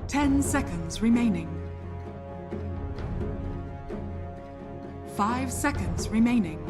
10 seconds remaining. 5 seconds remaining.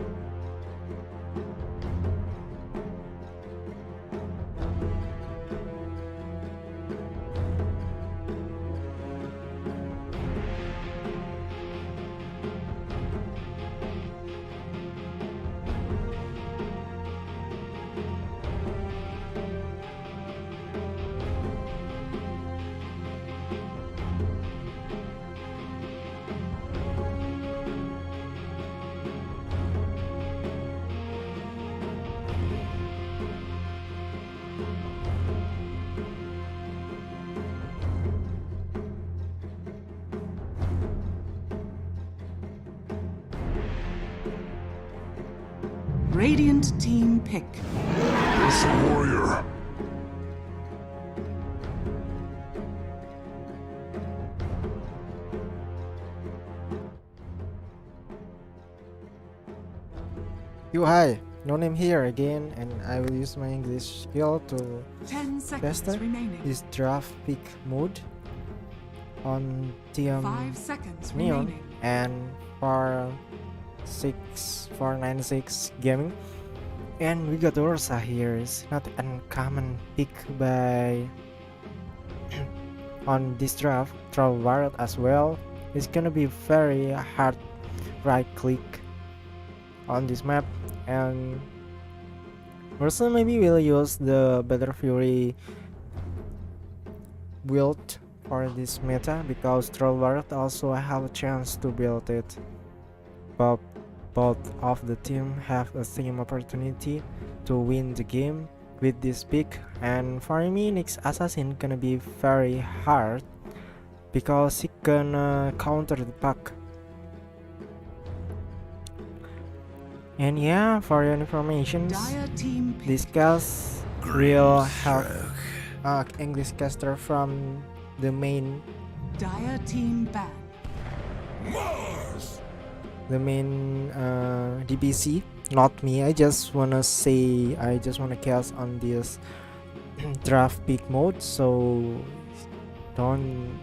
Radiant team pick. It's a warrior. Hi, NoName here again, and I will use my English skill to 10 seconds master remaining. this draft pick mode on team 5 seconds Neon remaining. and 496 gaming. And we got Ursa here. It's not an uncommon pick by on this draft. Troll Barret as well. It's gonna be very hard right click on this map, and Ursa maybe will use the Better Fury build for this meta because Troll Barret also have a chance to build it. But both of the team have the same opportunity to win the game with this pick, and for me next assassin gonna be very hard because he gonna counter the puck. And yeah, for your information, Dire team pick. this cast will have English caster from the main Dire team ban. the main DBC, not me. I just wanna cast on this draft pick mode, so don't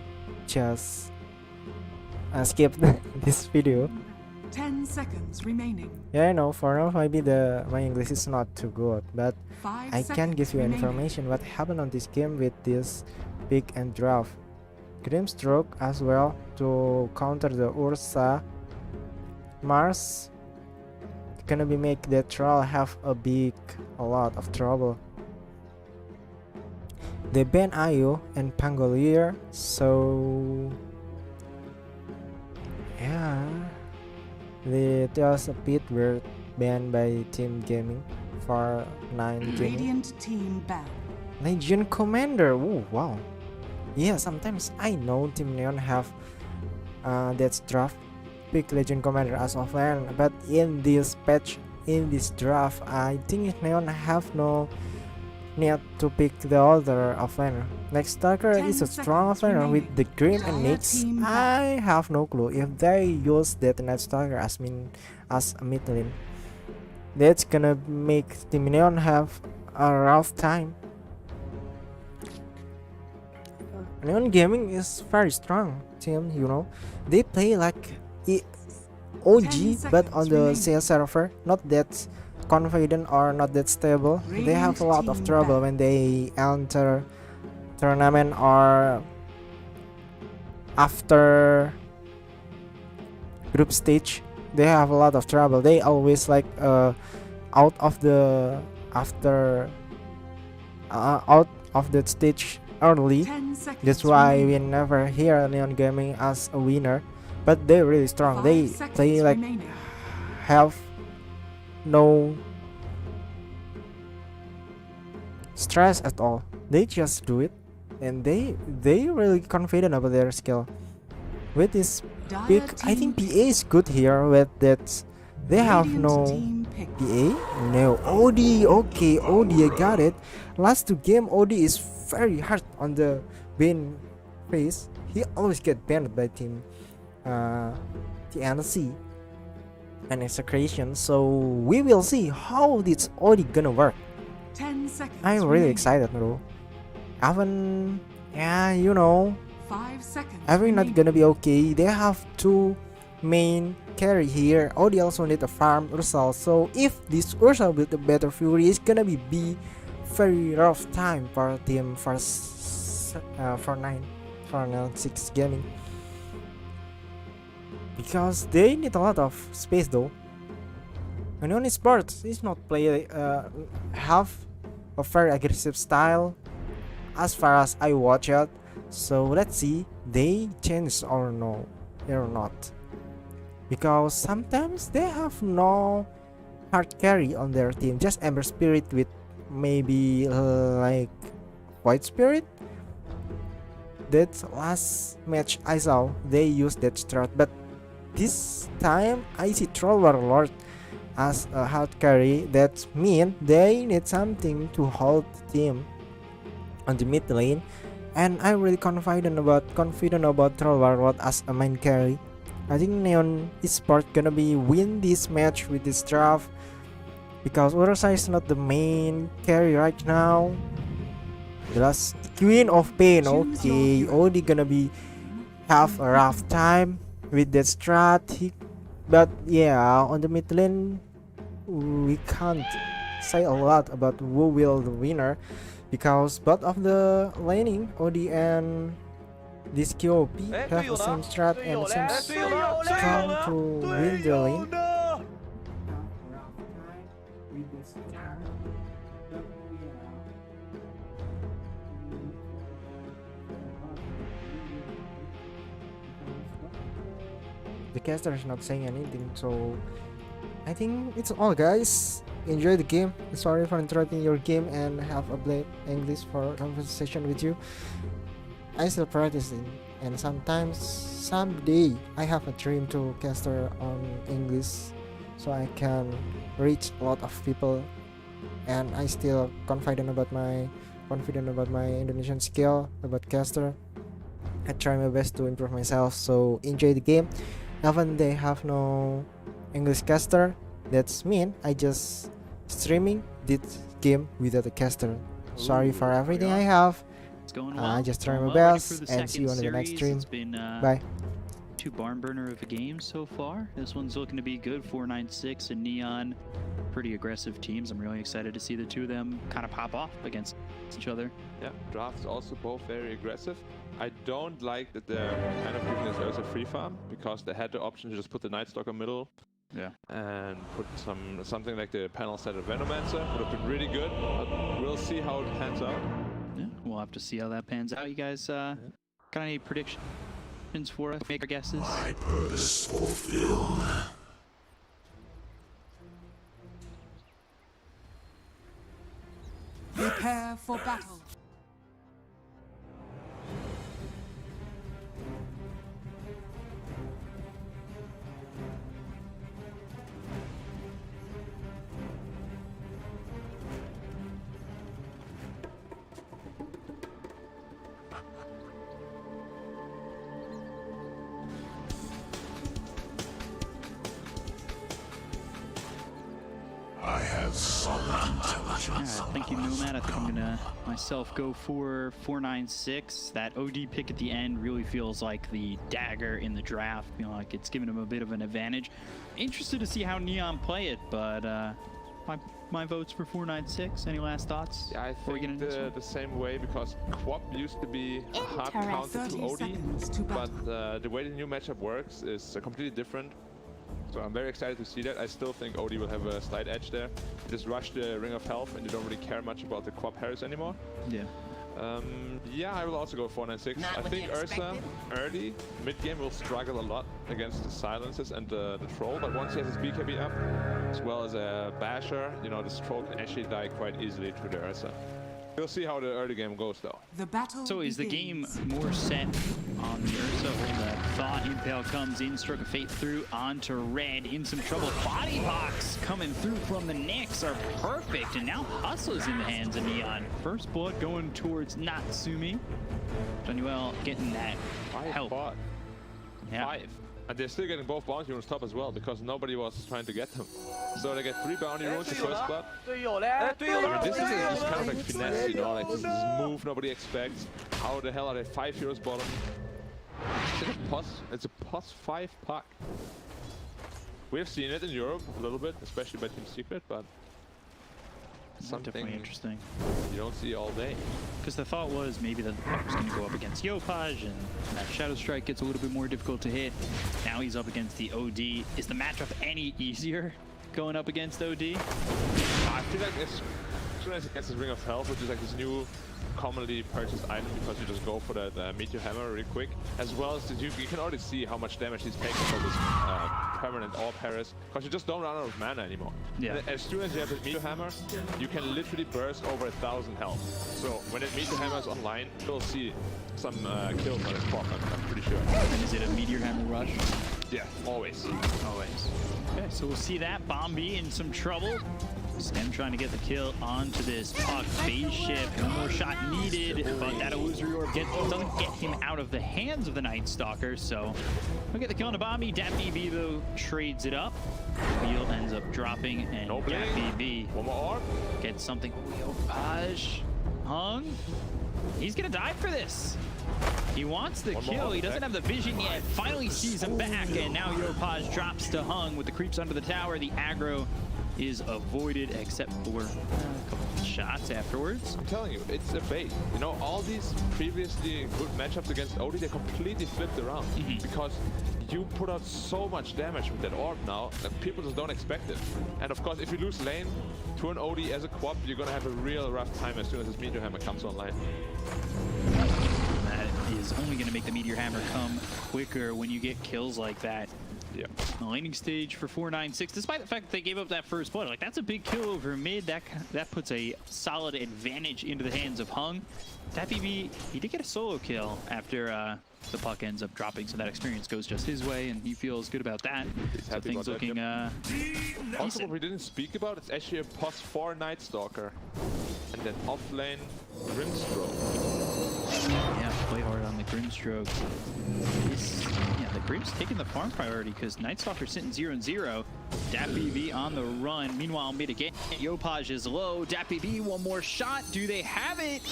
just skip this video. 10 seconds remaining. Yeah, I know for now maybe my English is not too good, but 5 I can seconds give you remaining. information what happened on this game with this pick and draft. Grimstroke as well to counter the Ursa. Mars gonna be make the troll have a lot of trouble. They ban Ayo and Pangolier, so yeah, they just a bit weird banned by Team Gaming for 9 gaming. Radiant team ban. Legion Commander. Ooh, wow. Yeah, sometimes I know Team Neon have that draft pick Legion Commander as offlane, but in this patch, in this draft, I think Neon have no need to pick the other offlaner. Next Stalker is a strong offlaner with the green and Nix. I have no clue if they use that Night Stalker as a mid lane. That's gonna make Team Neon have a rough time. Neon Gaming is very strong team, you know. They play like OG, but on the CS server, not that confident or not that stable. They have a lot of trouble when they enter tournament or after group stage. They have a lot of trouble. They always like out of the stage early. That's why we never hear Neon Gaming as a winner, but they're really strong. They play like have no stress at all. They just do it, and they really confident about their skill. With this pick, I think PA is good here. With that, they have no PA, no OD. Okay, OD, I got it. Last 2 game, OD is very hard on the ban phase. He always get banned by team TNC and Execration. So we will see how this OD gonna work. 10 seconds. I'm really excited, bro. Even, yeah, you know, 5 seconds. everything not remaining. gonna be okay. They have two main carry here. Odie also need a farm Ursal. So if this Ursal build a better Fury, it's gonna be very rough time for team for 6 gaming. Because they need a lot of space though. And on Esports is not play have a very aggressive style as far as I watch it. So let's see they change or no or not. Because sometimes they have no hard carry on their team, just Ember Spirit with maybe like White Spirit. That last match I saw they used that strat, but this time I see Troll Warlord as a hard carry. That means they need something to hold the team on the mid lane, and I'm really confident about Troll Warlord as a main carry. I think Neon Esports gonna be win this match with this draft because Ursa is not the main carry right now. The last Queen of Pain, okay, Odie gonna be have a rough time with that strat. But yeah, on the mid lane we can't say a lot about who will the winner because both of the laning Odie and this QOP have the same strat and same strong to win the lane. The caster is not saying anything, so I think it's all, guys. Enjoy the game. Sorry for interrupting your game and have a blade English for conversation with you. I still practicing, and sometimes someday I have a dream to caster on English so I can reach a lot of people, and I still confident about my Indonesian skill about caster. I try my best to improve myself, so enjoy the game. Even they have no English caster, that's mean I just streaming this game without a caster. Sorry for everything I have. It's going well. I just try my Going well, ready for best the and see you on second the next series. stream. It's been Bye. two barn burner of a game so far. This one's looking to be good. 496 and Neon, pretty aggressive teams. I'm really excited to see the two of them kind of pop off against each other. Yeah, drafts also both very aggressive. I don't like that they're kind of giving themselves a free farm because they had the option to just put the Night Stalker middle and put something like the panel set of Venomancer. Would have been really good, but we'll see how it pans out. Yeah, we'll have to see how that pans out. You guys got any predictions for us? Make our guesses. My purpose fulfilled. Prepare for battle. I have solid intelligence. Yeah, thank you, Nomad. I think I'm gonna myself go for 496. That OD pick at the end really feels like the dagger in the draft. You know, like it's giving him a bit of an advantage. Interested to see how Neon play it, but my vote's for 496. Any last thoughts? Yeah, I before we get think into this the same way because Quap used to be a hard counter to 30 OD, seconds to but battle. the way the new matchup works is completely different. So I'm very excited to see that. I still think OD will have a slight edge there. You just rush the Ring of Health and you don't really care much about the Quap Harris anymore. Yeah. Yeah, I will also go 496. I think Ursa early, mid-game will struggle a lot against the silences and the troll, but once he has his BKB up, as well as a basher, you know, this troll can actually die quite easily to the Ursa. We'll see how the early game goes though. The battle So is the game begins. more set on the Ursa or the Thought Impale comes in, Stroke of Fate through onto red, in some trouble. Body box coming through from the Nyx are perfect, and now Hustle's in the hands of Neon. First blood going towards Natsumi. Januel getting that help. Bot. Yeah. 5. And they're still getting both bounty runes top as well because nobody was trying to get them. So they get 3 bounty runes the first blood. I mean, this is just kind of like finesse, you know, like this is a move nobody expects. How the hell are they 5 heroes bottom? It's a +5 puck. We have seen it in Europe a little bit, especially by Team Secret, but something Definitely interesting. you don't see all day. Because the thought was maybe that the puck was going to go up against Yopaj, and that Shadow Strike gets a little bit more difficult to hit. Now he's up against the OD. Is the matchup any easier going up against OD? I feel like as soon as he gets his Ring of Health, which is like this new commonly purchased item because you just go for that Meteor Hammer really quick, as well as you can already see how much damage he's taking from this permanent Orb Harris, because you just don't run out of mana anymore. Yeah. And as soon as you have the Meteor Hammer, you can literally burst over 1,000 health. So when that Meteor Hammer is online, you'll see some kills on his pop, I'm pretty sure. And is it a Meteor Hammer rush? Yeah, always. Always. Okay, so we'll see that. Bombi in some trouble. Stem trying to get the kill onto this puck spaceship. One more shot needed, but that illusory orb doesn't get him out of the hands of the Night Stalker, so we'll get the kill on the Bombi. DapBB, though, trades it up. Wheel ends up dropping, and No blink. DapBB One more orb. gets something. Yopaj hung. He's gonna die for this. He wants the One more kill. orb He doesn't back. have the vision yet. Finally sees him back, and now Yopaj drops to Hung with the creeps under the tower. The aggro is avoided except for a couple of shots afterwards. I'm telling you, it's a bait. You know, all these previously good matchups against OD, they completely flipped around because you put out so much damage with that orb now that people just don't expect it. And of course, if you lose lane to an OD as a quad, you're gonna have a real rough time as soon as this Meteor Hammer comes online. That is only going to make the Meteor Hammer come quicker when you get kills like that. Yeah. The laning stage for 496, despite the fact that they gave up that first blood, like that's a big kill over mid. That puts a solid advantage into the hands of Hung. DapBB, he did get a solo kill after the puck ends up dropping, so that experience goes just his way, and he feels good about that. So happy things about that, looking Also, decent. what we didn't speak about, it's actually a +4 Night Stalker. And then offlane Grimstroke. Yeah, play hard on the Grimstroke. Yeah, the Grim's taking the farm priority because Night Stalker's sitting 0-0. DapBB on the run. Meanwhile, mid again. Yopaj is low. DapBB, one more shot. Do they have it?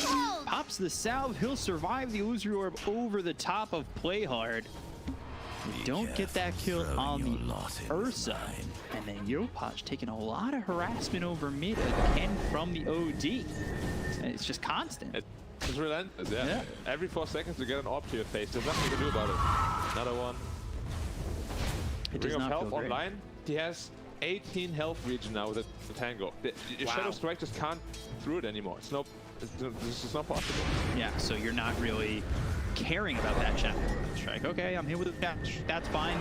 Pops the salve. He'll survive the illusory orb over the top of Play Hard. We don't get that kill on the Ursa. And then Yopaj taking a lot of harassment over mid again from the OD. And it's just constant. It's relentless, yeah. Yeah. Every 4 seconds you get an orb to your face. There's nothing you can do about it. Another one. It does Ring of not Health feel great. online. He has 18 health regen now with the Tango. Your Wow. Shadow Strike just can't through it anymore. This is not possible. Yeah, so you're not really caring about that Shadow Strike. Okay, I'm here with a dash. That's fine.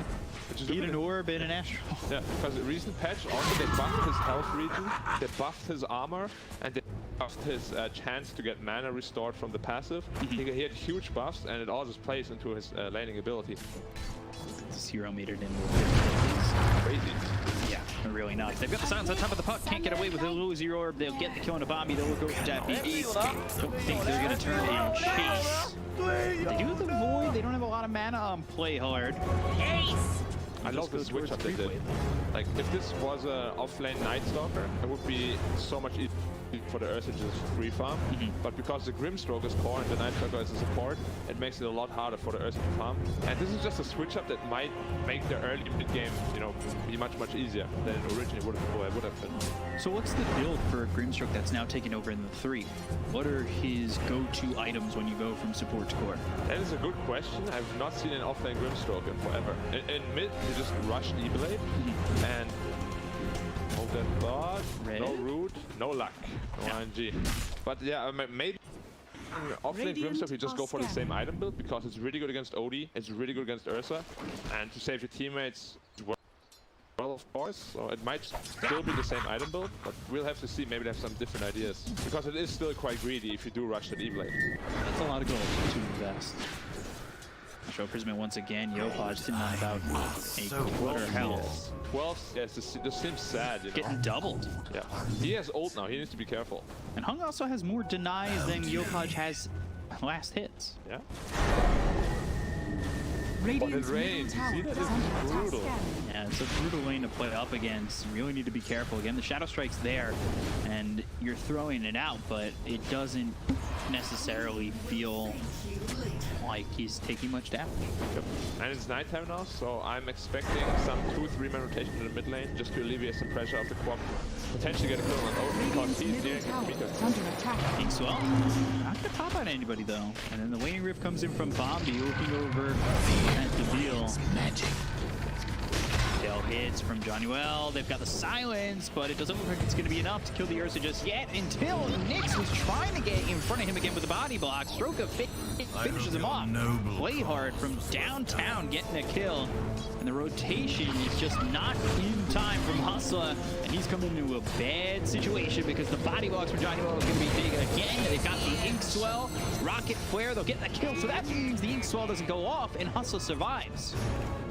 Which is Eat good. an orb and an astral. Yeah, because the recent patch also they buffed his health regen, they buffed his armor, and they buffed his chance to get mana restored from the passive. He had huge buffs, and it all just plays into his laning ability. Zero metered in with Crazy. yeah, they're really nuts. They've got the silence on top of the puck. Can't get away with the illusory orb. They'll get the kill on a Bombi. They'll go for DapBB. Don't think they're gonna turn and chase. They do have the void. They don't have a lot of mana on Play Hard. I love the switch up they did. Like, if this was an offlane Night Stalker, it would be so much easier for the Ursa to just free farm. But because the Grimstroke is core and the Night Stalker is a support, it makes it a lot harder for the Ursa to farm. And this is just a switch up that might make the early mid game, you know, be much easier than it originally would have been. So what's the build for Grimstroke that's now taken over in the 3? What are his go-to items when you go from support to core? That is a good question. I've not seen an offlane Grimstroke in forever. In mid, you just rush E-Blade and hold that thought. Red? No root, no luck, no RNG. But yeah, maybe offlane Radiant Grimstroke, you just go for the scanning. same item build because it's really good against OD, it's really good against Ursa, and to save your teammates, well, of course, so it might still be the same item build, but we'll have to see. Maybe they have some different ideas. Because it is still quite greedy if you do rush that E-Blade. That's a lot of gold to invest. Show Prisma once again. Yopaj sitting on about a quarter health. 12, yes, this seems sad, you know. Getting doubled. Yeah. He has ult now, he needs to be careful. And Hung also has more denies than Yopaj has last hits. Yeah. Radiant's But it rains. middle You see tower that? is under It's attack brutal. scanning. Yeah, it's a brutal lane to play up against. You really need to be careful. Again, the Shadow Strike's there, and you're throwing it out, but it doesn't necessarily feel like he's taking much damage. Yep. And it's nighttime now, so I'm expecting some 2-3 man rotation in the mid lane just to alleviate some pressure of the Quap. Potentially get a kill on Odin because he's Middle nearing tower the meter. is under attack. Well, not gonna pop out anybody though. And then the waning rift comes in from Bombi, looking over at the deal. Tail hits from Johnny Well. They've got the silence, but it doesn't look like it's going to be enough to kill the Ursa just yet until Nyx was trying to get in front of him again with the body block. Stroke of Fate finishes him off. Play hard from downtown getting a kill. And the rotation is just not in time from Hustler. And he's coming into a bad situation because the body blocks from Johnny Well are going to be big again. They've got the Ink Swell, Rocket Flare. They'll get the kill. So that means the Ink Swell doesn't go off and Hustler survives.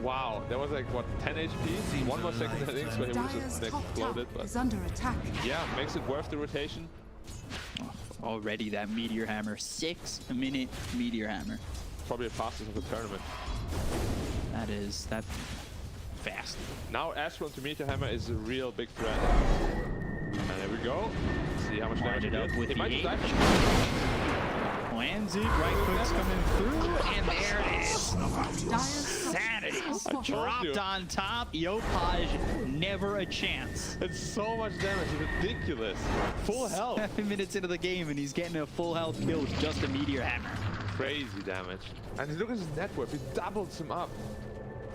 Wow, that was like, what, 10 HP? 1 more second, I think, so he was Dire's just top exploded. tower But is under attack. yeah, makes it worth the rotation. Already that Meteor Hammer, 6-minute Meteor Hammer. Probably the fastest of the tournament. That fast. Now Astron to Meteor Hammer is a real big threat. And there we go. See how much damage he Lined it did. up with He the might H. die. Lands it, right click's coming through, and there it is. Dire's Sanity told dropped you. on top. Yopaj, never a chance. It's so much damage, it's ridiculous. Full health. 7 minutes into the game, and he's getting a full health kill with just a Meteor Hammer. Crazy damage. And look at his net worth, he doubles him up.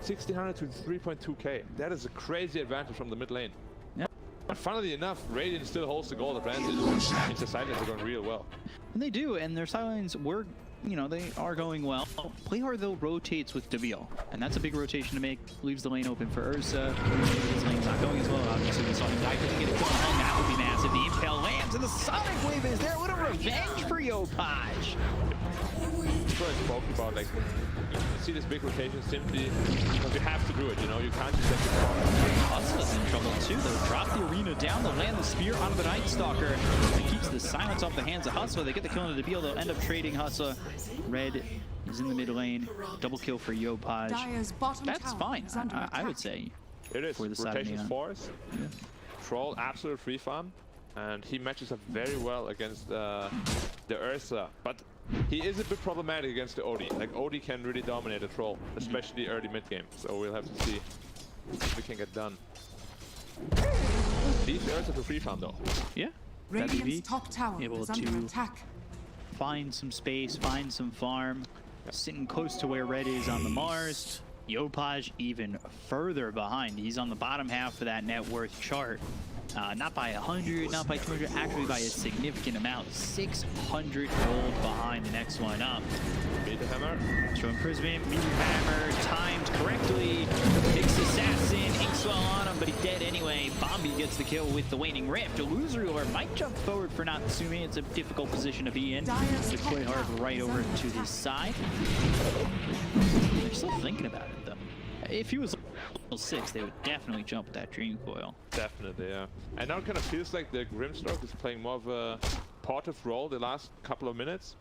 1600 to 3.2k. That is a crazy advantage from the mid lane. Yeah. But funnily enough, Radiant still holds the gold advantage. Means the silence are going real well. And they do, and their silence were, you know, they are going well. Play hard though rotates with Deville, and that's a big rotation to make. Leaves the lane open for Ursa. His lane's not going as well. Obviously, we saw him die. Couldn't get it done. That would be massive. The impale lands, and the Sonic Wave is there. What a revenge for Yopaj. That's what I spoke about, like, you see this big rotation simply because you have to do it, you know, you can't just let it fall. Hustler's in trouble too, though. Drop the arena down, they'll land the spear onto the Night Stalker. That keeps the silence off the hands of Hustler. They get the kill into the Beal, they'll end up trading Hustler. Red is in the mid lane. Double kill for Yopaj. Dire's bottom That's tower fine, is under I would attack. say. It is, For the side of rotation's Neon. force. Troll, absolute free farm. And he matches up very well against the Ursa. But he is a bit problematic against the Odie. Like, Odie can really dominate a Troll, especially early mid-game. So we'll have to see if we can get done. These Ursa for free farm, though. Yeah. Radiant's top tower able is under to attack. find some space, find some farm. Sitting close to where Red is on the Mars. Yopaj even further behind. He's on the bottom half of that net worth chart. Not by 100, not by 200, actually by a significant amount. 600 gold behind the next one up. Meteor Hammer. Show imprisonment, Meteor Hammer, timed correctly. Picks Assassin, Inkswell on him, but he's dead anyway. Bombi gets the kill with the Waning Rift. Illusory might jump forward for not assuming it's a difficult position to be in. Dire's They play top hard tower right is over under to attack. his side. They're still thinking about it though. If he was level 6, they would definitely jump that Dream Coil. Definitely, yeah. And now it kind of feels like the Grimstroke is playing more of a portive role the last couple of minutes.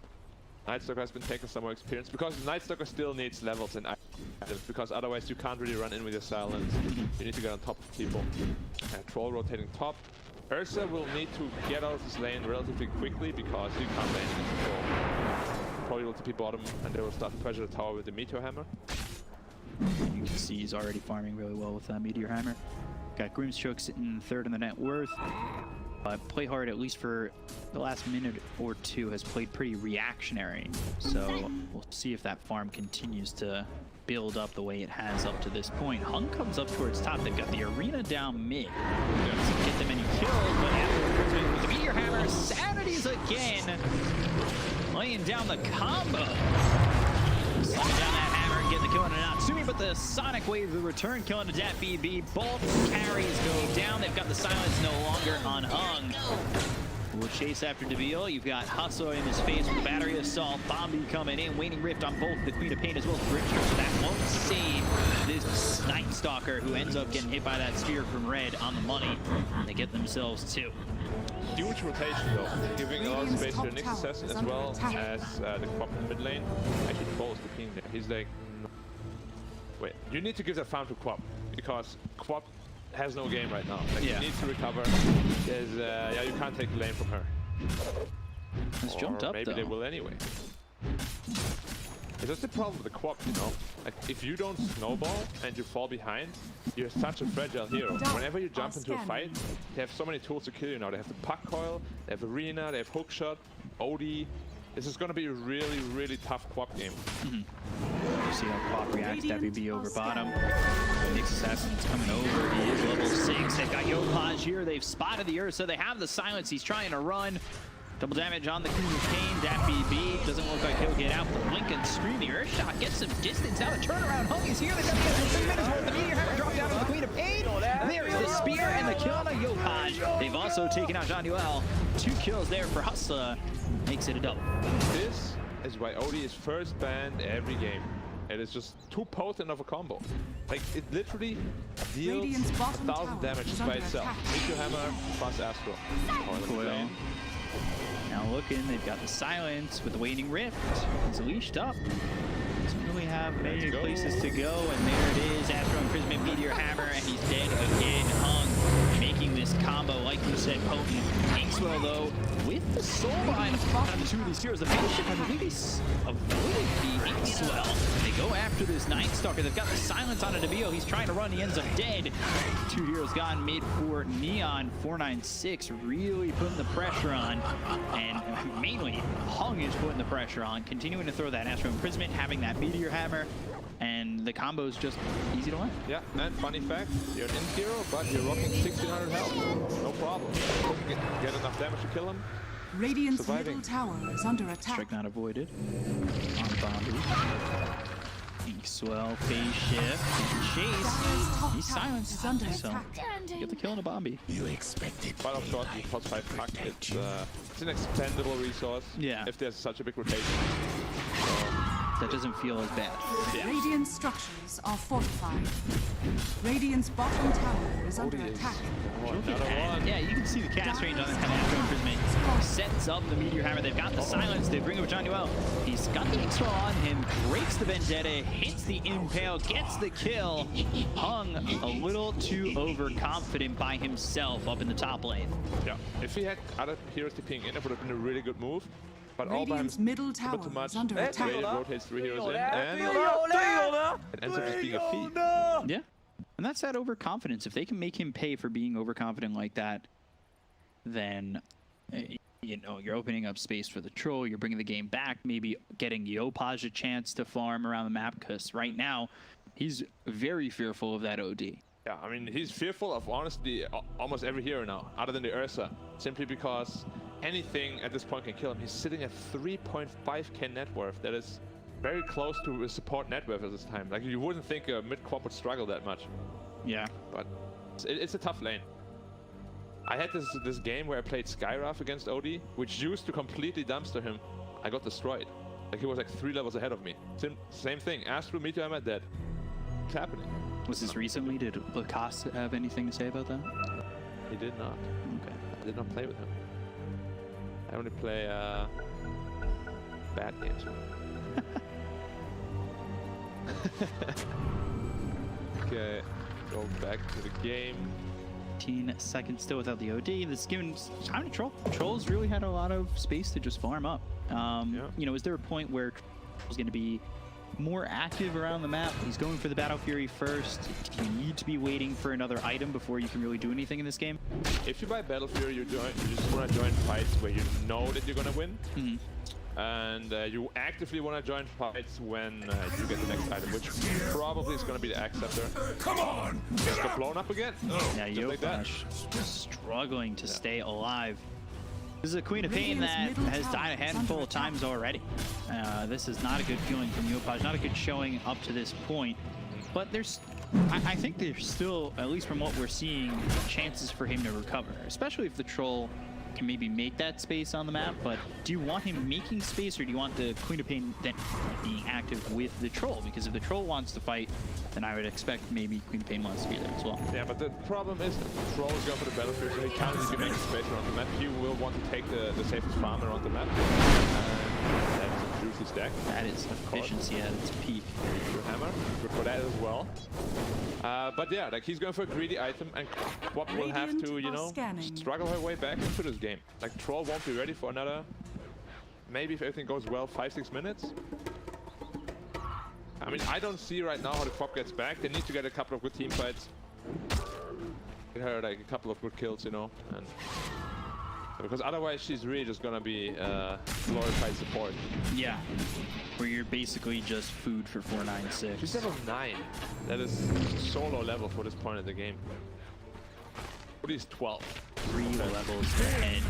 Nightstalker has been taking some more experience because Nightstalker still needs levels in items because otherwise you can't really run in with your silence. You need to get on top of people. And Troll rotating top. Ursa will need to get out of this lane relatively quickly because you can't lane against Troll. Probably will TP bottom and they will start to pressure the tower with the Meteor Hammer. You can see he's already farming really well with that Meteor Hammer. Got Grimstroke sitting third in the net worth. Play hard, at least for the last minute or two, has played pretty reactionary. So we'll see if that farm continues to build up the way it has up to this point. Hung comes up towards top. They've got the arena down mid. Doesn't get them any kills, but after with the Meteor Hammer, Sanities again. Laying down the combo. Slowing down that hammer and getting the kill on Natsumi, but the Sonic Wave, the return kill on Jet BB. Both carries go down. They've got the silence no longer on Hung. We'll chase after Deville. You've got Hustle in his face with Battery Assault. Bombi coming in. Waning Rift on both the Queen of Pain as well as Grimstroke. So that won't save this Night Stalker who ends up getting hit by that spear from Red on the money. And they get themselves two. Huge rotation though, giving a lot of space to the Nyx Assassin as well as the Quap in the mid lane. Actually, Troll is the king there. He's like, no. Wait, you need to give that farm to Quap because Quap has no game right now. Like, Yeah. He needs to recover. There's, yeah, you can't take the lane from her. He's jumped up maybe though. they will anyway. It's just the problem with the Quap, you know? Like, if you don't snowball and you fall behind, you're such a fragile hero. Whenever you jump into a fight, they have so many tools to kill you now. They have the puck coil, they have arena, they have hookshot, OD. This is going to be a really, really tough Quap game. You see how Quap reacts. WB over bottom. Nyx Assassin's coming over. He is level 6. They've got Yopaj here. They've spotted the Ursa. They have the silence. He's trying to run. Double damage on the Queen of Pain. DapBB doesn't look like he'll get out. The blink and scream. The Earth Shot gets some distance. Now the turnaround. Hung is here. They've got the extra 3 minutes worth. The Meteor Hammer dropping down on the Queen of Pain. There is the spear and the kill on a Yopaj. They've also taken out Jean-Noel. 2 kills there for Hustler. Makes it a double. This is why OD is first banned every game. It is just too potent of a combo. Like, it literally deals 1,000 damage just by itself. Meteor Hammer plus Astro. Coil. Now looking, they've got the silence with the Waning Rift. He's leashed up. Doesn't really have many places to go, and there it is. Astro Imprisonment, Meteor Hammer, and he's dead again. Hung, making this combo, like you said, potent. Inkswell, though, with the soulbind on the 2 of these heroes. The Battleship, I believe he's avoided the Inkswell. They go after this Night Stalker. They've got the silence on a DeVio. He's trying to run. He ends up dead. 2 heroes gone mid for Neon. 496 really putting the pressure on. And mainly, Hung is putting the pressure on. Continuing to throw that Astro Imprisonment, having that Meteor Hammer. And the combo is just easy to win. Yeah, and funny fact, you're an in hero, but you're rocking 1600 health. No problem. Get enough damage to kill him. Radiant's middle tower is under attack. Strike not avoided. On Bombi. Inkswell, phase shift, chase. He's silenced. So, get the kill on a Bombi. You expected. Final shot, you plus 5 puck. It's an expendable resource. Yeah. If there's such a big rotation. That doesn't feel as bad. Yeah. Radiant structures are fortified. Radiant's bottom tower is under attack. Yeah, you can see the cast range on this kind of Astro Imprisonment. Sets up the Meteor Hammer. They've got the silence. They bring over Jean-Noel. He's got the X-Roll on him. Breaks the Vendetta. Hits the Impale. Gets the kill. Hung a little too overconfident by himself up in the top lane. Yeah. If he had other heroes TPing in, it would have been a really good move. But all by Radiant's him, middle tower too much. is under attack. It rotates 3 heroes in, and it ends up just being a feat. Yeah. And that's that overconfidence. If they can make him pay for being overconfident like that, then, you know, you're opening up space for the troll. You're bringing the game back, maybe getting Yopaj a chance to farm around the map, because right now, he's very fearful of that OD. Yeah, I mean, he's fearful of, honestly, almost every hero now, other than the Ursa, simply because anything at this point can kill him. He's sitting at 3.5k net worth. That is very close to a support net worth at this time. Like, you wouldn't think a mid-quap would struggle that much. Yeah. But it's a tough lane. I had this game where I played Skyraf against OD, which used to completely dumpster him. I got destroyed. Like, he was like 3 levels ahead of me. Same thing. Astro, Meteor Hammer, dead. What's happening? Was this recently? Did Lacoste have anything to say about that? He did not. Okay. I did not play with him. I only play bad games. Okay, go back to the game. 15 seconds still without the OD. This given time to troll. Trolls really had a lot of space to just farm up. You know, is there a point where Troll's going to be more active around the map? He's going for the Battle Fury first. You need to be waiting for another item before you can really do anything in this game. If you buy Battle Fury, you just want to join fights where you know that you're going to win. And you actively want to join fights when you get the next item, which probably is going to be the Axe Scepter. Come on! Just got blown up again. Yeah, just like that. Struggling to stay alive. This is a Queen of Pain that has died a handful of times already. This is not a good feeling from Yopaj, not a good showing up to this point. But I think there's still, at least from what we're seeing, chances for him to recover, especially if the troll can maybe make that space on the map. But do you want him making space, or do you want the Queen of Pain then being active with the troll? Because if the troll wants to fight, then I would expect maybe Queen of Pain wants to be there as well. Yeah, but the problem is the troll is going for the battlefield, so he can't really be making space around the map. He will want to take the safest farm around the map. That's a juicy stack. That is efficiency at its peak. Your hammer, good for that as well. But yeah, like, he's going for a greedy item, and Quap will have to, you know, struggle her way back into this game. Like, troll won't be ready for another, maybe if everything goes well, 5-6 minutes. I mean, I don't see right now how the Fop gets back. They need to get a couple of good team fights. Get her like a couple of good kills, you know, and because otherwise she's really just gonna be glorified support. Yeah, where you're basically just food for 496. She's level 9. That is so low level for this point in the game. What is 12? 3 levels ahead.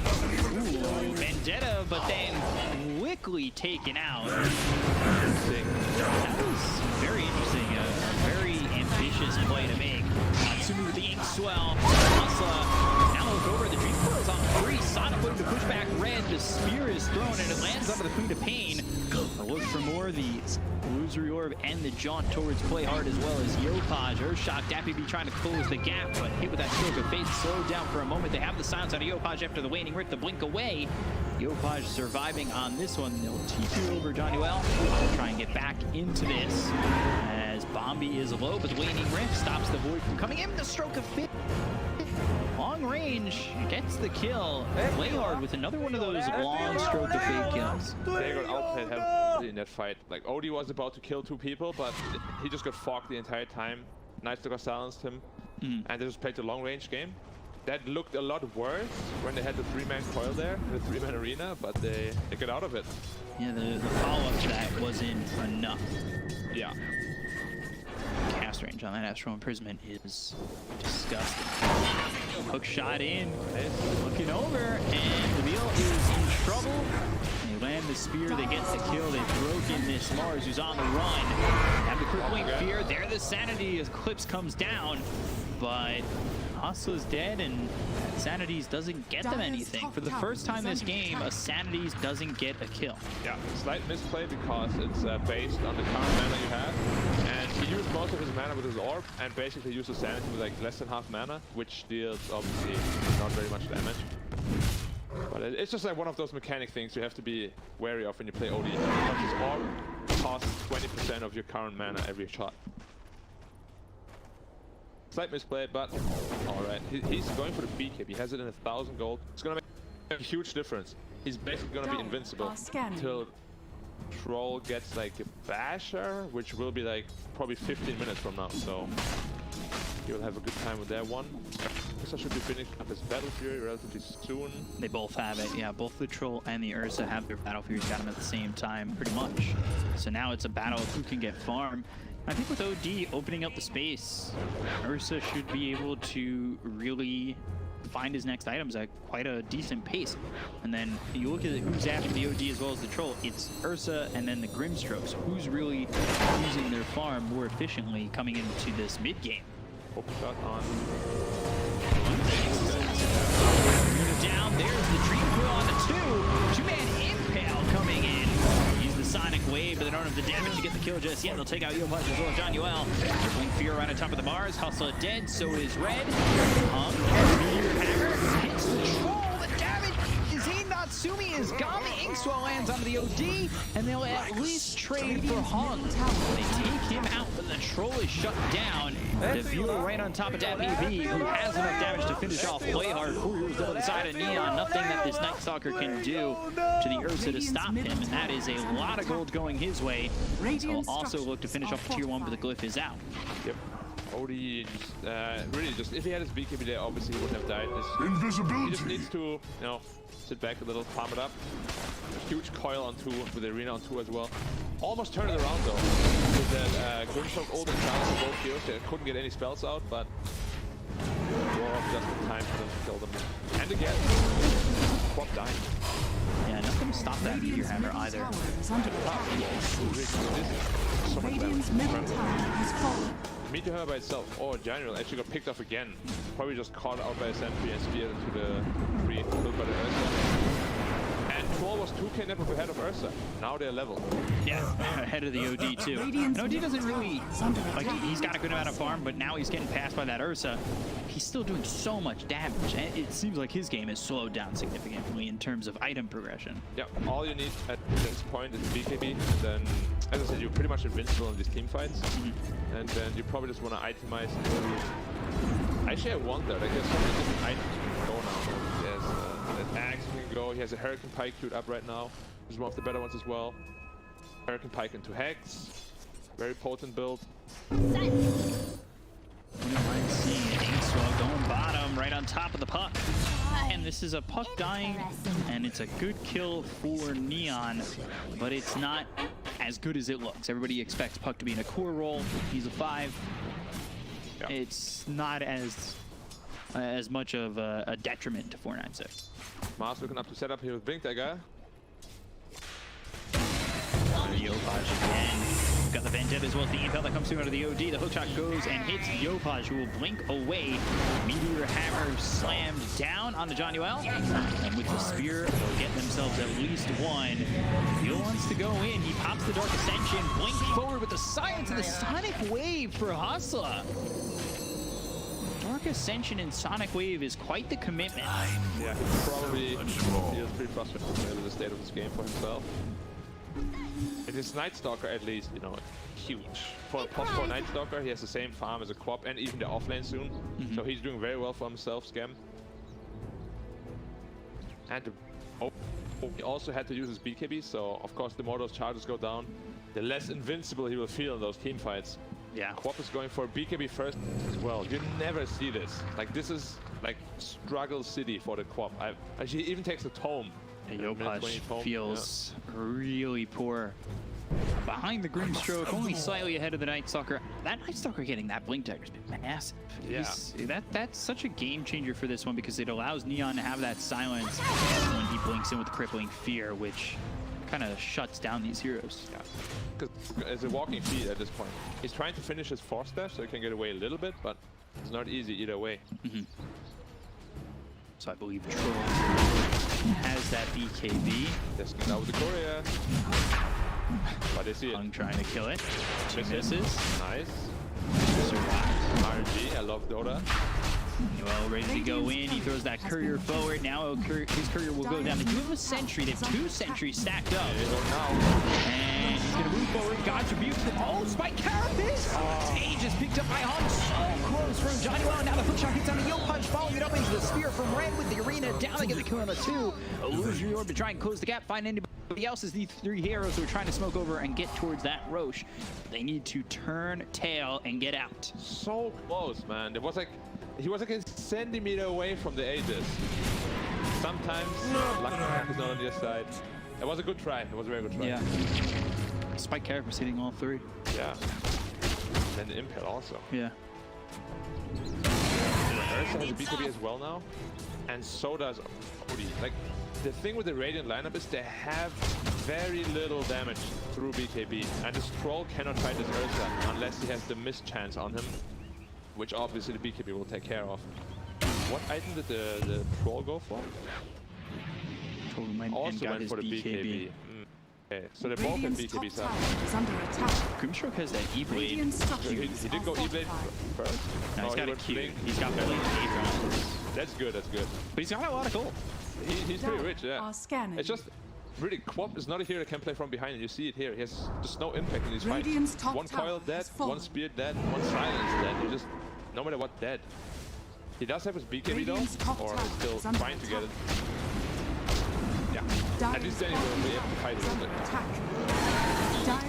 Ooh, Vendetta, but then quickly taken out. That was very interesting. A very ambitious play to make. Natsumi with the ink swell. Hustler now look over. The Dream Coil is on 3. Sonic looking to push back red. The spear is thrown and it lands onto the Queen of Pain. A look for more. The Illusory Orb and the jaunt towards Play Hard as well as Yopaj. Urshot, Dappy B trying to close the gap, but hit with that Stroke of Fate, slowed down for a moment. They have the silence out of Yopaj after the Waning Rift, the blink away. Yopaj surviving on this one. They'll TP over Johnny-Well. Try and get back into this as Bombi is low, but the Waning Rift stops the Void from coming in. The Stroke of Fate. Long range gets the kill. Play Hard with another one of those long Stroke of Fate kills. They got outplayed heavily in that fight. Like, Odie was about to kill 2 people, but he just got fogged the entire time. Nightsticker silenced him, and they just played the long range game. That looked a lot worse when they had the 3-man coil there, the 3-man arena, but they got out of it. Yeah, the follow-up to that wasn't enough. Yeah. Cast range on that Astral Imprisonment is disgusting. Hook shot in, looking over, and Reveal is in trouble. They land the spear, they get the kill, they've broken this Mars who's on the run. Have the crippling fear, there the Sanity Eclipse comes down, but Hustler's dead and Sanities doesn't get them anything. For the first time this game, a Sanities doesn't get a kill. Yeah, slight misplay because it's based on the current mana you have. And he used most of his mana with his orb and basically used the Sanity with like less than half mana, which deals obviously not very much damage. But it's just like one of those mechanic things you have to be wary of when you play OD. Because his orb costs 20% of your current mana every shot. Slight misplay, but alright. He's going for the BKB. He has it in 1,000 gold. It's gonna make a huge difference. He's basically gonna be invincible until Troll gets like a basher, which will be like probably 15 minutes from now. So he'll have a good time with that one. Ursa should be finishing up his Battle Fury relatively soon. They both have it, yeah. Both the Troll and the Ursa have their Battle Furies, got them at the same time, pretty much. So now it's a battle of who can get farm. I think with OD opening up the space, Ursa should be able to really find his next items at quite a decent pace. And then you look at who's after the OD as well as the Troll, it's Ursa and then the Grimstrokes. Who's really using their farm more efficiently coming into this mid-game? Open shot on. Down, there's the Dream Coil on the 2-man Impale coming in. Use the Sonic Wave, but they don't have the damage to get the kill just yet. They'll take out Yopaj as well as Johnny-Well. Blink Fear right on top of the bars. Hustler dead, so is Red. Meteor Hammer hits the Troll. The damage is in. Natsumi is gone. The Inkswell lands onto the OD, and they'll at least trade for Hung. They take him out, but the Troll is shut down. The Viewer right on top of Dappy B, who has enough damage to finish off Play Hard. Courier's on the side of Neon. Nothing that this Night Stalker can do to the Ursa to stop him, and that is a lot of gold going his way. He'll also look to finish off Tier 1, but the Glyph is out. Yep. Odie just, really just, if he had his BKB there, obviously he wouldn't have died. Invisibility. He just needs to, you know, sit back a little, farm it up. Huge coil on 2, with the arena on 2 as well. Almost turned it around though. With that Grimstroke ult and challenge on both heroes. They couldn't get any spells out, but War just in time for them to kill them. And again, Quap dying. Yeah, nothing to stop that Meteor Hammer either. Radiant's middle tower is fallen. Meteor Hammer by itself, or General, actually got picked off again. Probably just caught out by a sentry and speared into the tree, killed by the Ursa. And Troll was 2k net ahead of Ursa. Now they're level. Yeah, ahead of the OD too. And OD doesn't really, like, he's got a good amount of farm, but now he's getting passed by that Ursa. He's still doing so much damage, and it seems like his game has slowed down significantly in terms of item progression. Yeah, all you need at this point is BKB, and then, as I said, you're pretty much invincible in these team fights. And then you probably just want to itemize. Actually, I wonder, like, there's so many different items you can go now. There's an axe you can go. He has a Hurricane Pike queued up right now. This is one of the better ones as well. Hurricane Pike into Hex. Very potent build. Wouldn't mind seeing Inkswell going bottom right on top of the puck. And this is a puck dying, and it's a good kill for Neon, but it's not as good as it looks. Everybody expects Puck to be in a core role. He's a 5. Yeah. It's not as much of a detriment to 496. Mars looking up to set up here with Blinkdagger. Yopaj again. Got the Vendetta as well as the impel that comes through out of the OD. The hookshot goes and hits Yopaj, who will blink away. Meteor Hammer slammed down onto Johnny Well. And with the spear, they'll get themselves at least one. Yo wants to go in. He pops the Dark Ascension, blink forward with the Silence and the Sonic Wave for Hustla. Dark Ascension and Sonic Wave is quite the commitment. Yeah, probably feels pretty frustrated with the state of this game for himself. It is Night Stalker at least, you know, huge. For Night Stalker, he has the same farm as a Quap and even the offlane soon. So he's doing very well for himself, Scam. And he also had to use his BKB, so of course the more those charges go down, the less invincible he will feel in those team fights. Yeah. Quap is going for BKB first as well. You never see this. Like, this is like struggle city for the Quap. He even takes a tome. Yopaj feels really poor. Behind the Grimstroke, only slightly ahead of the Night Stalker. That Night Stalker getting that Blink Dagger has been massive. Yeah. That's such a game changer for this one because it allows Neon to have that silence when he blinks in with Crippling Fear, which kind of shuts down these heroes. Yeah. Because it's a walking feat at this point. He's trying to finish his force dash so he can get away a little bit, but it's not easy either way. So I believe Troll has that BKB. Just get out with the Courier. But they see it. Hung trying to kill it. Two Misses. misses. Nice. Survives. RNG, I love Dota. Well, ready to go in. He throws that courier forward. Now his courier will go down. They do have a sentry. They have 2 sentries stacked up. They go now. And he's going to move forward. God's Rebuke. Oh, Spike Carapace! Age is picked up by Hung. So close from Johnny Well. Now the hookshot hits on the Yopaj, following it up into the spear from Red with the arena. Down to get the kill on the 2. Illusionary Orb to try and close the gap. Find anybody else as these 3 heroes who are trying to smoke over and get towards that Roche. They need to turn tail and get out. So close, man. It was like he was like a centimeter away from the Aegis. Sometimes luck is not on your side. It was a good try. It was a very good try. Yeah. Spike Carapace hitting all 3. Yeah. And the Impel also. Yeah. Ursa has a BKB as well now, and so does Odie. Like, the thing with the Radiant lineup is they have very little damage through BKB, and this Troll cannot fight this Ursa unless he has the mischance on him, which obviously the BKB will take care of. What item did the Troll go for? Also went for the BKB. Okay, so they both have BKBs up. Grimstroke has that E-Blade. He did go E-Blade first. No, he's got a Q. Blink. He's got Blade rounds. That's good, that's good. But he's got a lot of gold. He's pretty rich, yeah. Are scanning. It's just, really, Quap is not a hero that can play from behind, and you see it here. He has just no impact in these Radiant's fights. top One tower coil dead, has fallen. one spear dead, one silence dead. He just, no matter what, dead. He does have his BKB Radiant's though, top or tower is still is under trying to get it. attack. Yeah, at least then he will be able to fight a little bit.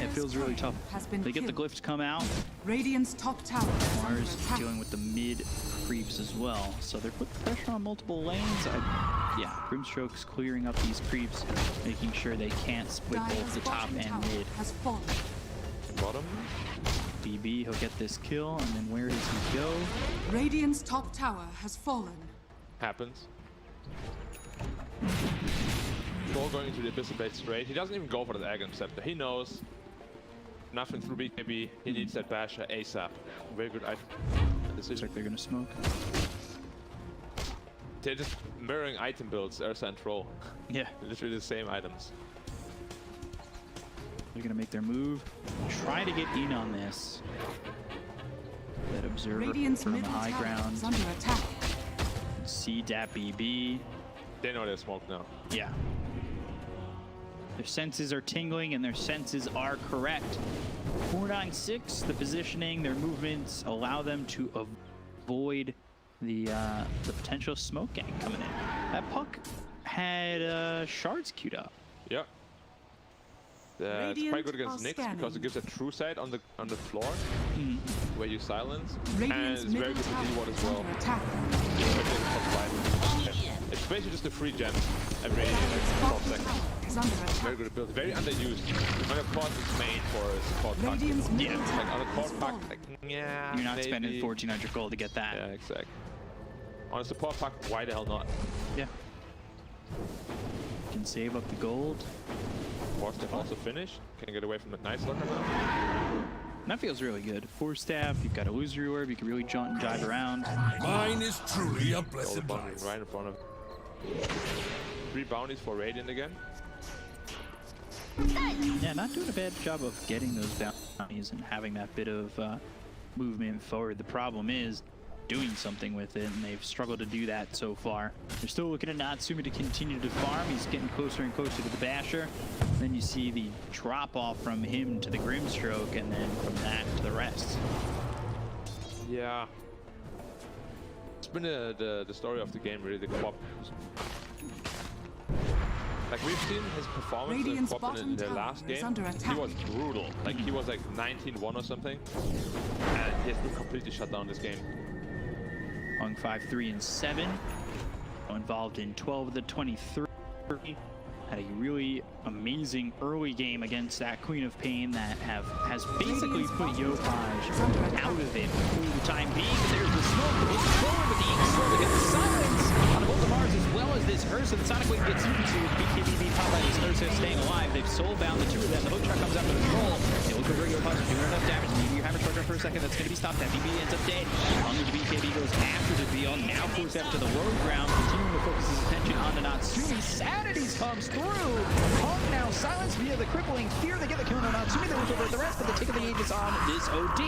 It feels really tough. They get the glyph to come out. Radiant's top tower is under Mars attack. dealing with the mid creeps as well. So they're putting pressure on multiple lanes. Yeah, Grimstroke's clearing up these creeps, making sure they can't split both Dire's the top bottom and tower mid. has fallen. Bottom. BB, he'll get this kill, and then where does he go? Radiant's top tower has fallen. Happens. Troll going into the Abyssal Blade straight. He doesn't even go for the Aghanim Scepter. He knows nothing through BKB. He needs that Basher ASAP. Very good Looks decision. like they're gonna smoke. They're just mirroring item builds, Ursa and Troll. Yeah, Literally the same items. they're gonna make their move. Try to get in on this. That observer Radiant's from the middle high tower ground. is under attack. See that BB. They know they're smoked now. Yeah. Their senses are tingling and their senses are correct. 496, the positioning, their movements allow them to avoid the potential smoke gang coming in. That puck had shards queued up. Yep. It's quite good against Radiant Nyx are because it gives a true sight on the floor where you silence, Radiant's and it's very middle good to tower D-ward as is well. under attack. Especially in the top right. It's basically just a free gem every like, 12 Bottom seconds. tower is under Very attack. good ability, very underused. And of course it's made for support pack. Radiant's middle Like on a tower core is pack, falling. like yeah, You're not maybe. spending 1,400 gold to get that. Yeah, exactly. On a support pack, why the hell not? Yeah. Can save up the gold. Force Staff also finished. Can get away from the Night Stalker now. And that feels really good. Force Staff, you've got illusory orb, you can really jaunt and jive around. Mine is truly a All the blessed bounties life. right in front of it. 3 bounties for Radiant again. Yeah, not doing a bad job of getting those bounties and having that bit of movement forward. The problem is doing something with it, and they've struggled to do that so far. They're still looking at Natsumi to continue to farm. He's getting closer and closer to the Basher. Then you see the drop off from him to the Grimstroke, and then from that to the rest. Yeah. It's been the story of the game, really, the co-op. Like, we've seen his performance Radiant's in co-op in the bottom last tower is game. under He attack. was brutal. Like, he was like 19-1 or something. And he has been completely shut down this game. Hung 5, 3, and 7. Involved in 12 of the 23. Had a really amazing early game against that Queen of Pain that has basically put Yopaj out of it for the time being. But there's the smoke looking forward with the Inkslip to get the silence on both of Mars as well as this Ursa. The Sonic Wave gets into with BKB being top by this Ursa staying alive. They've soulbound the two of them. The hook truck comes out to the troll. They look over Yopaj doing enough damage. Maybe your hammer struck for a second. That's going to be stopped. That BB ends up dead. Hungry BKB goes after the Beyond. Now forced after the road ground. Continuing to focus his attention on the Natsumi. Sanities comes through. Hung now silenced via the crippling fear. They get the kill on Natsumi. They look over at the rest, but they take the Aegis on this OD.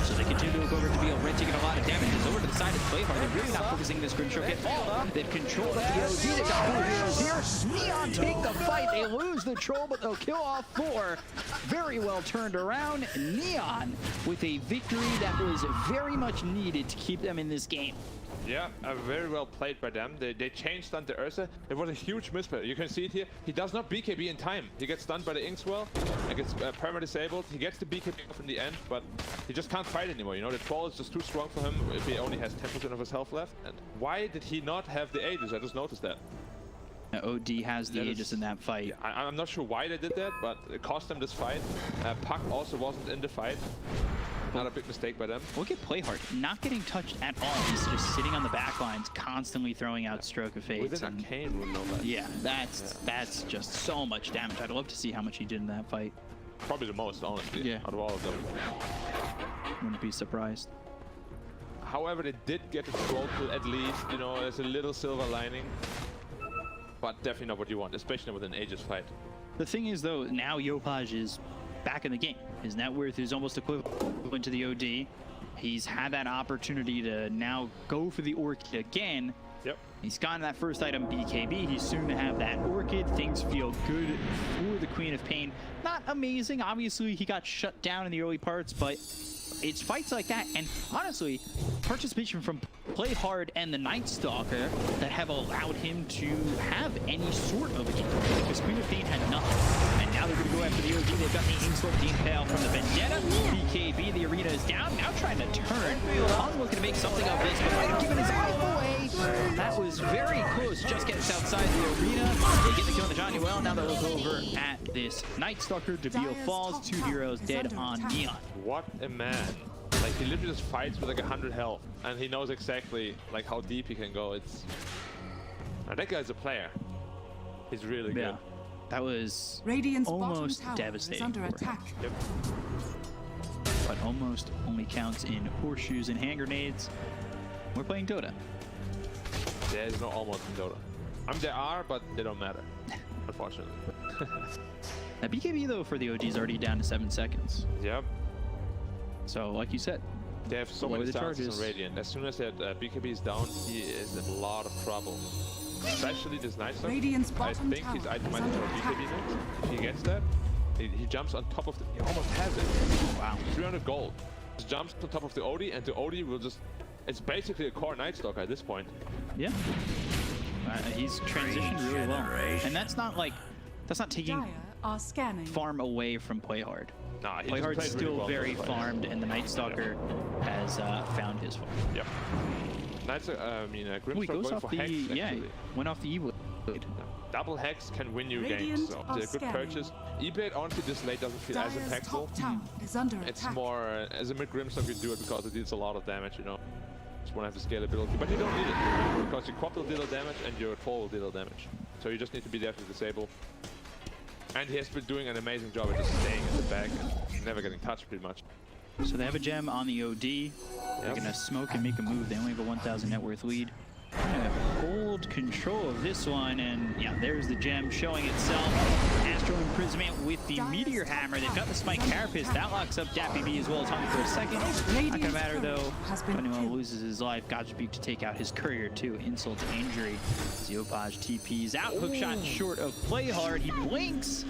So they continue to look over to Beal. Red taking a lot of damage. It's over to the side of Playhard. They're really not focusing this Grimstroke at all. They've controlled up the OD. They've got 4 heroes here. Neon take the fight. They lose the troll, but they'll kill off 4. Very well turned around. Neon with a victory that was very much needed to keep them in this game. Yeah, very well played by them. They changed stunned the Ursa. It was a huge misplay. You can see it here. He does not BKB in time. He gets stunned by the Inkswell and gets perma-disabled. He gets the BKB off in the end, but he just can't fight anymore. You know, the troll is just too strong for him if he only has 10% of his health left. And why did he not have the Aegis? I just noticed that. OD has the Aegis in that fight. I'm not sure why they did that, but it cost them this fight. Puck also wasn't in the fight. Not a big mistake by them. Look at Playhard, not getting touched at all. He's just sitting on the back lines, constantly throwing out Stroke of Fate. With an arcane rune, no less. Yeah, that's just so much damage. I'd love to see how much he did in that fight. Probably the most, honestly, out of all of them. Wouldn't be surprised. However, they did get the troll kill at least. You know, there's a little silver lining. But definitely not what you want, especially with an Aegis fight. The thing is, though, now Yopaj is back in the game. His net worth is almost equivalent to the OD. He's had that opportunity to now go for the Orchid again. Yep. He's gotten that first item, BKB. He's soon to have that Orchid. Things feel good for the Queen of Pain. Not amazing. Obviously, he got shut down in the early parts, but it's fights like that, and honestly, participation from Playhard and the Night Stalker that have allowed him to have any sort of game. Because Queen of Pain had nothing, and now they're going to go after the OG. They've got the Inkslip Dean Pale from the Vendetta. BKB, the arena is down, now trying to turn. Hung looking to make something of this, but might have given his life away. That was very close, just gets outside the arena. They get the kill on the Johnny Well, now they'll look over at this Night Stalker. Debile falls, 2 heroes dead on Neon. What a man. Like, he literally just fights with like 100 health, and he knows exactly like how deep he can go. It's... Now, that guy's a player. He's really good. That was Radiant's almost bottom tower devastating is under for him. attack. Yep. But almost only counts in horseshoes and hand grenades. We're playing Dota. There's no almost in Dota. I mean, there are, but they don't matter, unfortunately. Now, BKB, though, for the OG is already down to 7 seconds. Yep. So, like you said, They have so lower many the chances charges. on Radiant. As soon as that BKB is down, he is in a lot of trouble. Especially this Night Stalker. Radiant's I bottom think he's tower is itemized under for attack. BKB next. If he gets that, he jumps on top of the... He almost has it. Wow. 300 gold. Just jumps on top of the OD, and the OD will just... It's basically a core Night Stalker at this point. Yeah. He's transitioned really well. And that's not like... That's not taking are scanning. farm away from Play Hard. Nah, he Play just Hard's played still really well very so far. farmed, and the Night Stalker has found his farm. Yep. Knights, Oh, he Grimstroke goes going off for the Hex, yeah, actually. went off the Evil Blade. Double Hex can win you games, Radiant so are it's a good scanning. purchase. E-Blade, honestly, this late doesn't feel as Dire's impactful. top tower is under It's attack. more, as a mid-Grimstroke, you do it because it deals a lot of damage, you know. Just want to have the scalability, but you don't need it, because your Quap will deal damage and your Troll will deal damage. So you just need to be there to disable. And he has been doing an amazing job at just staying in the back and never getting touched, pretty much. So they have a gem on the OD. They're gonna smoke and make a move. They only have a 1,000 net worth lead. Gonna hold control of this one, and yeah, there's the gem showing itself. Astral Imprisonment with the Meteor Hammer. They've got the Spike Carapace. That locks up Dappy B as well as Hungry for a second. Not gonna matter though. If anyone loses his life, God's Rebuke to take out his courier too. Insult to injury. Zeopage TP's out. Hookshot short of Play Hard. He blinks.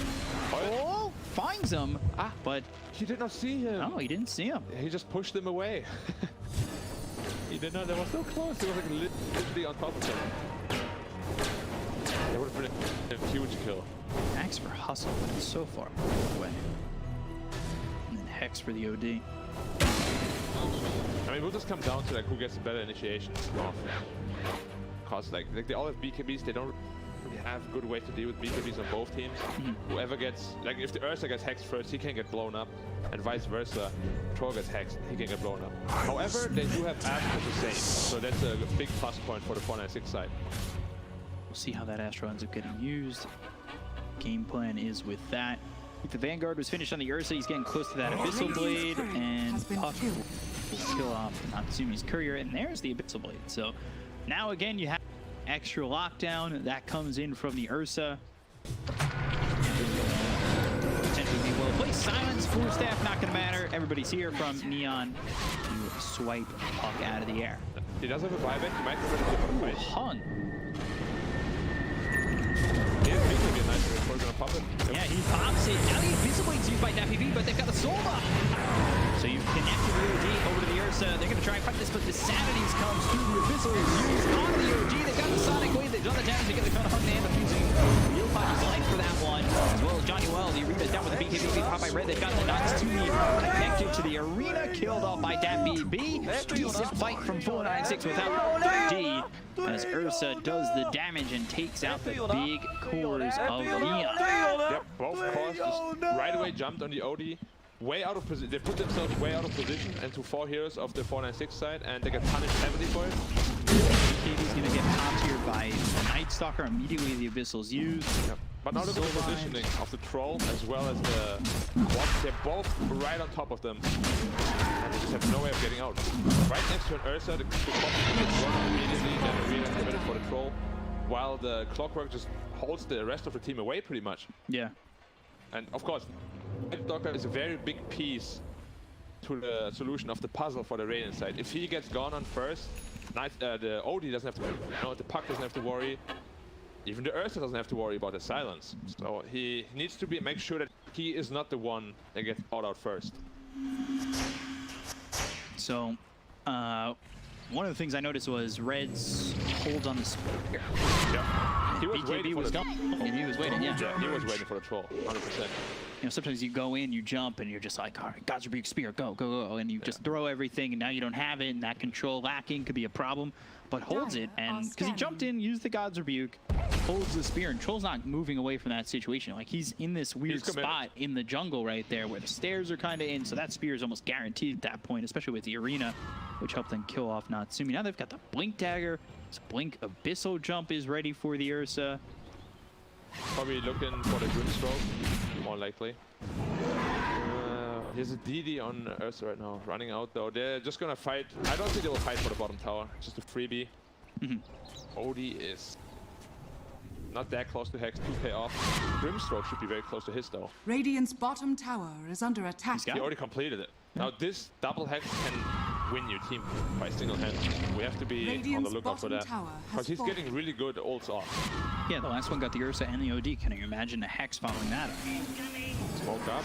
Oh, finds him. But He did not see him. no, he didn't see him. He just pushed him away. He did not. They were so close. He was like literally on top of him. That would have been a huge kill. Max for Hustle, but it's so far away. And then Hex for the OD. I mean, we'll just come down to like who gets the better initiations off. Cause like they all have BKBs. They don't really have good ways to deal with BKBs on both teams. Whoever gets, like if the Ursa gets hexed first, he can get blown up, and vice versa. Troll gets hexed, he can get blown up. However, they do have Astro the same, so that's a big plus point for the 496 side. We'll see how that Astro ends up getting used. Game plan is with that. If the Vanguard was finished on the Ursa, he's getting close to that Abyssal Blade, and Puck will kill off Natsumi's courier, and there's the Abyssal Blade. So now again, you have extra lockdown that comes in from the Ursa. Potentially be well placed. Silence, Force Staff, not going to matter. Everybody's here from Neon to swipe Puck out of the air. He does have a buyback, he might be ready to for the fight. Hung. He has BKB a nice reinforce gonna pop it. Yeah, he pops it. Now the Abyssal Blade's used by Dappy B, but they've got a soul buff. So you've connected the OD over to the Ursa. They're going to try and fight this, but the Sanities comes through. The Abyssal is used on the OD. They've got the Sonic Wave. They've done the damage. They get the Cone of Hung and up using Real Punch's life for that one, as well as Johnny Well. The Arena's down with the BKB. Pop by Red. They've got the Natsume connected to the Arena. Killed off by Dappy B. Decent fight from 496 without D, as Ursa does the damage and takes out the big cores of Neon. Yep, both cores just right away jumped on the OD. Way out of position. They put themselves way out of position into 4 heroes of the 496 side, and they get punished heavily for it. Katie's gonna get countered by Night Stalker. Immediately the Abyssal's used. Yep. But now look at the positioning of the Troll as well as the Quad. They're both right on top of them. And they just have no way of getting out. Right next to an Ursa, the Quad gets run immediately, then Arena committed for the Troll. While the Clockwork just holds the rest of the team away pretty much. Yeah. And of course, Night Stalker is a very big piece to the solution of the puzzle for the Radiant side. If he gets gone on first, the OD doesn't have to, the Puck doesn't have to worry. Even the Ursa doesn't have to worry about the silence. So he needs to make sure that he is not the one that gets caught out first. So, one of the things I noticed was Red's hold on the spear. Yeah. He was waiting BKB for was the gone. Oh, he was waiting, yeah. He was waiting for the Troll, 100%. You know, sometimes you go in, you jump, and you're just like, all right, God's Rebuke spear, go, go, go, and you just throw everything, and now you don't have it, and that control lacking could be a problem, but holds it, and because he jumped in, used the God's Rebuke, holds the spear, and Troll's not moving away from that situation. Like, he's in this weird spot in the jungle right there where the stairs are kind of in, so that spear is almost guaranteed at that point, especially with the Arena, which helped them kill off Natsumi. Now they've got the Blink Dagger. This Blink Abyssal Jump is ready for the Ursa. Probably looking for the Grimstroke, more likely. Here's a DD on Ursa right now, running out though. They're just gonna fight. I don't think they will fight for the bottom tower, just a freebie. OD is not that close to Hex, 2k off. Grimstroke should be very close to his though. Radiant's bottom tower is under attack. He already completed it. Now this double Hex can win your team by single hand. We have to be on the lookout for that. Because he's getting really good ults off. Yeah, the last one got the Ursa and the OD. Can you imagine a Hex following that up? Smoke up.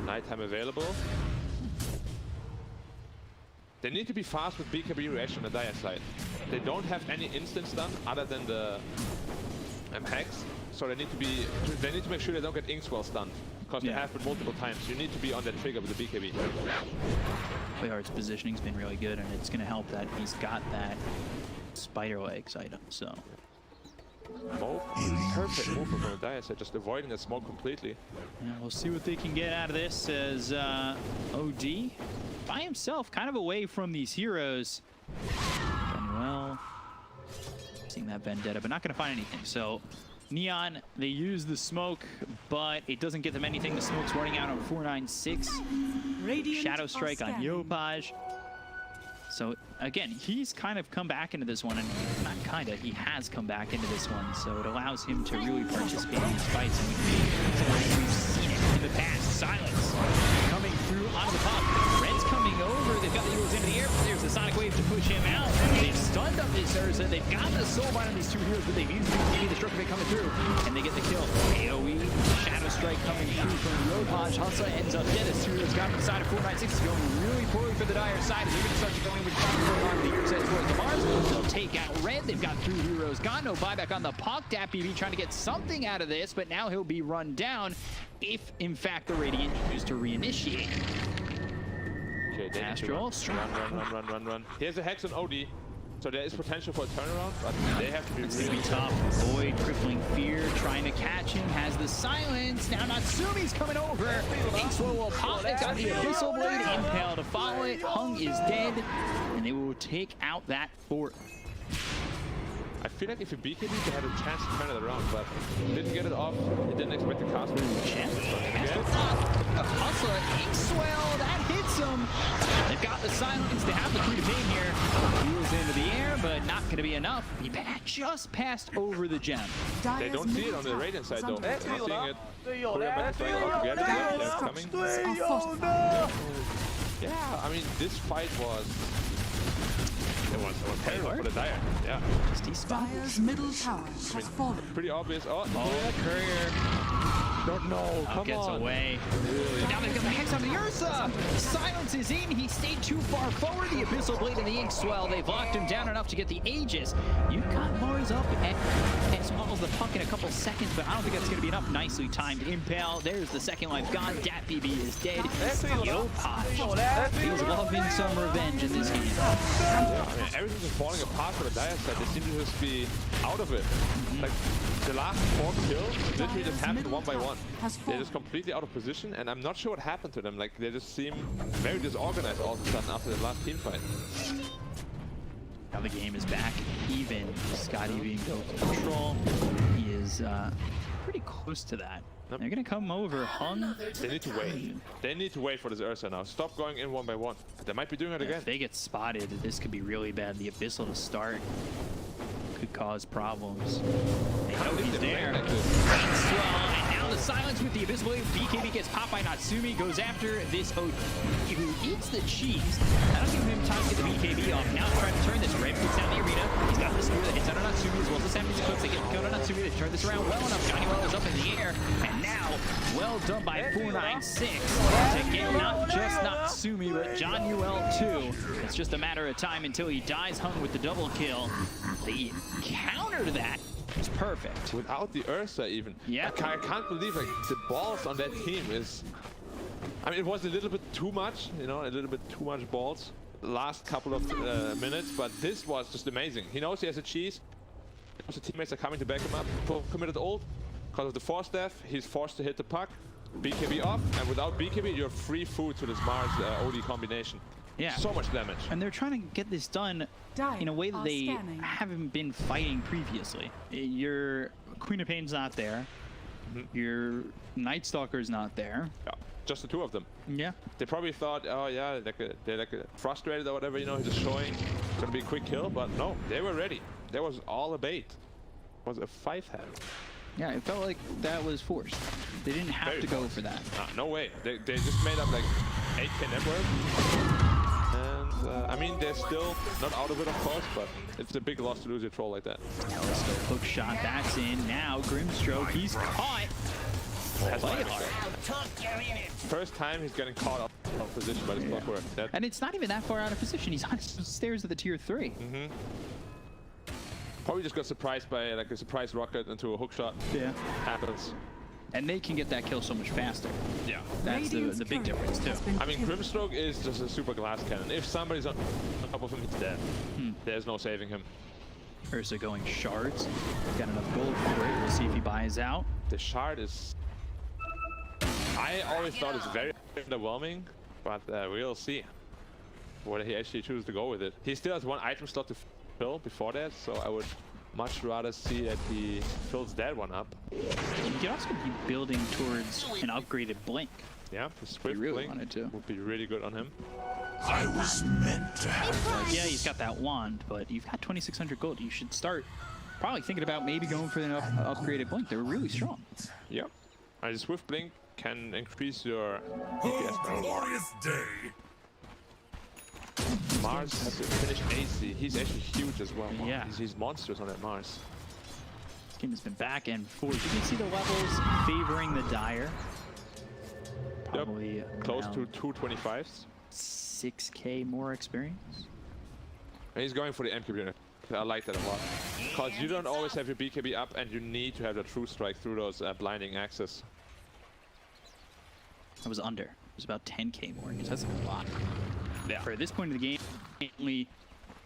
Nighttime available. They need to be fast with BKB reaction on the Dire side. They don't have any instant stun other than the Hex. so they need to make sure they don't get Inkswell stunned, because they have been multiple times. You need to be on that trigger with the BKB. Playhard's positioning's been really good, and it's going to help that he's got that spider legs item. So perfect move from the Dias, just avoiding the smoke completely. yeah, we'll see what they can get out of this as OD by himself, kind of away from these heroes. Done well. Seeing that vendetta, but not going to find anything. So Neon, they use the smoke, but it doesn't get them anything. The smoke's running out on 496. Radiant Shadow are Strike on scanning. Yopaj. So again, he's kind of come back into this one, and not kind of, he has come back into this one. So it allows him to really participate in these fights. And we've seen it in the past. Silence coming through onto the pop. Red's coming over. They've got the Eagles into the air. There's the Sonic Wave to push him out. They've stunned up this Ursa. They've got the Soulbind on these two heroes, but they've used the Stroke of Fate coming through, and they get the kill. AoE, Shadow Strike coming through from Yopaj. Hustler ends up dead as two heroes got on the side of 496. It's going really poorly for the Dire side. As they're going to start to go in with on the Ursa towards the Mars. They'll take out Red. They've got two heroes gone. No buyback on the Puck. DapBB trying to get something out of this, but now he'll be run down if, in fact, the Radiant choose to reinitiate. Okay, they need to Astral, run. Here's a Hex on OD, so there is potential for a turnaround, but they have to be It's really gonna be tough. Void, Crippling Fear, trying to catch him, has the silence. Now Natsumi's coming over. Inkswell will pop. They've got the Abyssal Blade. Impale to follow it. Hung is dead, and they will take out that fort. I feel like if you BKB, they had a chance to turn it around, but didn't get it off. He didn't expect the cast. A Hustler, Inkswell, that hits him. They've got the silence. They have the Queen of Pain here. He was into the air, but not going to be enough. He just passed over the gem. They don't see it on the Radiant side, though. They're seeing it. They're coming. Yeah, I mean, this fight was... It was terrible for the Dire. Yeah. Dire's middle tower has fallen. Pretty obvious. Oh, Courier. don't know. Come Gets on. away. Now they've got the Hex on the Ursa. Silence is in. He stayed too far forward. The Abyssal Blade and the Inkswell. They've locked him down enough to get the Aegis. You've got Mars up as well as the Puck in a couple seconds, but I don't think that's going to be enough. Nicely timed Impale. There's the second life gone. DapBB is dead. Yopaj. He's loving some revenge in this game. Yeah, I mean, everything's falling apart for the Dire side. They seem to just be out of it. Like, the last 4 kills literally just happened one by one. They're just completely out of position, and I'm not sure what happened to them. Like, they just seem very disorganized all of a sudden after the last team fight. Now the game is back even. Scotty being built to control. He is pretty close to that. They're going to come over. Hung. They need to wait. They need to wait for this Ursa now. Stop going in one by one. They might be doing it again. If they get spotted, this could be really bad. The Abyssal to start could cause problems. They know he's there. And now the silence with the Abyssal Blade. BKB gets popped by Natsumi, goes after this OD who eats the cheese. That'll give him time to get the BKB off. Now trying to turn this. Red puts down the arena. He's got the spear that hits out on Natsumi as well as the 70s clicks. They get the kill on Natsumi. They turn this around well enough. Johnny Well is up in the air. And now, well done by 496 to get not just Natsumi, but John Uel too. It's just a matter of time until he dies. Hung with the double kill. The counter to that was perfect. Without the Ursa even. Yeah. I can't believe like the balls on that team is... I mean, it was a little bit too much, you know, a little bit too much balls last couple of minutes, but this was just amazing. He knows he has a cheese. The teammates are coming to back him up. Full committed ult. Because of the Force Death, he's forced to hit the Puck. BKB off, and without BKB, you're free food to this Mars OD combination. Yeah. So much damage. And they're trying to get this done in a way that they haven't been fighting previously. Your Queen of Pain's not there. Your Night Stalker's not there. Yeah, just the two of them. Yeah. They probably thought, oh yeah, they're like frustrated or whatever, you know, he's just showing. It's gonna be a quick kill, but no, they were ready. That was all a bait. It was a 5-hand. Yeah, it felt like that was forced. They didn't have to go for that. No way. They just made up like 8k net worth. And I mean, they're still not out of it, of course, but it's a big loss to lose your troll like that. Telescope hook shot, that's in. Now Grimstroke, he's caught. That's first time he's getting caught out of position by this clockwork. And it's not even that far out of position. He's on the stairs of the tier 3. Probably just got surprised by like a surprise rocket into a hook shot. Yeah. Happens. And they can get that kill so much faster. Yeah. That's the big difference too. I mean, Grimstroke is just a super glass cannon. If somebody's on top of him, he's dead. There's no saving him. Ursa going shards. Got enough gold for it. We'll see if he buys out. The shard is... I always thought it's very underwhelming, but we'll see whether he actually chooses to go with it. He still has one item slot to fill before that, so I would much rather see that he fills that one up. You could also be building towards an upgraded blink. Yeah, the Swift really Blink wanted to. would be really good on him. I was meant to have Yeah, he's got that wand, but you've got 2,600 gold. You should start probably thinking about maybe going for an upgraded blink. They're really strong. Yep. And the Swift Blink can increase your DPS by a lot. glorious day. Mars has to finish AC. He's actually huge as well. Yeah. He's monstrous on that Mars. This game has been back and forth. You can see the levels favoring the Dire. Probably Close to around 225s. 6k more experience. And he's going for the MKB unit. I like that a lot. Because you don't always have your BKB up and you need to have the true strike through those blinding axes. I was under. It was about 10k more. That's a lot. Yeah. For this point of the game, only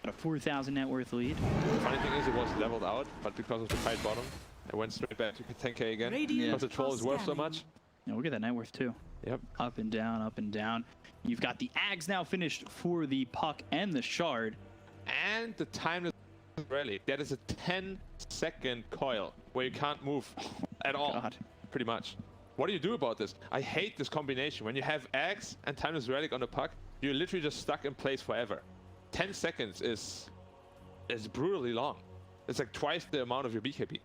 got a 4,000 net worth lead. The funny thing is it was leveled out, but because of the tight bottom, it went straight back to 10k again. Radiant Because the troll is worth so much. Yeah, we'll get that net worth too. Yep. Up and down, up and down. You've got the Ags now finished for the Puck and the Shard. And the timeless rally. That is a 10-second coil where you can't move at all. God. Pretty much. What do you do about this? I hate this combination. When you have Axe and Timeless Relic on the Puck, you're literally just stuck in place forever. 10 seconds is brutally long. It's like twice the amount of your BKB.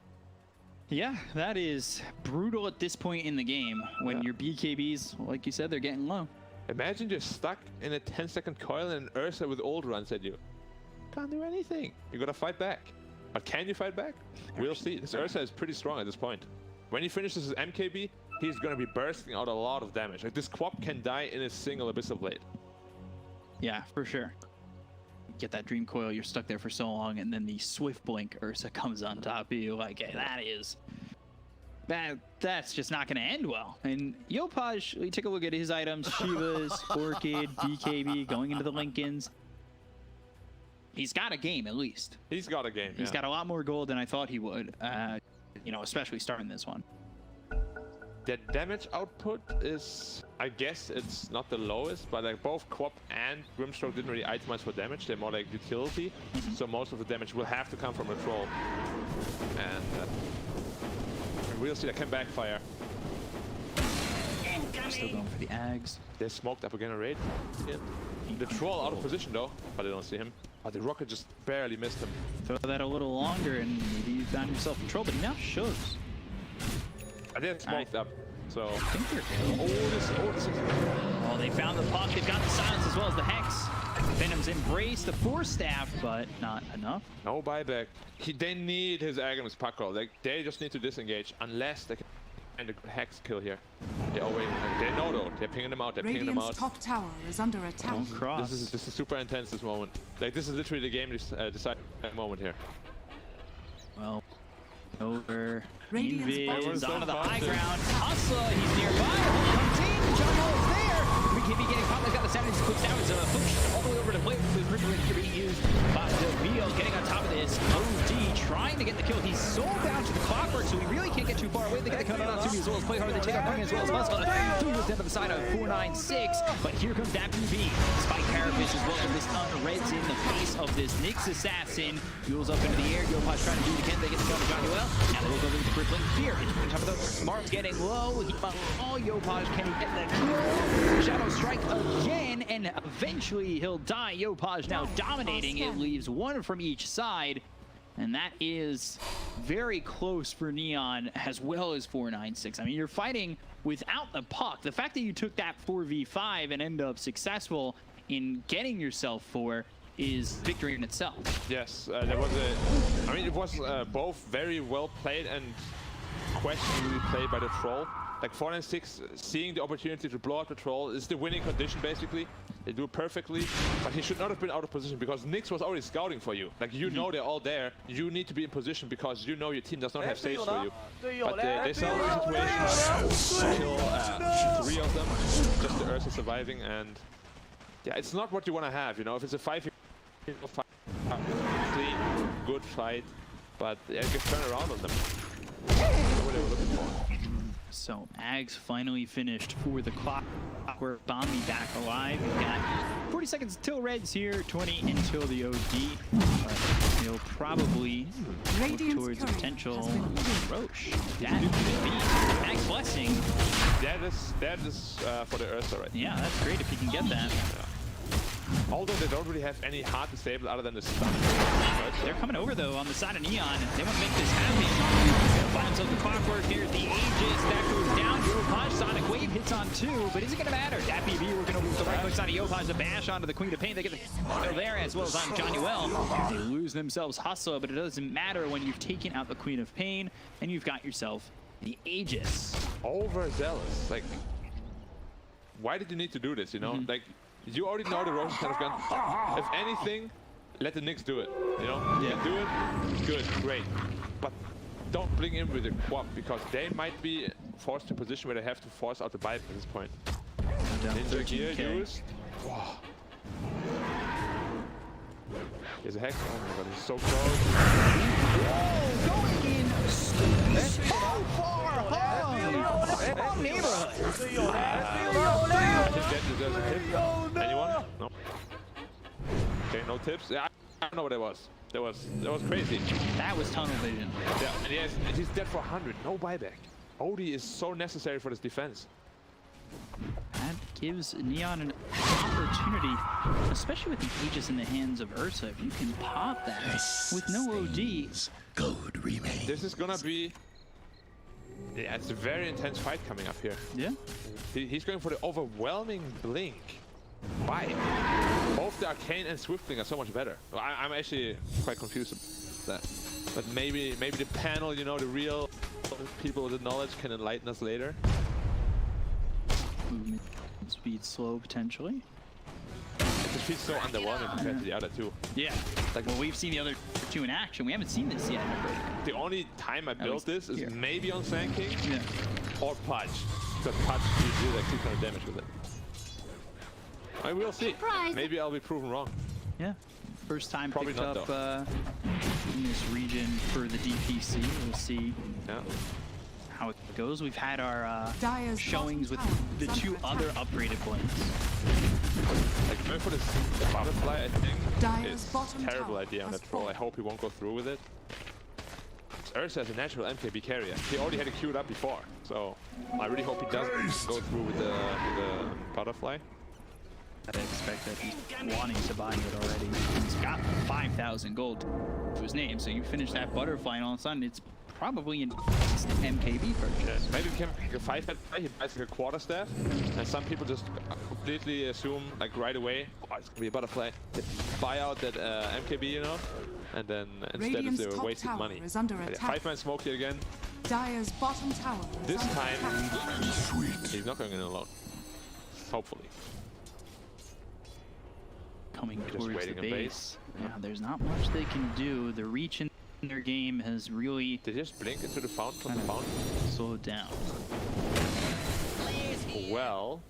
Yeah, that is brutal at this point in the game when your BKBs, like you said, they're getting low. Imagine you're stuck in a 10-second coil and an Ursa with ult runs at you. Can't do anything. You gotta fight back. But can you fight back? We'll see. This Ursa is pretty strong at this point. When he finishes his MKB, he's gonna be bursting out a lot of damage. Like this Quap can die in a single Abyssal Blade. Yeah, for sure. Get that Dream Coil, you're stuck there for so long, and then the Swift Blink Ursa comes on top of you. Like, hey, that's just not going to end well. And Yopaj, we take a look at his items. Shivas, Orchid, BKB, going into the Lincolns. He's got a game, at least. He's got a game, He's got a lot more gold than I thought he would, you know, especially starting this one. The damage output is, I guess it's not the lowest, but like both Quap and Grimstroke didn't really itemize for damage. They're more like utility, so most of the damage will have to come from a troll. And we'll see that can backfire. Still going for the Ags. They're smoked up again already. The troll out of position though, but they don't see him. But the rocket just barely missed him. Throw that a little longer and maybe you found yourself in trouble, but he now shows. I didn't smoked up, so... I think they're Oh, they found the Puck. They've got the Silence as well as the Hex. Venom's embraced the Force Staff, but not enough. no buyback. They need his Aghanim Puck roll. They just need to disengage unless they can find a Hex kill here. They're all waiting. They know though. They're pinging them out. They're pinging them Radiant's out. top tower is under attack. Don't cross. This is super intense, this moment. Like, this is literally the game deciding moment here. Well, over. Radiant's Invis bottom is onto the tower. high ground. Hustler, he's nearby. Comes in. Jungle is there. BKB getting caught. They've got the 70s. Quick down. It's push all the way over to play with Ripper being used. But Deville getting on top of this. OD trying to get the kill. He's so down to the clockwork, so he really can't get too far away. They get the count on Tumi as well as play hard. They take out Bring as well as Hustler. Tumi was down to the side of 496. But here comes that PV. Spike Carapace as well as this Reds in the face of this Nyx assassin. Fuels up into the air. Yopaj trying to do it again. They get the kill on Johnny Well. Now they will go into the crippling fear. It's on top of those. Smart's getting low. He found all Yopaj. Can he get the kill? Shadow Strike again, and eventually he'll die. Yopaj now dominating. It leaves one from each side, and that is very close for Neon as well as 496. I mean, you're fighting without the Puck. The fact that you took that 4v5 and end up successful in getting yourself 4 is victory in itself. Yes, there was I mean, it was both very well played and questionably played by the troll. Like 496, seeing the opportunity to blow up the troll is the winning condition basically. They do it perfectly, but he should not have been out of position because Nyx was already scouting for you. Like, you know they're all there. You need to be in position because you know your team does not have saves for you. But they saw the situation, kill 3 of them, just the Ursa surviving, and yeah, it's not what you want to have, you know. If it's a 5 fight, clean, good fight, but yeah, you can turn around on them. That's what they were looking for. So Ags finally finished for the clock. We're Bombi back alive. We've got 40 seconds till Reds here, 20 until the OD. But he'll probably look towards a potential Roche. That could be Ags blessing. That is for the Ursa right now. Yeah, that's great if he can get that. Yeah. Although they don't really have any hard disable other than the stun. They're coming over though on the side of Neon. They want to make this happen. Find themselves the clockwork. There's the Aegis that goes down. Yopaj, Sonic Wave hits on 2, but is it going to matter? That BB working over with the right click side of Yopaj, the bash onto the Queen of Pain. They get the kill there as well as on Johnny. They lose themselves Hustle, but it doesn't matter when you've taken out the Queen of Pain and you've got yourself the Aegis. Overzealous. Like, why did you need to do this, you know? Like, you already know the Roche is kind of gone. If anything, let the Nyx do it. You know? Yeah. Do it. Good. Great. But don't bring in with a quap because they might be forced to a position where they have to force out the bite at this point. Ninja gear used. Wow. Here's a hex. Oh my god, he's so close. Whoa, going in so far high. Neighborhood. I think that deserves a tip. Anyone? No. Okay, no tips. Yeah, I don't know what that was. That was crazy. That was tunnel vision. Yeah, and he's dead for 100. No buyback. Odie is so necessary for this defense. That gives Neon an opportunity, especially with the Aegis in the hands of Ursa. If you can pop that with no OD. Gold remains. This is gonna be... Yeah, it's a very intense fight coming up here. Yeah. He's going for the overwhelming blink. Why? Both the Arcane and Swift Blink are so much better. I'm actually quite confused about that. But maybe the panel, you know, the real people with the knowledge can enlighten us later. Movement speed slow potentially. The speed's so underwhelming compared to the other two. Yeah. Like, well, we've seen the other two in action. We haven't seen this yet. The only time I built this is maybe on Sand King or Pudge. Because Pudge you do like 600 damage with it. I will see. Maybe I'll be proven wrong. Yeah. First time Probably picked not, up in this region for the DPC. We'll see how it goes. We've had our showings with the 2 other upgraded points. Like, going for this butterfly, I think, is a terrible tower idea on that troll. I hope he won't go through with it. Ursa is a natural MKB carrier. He already had it queued up before, so I really hope he doesn't go through with the butterfly. I expect that he's wanting to buy it already. He's got 5,000 gold to his name, so you finish that butterfly and all of a sudden it's probably an MKB purchase. Maybe we can make a 5-head play. He buys like a quarter staff, and some people just completely assume like right away, oh, it's gonna be a butterfly. They buy out that MKB, you know, and then instead if they were wasting money. 5-man smoke here again. Dire's bottom tower this time he's not going in alone. Hopefully. Coming towards the base. Yeah, there's not much they can do. The reach in their game has really... They just blink into the fountain from the fountain. Slowed down. Well...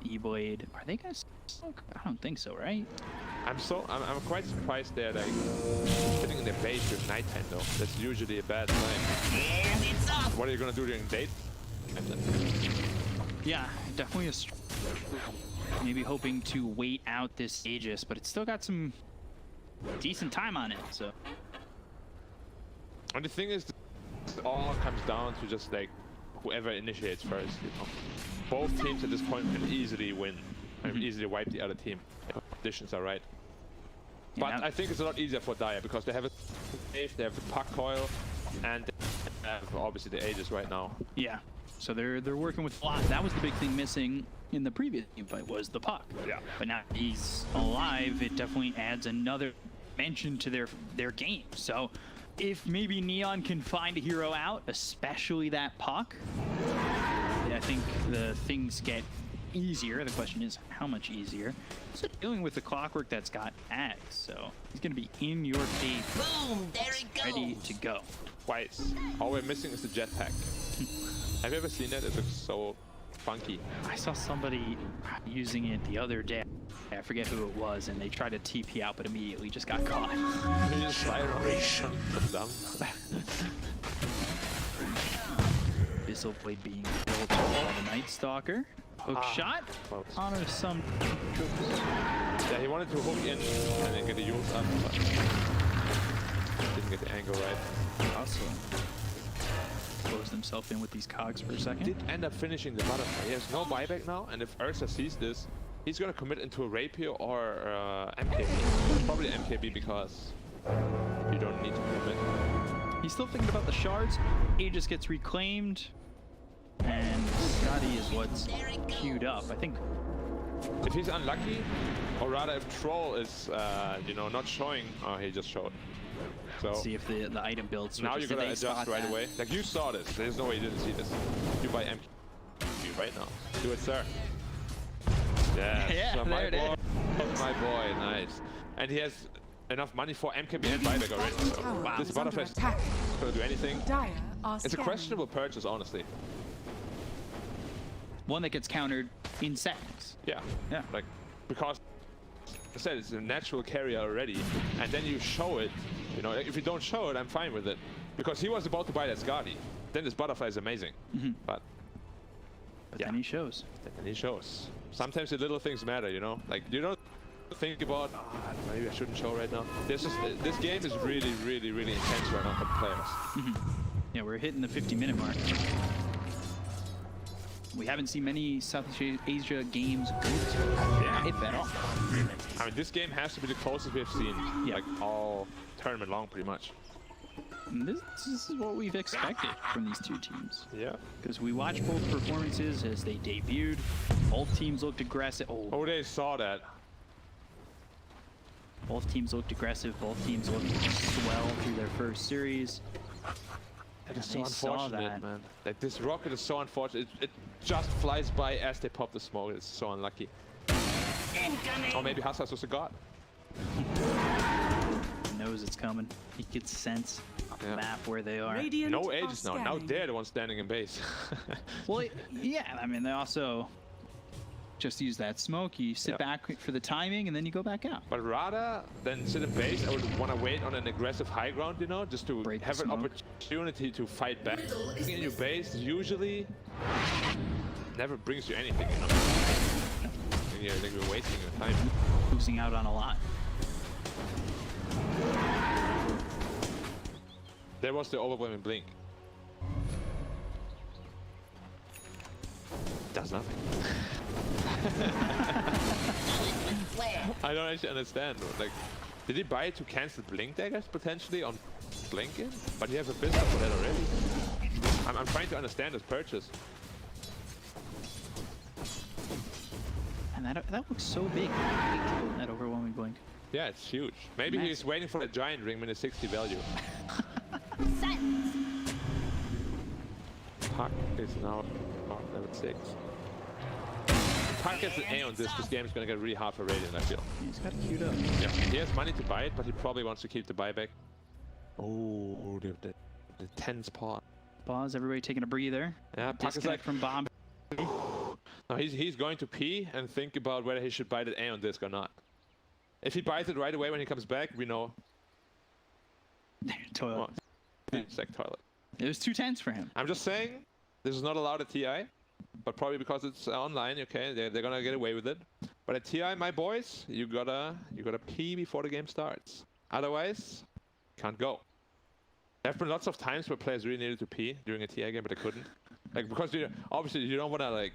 E-Blade. Are they gonna smoke? I don't think so, right? I'm quite surprised they're like sitting in their base during nighttime though. That's usually a bad sign. What are you gonna do during date? Yeah, definitely a maybe hoping to wait out this Aegis, but it's still got some decent time on it, so. And the thing is, it all comes down to just like whoever initiates first, you know. Both teams at this point can easily win and easily wipe the other team if conditions are right. But I think it's a lot easier for Dire because they have a wave, they have the puck coil, and they have obviously the Aegis right now. Yeah. So they're working with a lot. That was the big thing missing in the previous team fight was the puck. Yeah. But now he's alive, it definitely adds another dimension to their game. So if maybe Neon can find a hero out, especially that puck, yeah, think the things get easier. The question is, how much easier? So dealing with the clockwork that's got Ags, so he's going to be in your face. Boom! There it goes. Ready to go. Twice. All we're missing is the jetpack. Have you ever seen that? It looks so funky. I saw somebody using it the other day. I forget who it was, and they tried to TP out, but immediately just got caught. You just fly around. That's dumb. Abyssal Blade being built by the Night Stalker. Hook shot. Close. Honor some. Yeah, he wanted to hook in and then get the Yules up, but didn't get the angle right. Also closed himself in with these cogs for a second. Did end up finishing the butterfly. He has no buyback now, and if Ursa sees this, he's gonna commit into a rapier or MKB. Probably MKB because you don't need to commit. He's still thinking about the shards. Aegis gets reclaimed, and Scotty is what's queued up. I think If he's unlucky, or rather if Troll is, you know, not showing, oh, he just showed. So see if the item build switches. now you're Did gonna they adjust spot right that? away. Like you saw this. There's no way you didn't see this. You buy MKB right now. Do it, sir. Yes. Yeah, So my there it boy, my boy, nice. And he has enough money for MKB and buyback already. So Tower this is butterfly under is attack. gonna do anything. Dire are It's a scanning. questionable purchase, honestly. One that gets countered in seconds. Yeah. Yeah. Like, because I said it's a natural carrier already, and then you show it. You know, if you don't show it, I'm fine with it, because he was about to buy that Skadi. Then this butterfly is amazing, but yeah, Then he shows. then he shows. Sometimes the little things matter, you know. Like you don't think about, maybe I shouldn't show right now. This game is really, really, really intense right now for the players. Yeah, we're hitting the 50-minute mark. We haven't seen many Southeast Asia games go to, if at all. I mean, this game has to be the closest we've seen, Yeah. like all tournament long, pretty much. And this is what we've expected from these two teams. Yeah. Because we watched both performances as they debuted. Both teams looked aggressive. Oh, they saw that. Both teams looked aggressive. Both teams looked swell through their first series. That is so They saw unfortunate, that. man. Like this rocket is so unfortunate. It just flies by as they pop the smoke. It's so unlucky. Or maybe Hassas was a god. He knows it's coming. He can sense on the Yeah. map where they are. Radiant No are ages now. Now scanning. they're the ones standing in base. Well, yeah. I mean, they also just use that smoke. You sit Yeah. back for the timing, and then you go back out. But rather than sit in base, I would want to wait on an aggressive high ground, you know, just to Break the have an smoke. opportunity to fight back. In your base usually never brings you anything, you know. And you're wasting your time. Losing out on a lot. There was the overwhelming blink. Does nothing. I don't actually understand. Like, did he buy it to cancel blink daggers potentially on blinking? But you have a business for that already. I'm trying to understand this purchase. And that looks so big. That overwhelming blink. Yeah, it's huge. Maybe Nice. he's waiting for the giant ring minus 60 value. Puck is now level 6. Puck gets an A on this game is gonna get really hard for Radiant, I feel. He's got it queued up. Yeah, he has money to buy it, but he probably wants to keep the buyback. Oh, the tense part. Pause. Everybody taking a breather. Yeah, Puck is like, Disconnect from bomb. no, he's going to pee and think about whether he should buy the A on disc or not. If he buys it right away when he comes back, we know. Toilet. Well, it's like toilet. It was too tense for him. I'm just saying, this is not allowed at TI, but probably because it's online, okay, they're gonna get away with it. But at TI, my boys, you gotta pee before the game starts. Otherwise, can't go. There have been lots of times where players really needed to pee during a TI game, but they couldn't. Like, because obviously you don't wanna like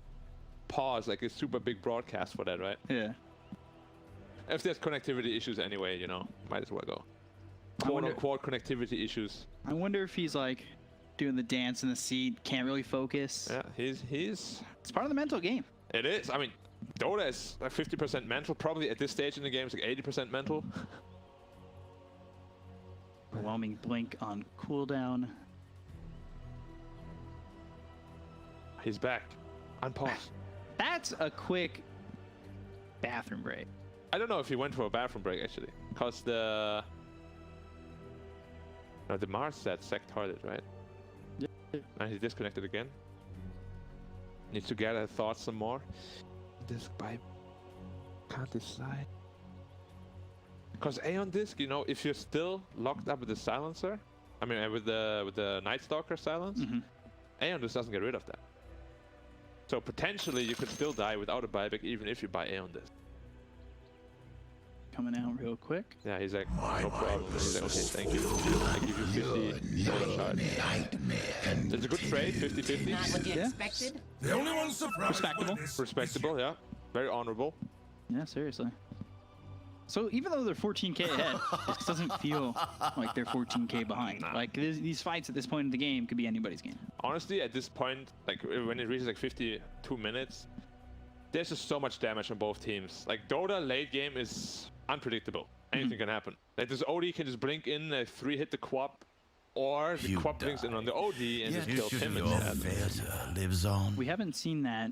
pause like a super big broadcast for that, right? Yeah. If there's connectivity issues anyway, you know, might as well go. I Quote wonder- unquote connectivity issues. I wonder if he's like doing the dance in the seat, can't really focus. Yeah, he's It's part of the mental game. it is. I mean, Dota is like 50% mental. Probably at this stage in the game, it's like 80% mental. Overwhelming blink on cooldown. He's back. Unpause. That's a quick bathroom break. I don't know if he went for a bathroom break actually, because the Mars said sec toilet, right? Yeah. And he disconnected again. Needs to gather thoughts some more. Disc by can't decide. Because Aeon Disc, you know, if you're still locked up with the silencer, I mean with the Night Stalker silence, Aeon Disc doesn't get rid of that. So potentially you could still die without a buyback even if you buy Aeon Disc. Coming out real quick. Yeah, he's like, no problem. He's like, okay, thank you. I give you 50 golden shards. It's a good trade, 50-50. Not what you Yeah. expected? The only one surprised Respectable. by this Respectable, yeah. Very honorable. Yeah, seriously. So even though they're 14k ahead, it doesn't feel like they're 14k behind. Like these fights at this point in the game could be anybody's game. Honestly, at this point, like when it reaches like 52 minutes, there's just so much damage on both teams. Like Dota late game is unpredictable. Anything can happen. Like this OD can just blink in, 3-hit the Quap, or the Quap blinks in on the OD and just kills him instead. lives on. We haven't seen that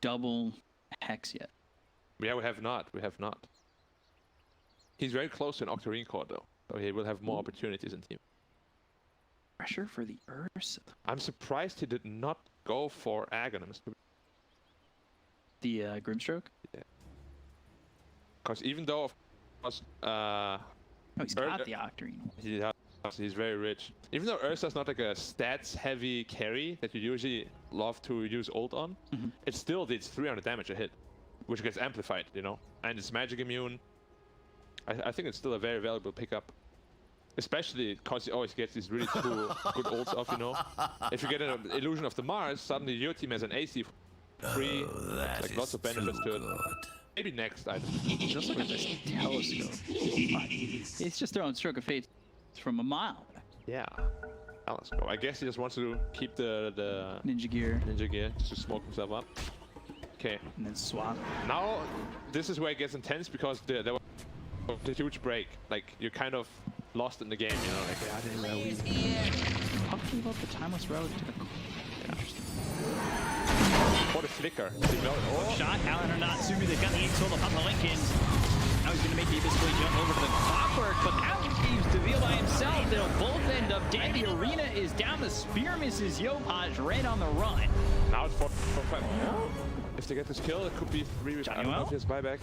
double hex yet. Yeah, we have not. We have not. He's very close to an Octarine core though, so he will have more opportunities in team. Pressure for the Ursa. I'm surprised he did not go for Aghanim's. The Grimstroke? Yeah. Because even though, of course, Oh, he's got the Octarine. he's very rich. Even though Ursa's not like a stats-heavy carry that you usually love to use ult on, it still did 300 damage a hit, which gets amplified, you know? And it's magic immune. I think it's still a very valuable pickup. Especially because he always gets these really cool, good ults off, you know? If you get an illusion of the Mars, suddenly your team has an AC free, like lots of benefits to it. Maybe next item. Just look at this telescope. He's just throwing Stroke of Fate from a mile. Yeah. Now let's go. I guess he just wants to keep the Ninja gear. ninja gear just to smoke himself up. Okay. And then swap. Now this is where it gets intense because there was a huge break. Like you're kind of lost in the game, you know? Like Talking about the timeless road to the Interesting. what a flicker. Shot, Alan or not, Sumi, they've got the 8 solo on the Lincolns. Now he's gonna make the Abyssal jump over to the Clockwork, but Alan leaves Deville by himself. They'll both end up dead. The arena is down. The spear misses Yopaj, Red on the run. Now it's 4-5. If they get this kill, it could be 3 with buyback.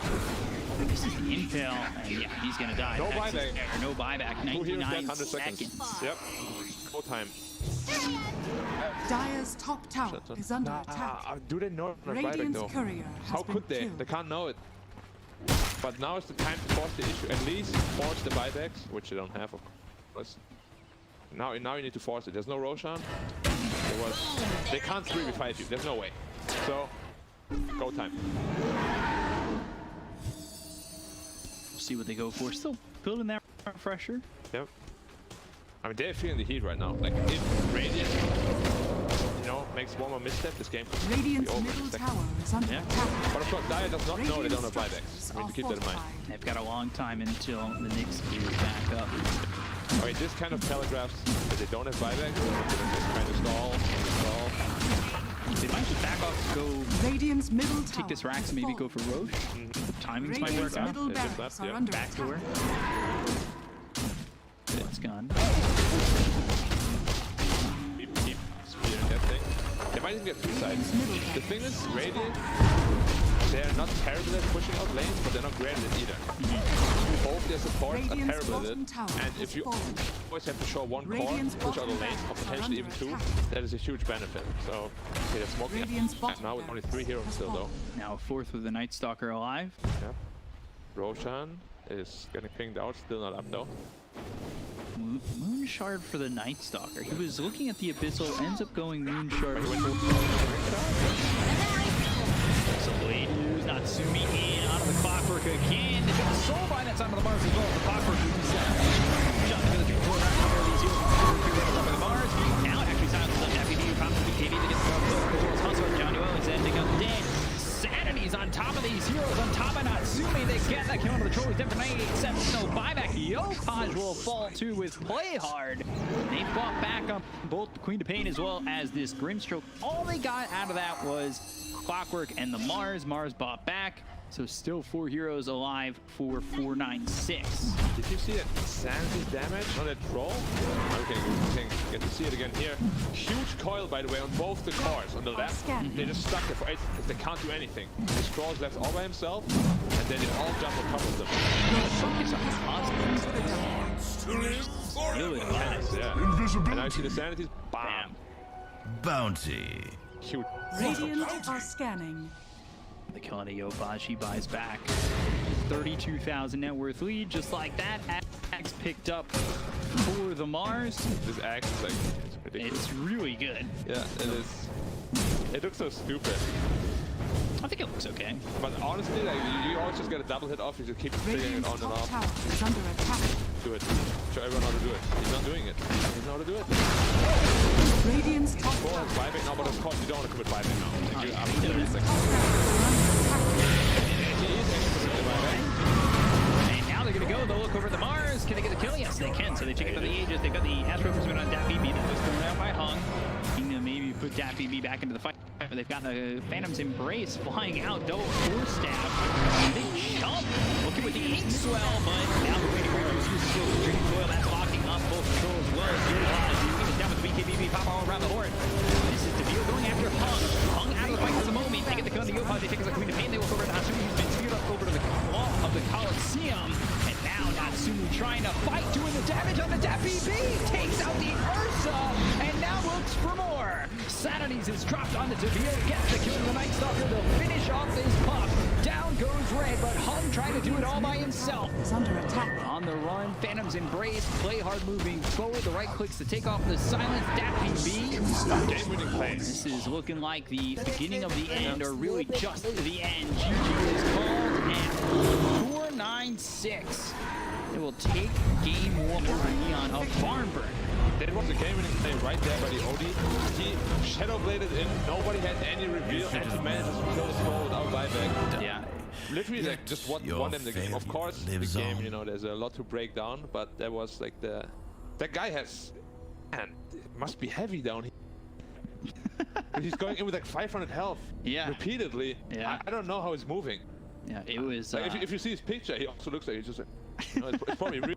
This is the Impale, and yeah, he's gonna die. No Texas buyback. Air, no buyback. 2 heroes dead, 99 100 seconds. Yep. Go time. Dire's top tower is under attack. Do they know not buyback Radiant's though? courier has How been could they? killed. They can't know it. But now is the time to force the issue. At least force the buybacks, which they don't have, of course. Now you need to force it. There's no Roshan. They can't 3v5 you. There's no way. So, go time. We'll see what they go for. Still building that pressure. Yep. I mean, they're feeling the heat right now. Like, if Radiant, you know, makes one more misstep, this game could be Radiant's over in a middle second. tower is under Yeah. attack. But of course, Dire does not know they don't have Radiant's buybacks. structures We need are to keep that in mind. fortified. They've got a long time until the Knicks gear back up. Okay, this kind of telegraphs that they don't have buybacks. They're trying to stall. They might just back off, go Radiant's middle tower take this Rax and has maybe go fallen. for Roche. Timings might Radiant's work out. middle They just barracks left, are yeah. under Back door. attack. It's gone. Keep spearing that thing. They might even get 2 sides. The thing is, Radiant, they're not terrible at pushing out lanes, but they're not great at it either. Both their supports are Radiant's terrible at bottom it. tower And has if you fallen. always have to show one core, Radiant's push out a bottom lane, or barracks are potentially even under 2, attack. that is a huge benefit. So, okay, they're smoking. Radiant's bottom Now with only 3 heroes has still, though. fallen. Now a fourth with the Night Stalker alive. Yeah. Roshan is getting pinged out, still not up though. Moon Shard for the Night Stalker. He was looking at the Abyssal, ends up going Moon Shard. So Blade lose, Natsumi in onto the Clockwork again. They took the soul by that side of the Mars as well. The Clockwork loses that. Shot together the corner out there. These heroes up in the Mars. Now actually silences up FPD. Pops the KD to get the Clockwork as well as Hustle. Johnny Owens ending up dead. Sanity's on top of these heroes, on top of Natsumi. They get that kill on the Trolls. Dead for 98 seconds. No buyback. Yopaj will fall too with Play Hard. They fought back on both the Queen of Pain as well as this Grimstroke. All they got out of that was Clockwork and the Mars. Mars bought back. So still 4 heroes alive for 496. Did you see that sanity damage on that troll? Okay, we can get to see it again here. Huge coil, by the way, on both the cars. On the left, they just stuck there for 8 because they can't do anything. This troll is left all by himself, and then they all jump on top of them. Focus on his husband. Really nice, yeah. And now you see the sanities. Bam. Bounty. Cute. Radiant are scanning. The kill on the Yopaj, she buys back 32,000 net worth lead, just like that. Axe picked up for the Mars. This axe is like, it's ridiculous. It's really good. Yeah, it is. It looks so stupid. I think it looks okay. But honestly, like, you always just get a double hit off. You just keep figuring it on and off. Tower is under attack. Do it. Show everyone how to do it. He's not doing it. He doesn't know how to do it. Radiant's top Ball tower has buyback now, but of course you don't want to commit buyback now. Like, you, after he the does. like, he is actually committing buyback. And now they're going to go. They'll look over at the Mars. Can they get the kill? Yes, they can. So they check it for the Aegis. They've got the Astro Prism on Dappy B that was thrown out by Hung. Kingdom maybe put Dappy B back into the fight. But they've got the Phantom's Embrace flying out. Double force stab. Big jump. Looking with the ink swell, but now the waiting Rangers uses the Dream Coil. That's locking up both controls as well as Yopaj. Down with the BKBB, pop all around the board. This is Devere going after Hung. Hung out of the fight for the moment. They get the gun to Yopaj. They take us a Queen of Pain. They walk over to Natsumi, who's been speared up over to the wall of the Coliseum. And now Natsumi trying to fight, doing the damage on the Dappy B. Takes out the Ursa, and now looks for more. Sanities is dropped on the Devere. Gets the kill to the Night Stalker. They'll finish off this puff. Down goes Red, but Hung trying to do it all by himself. is under attack. On the run, Phantom's Embrace, play hard moving forward. The right clicks to take off the silence. Dappy B. Game-winning play. This is looking like the beginning of the end, or really just the end. GG is called, and 496. It will take game 1 over Neon of Farnburg. That was a game-winning play right there by the OD. He shadow-bladed in. Nobody had any reveal, and he managed to kill the skull without buyback. Yeah. Literally, like, just won them the game. Of course, the game, you know, there's a lot to break down, but that was like the... That guy has... Man, it must be heavy down here. He's going in with like 500 health. Yeah. Repeatedly. Yeah. I don't know how he's moving. Yeah, it was... Like, if you see his picture, he also looks like he's just like... You know, it's probably real.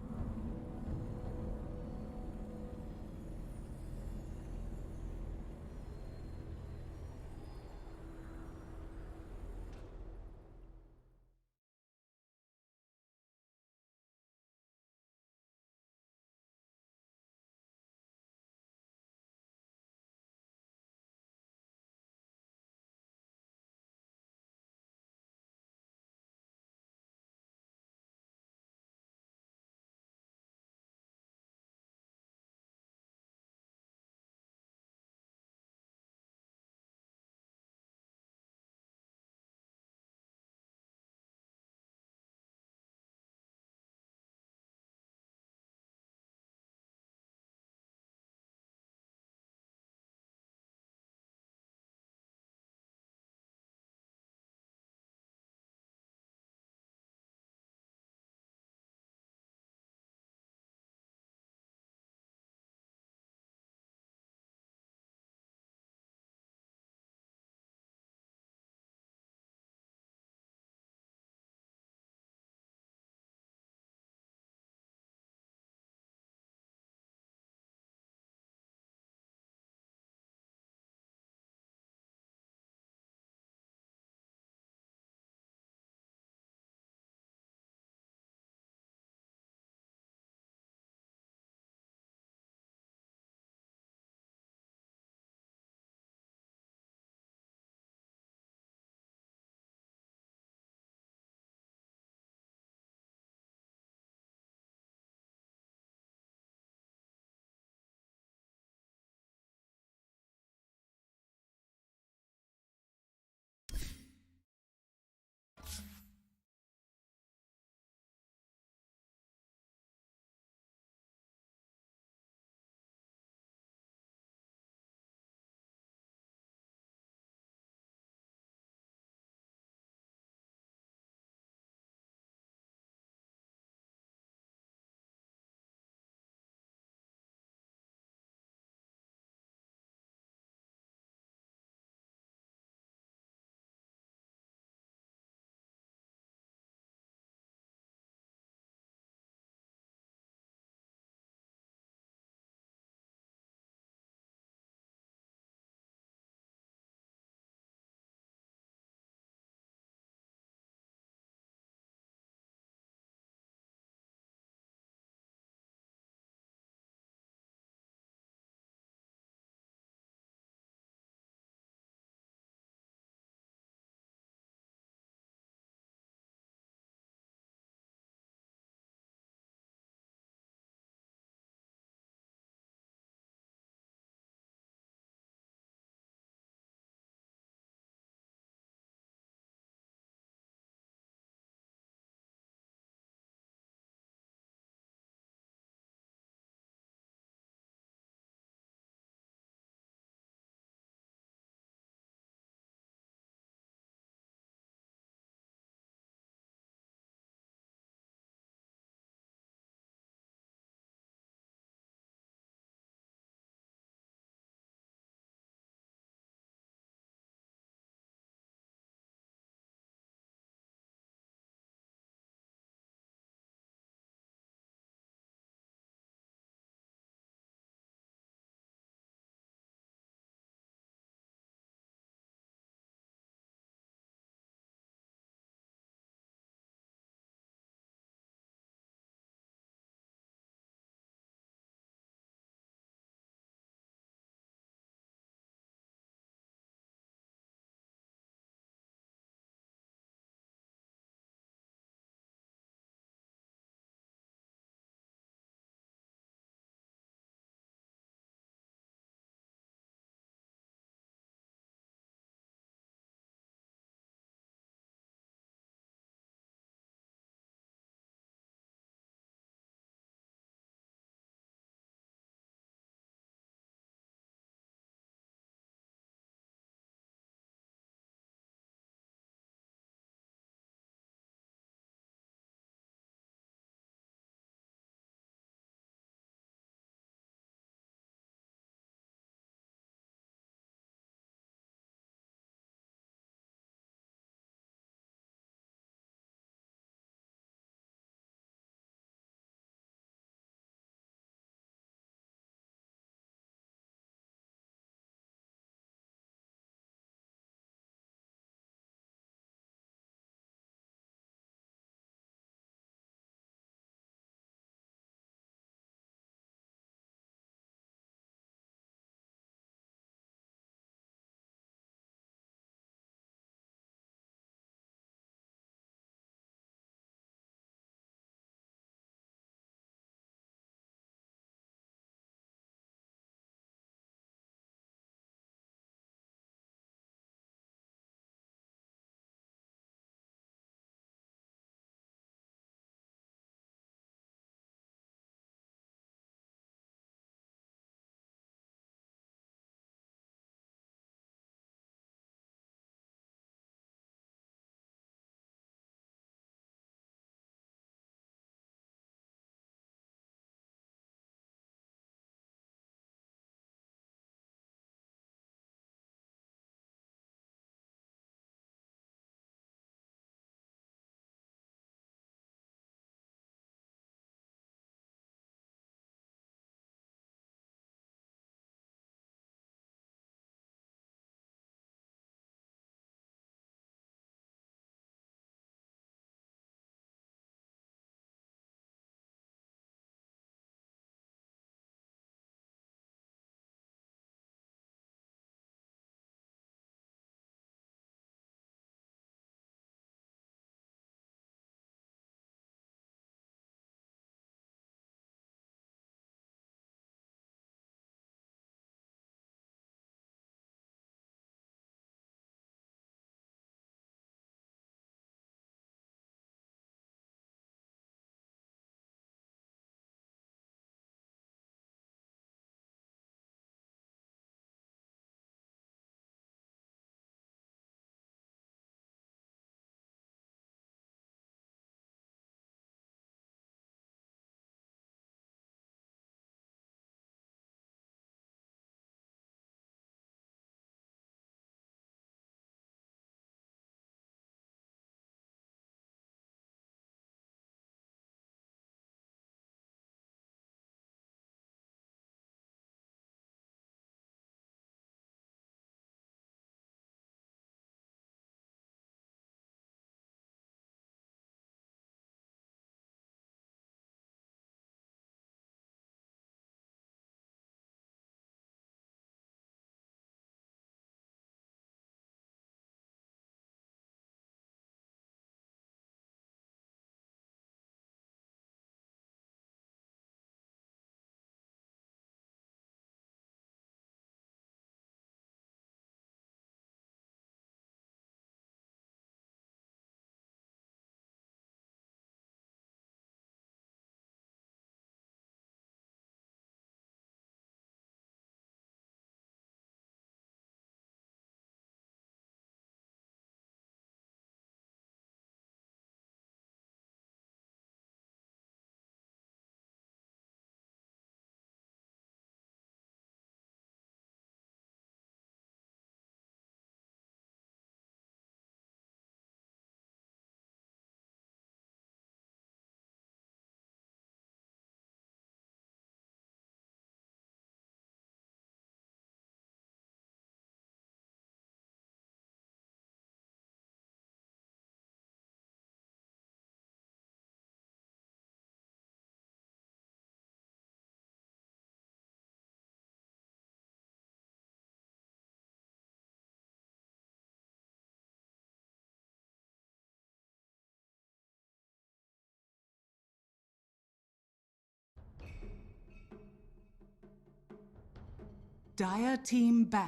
Dire team ban.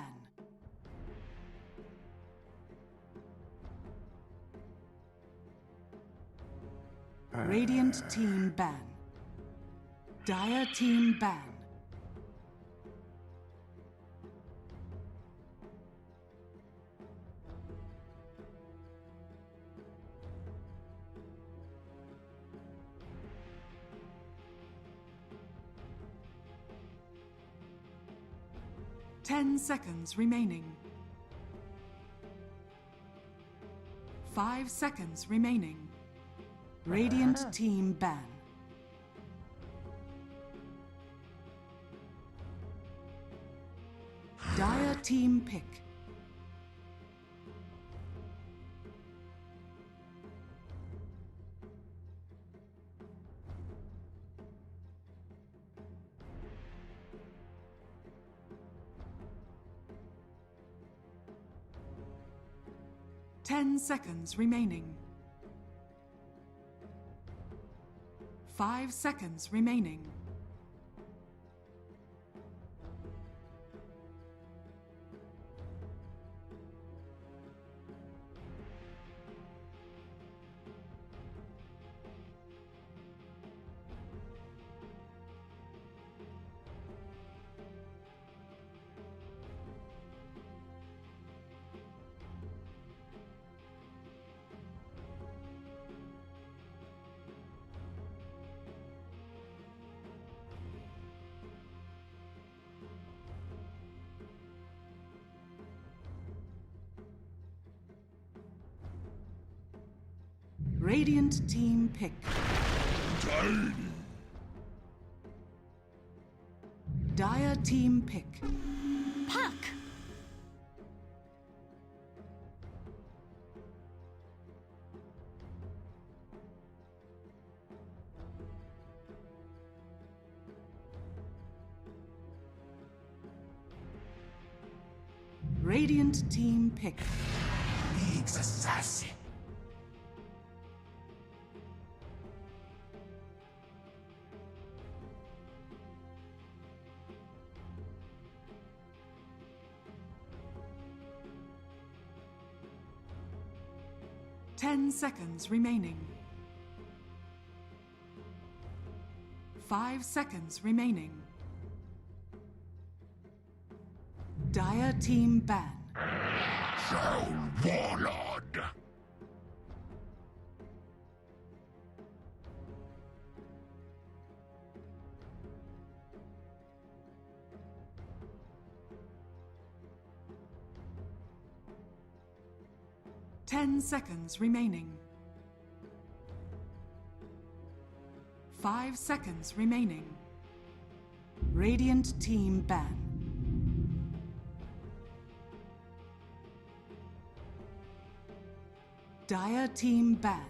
Radiant team ban. Dire team ban. Ten seconds remaining. 5 seconds remaining. Radiant team ban. Dire team pick. 10 seconds remaining. 5 seconds remaining. Radiant team pick. Dire team pick. Puck! Radiant team pick. League's assassin. Ten seconds remaining. 5 seconds remaining. Dire team ban. Soul Warlord. Ten seconds remaining. 5 seconds remaining. Radiant team ban. Dire team ban.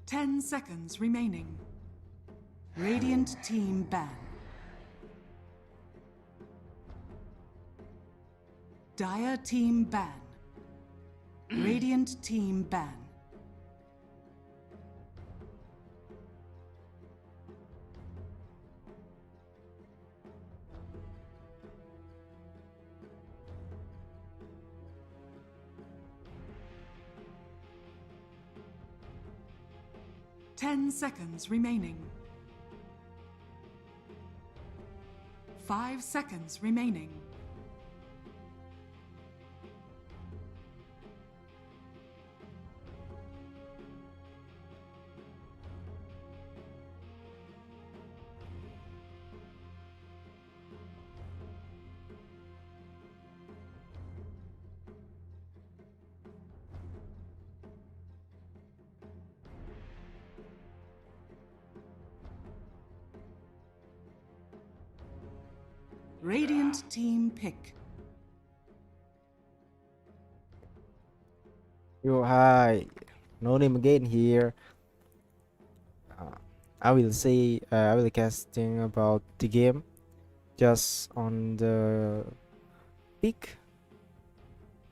Ten seconds remaining. Radiant team ban. Dire team ban. Radiant team ban. Ten seconds remaining. 5 seconds remaining. Radiant team pick. Yo, hi. NoName again here. I will casting about the game. just on the peak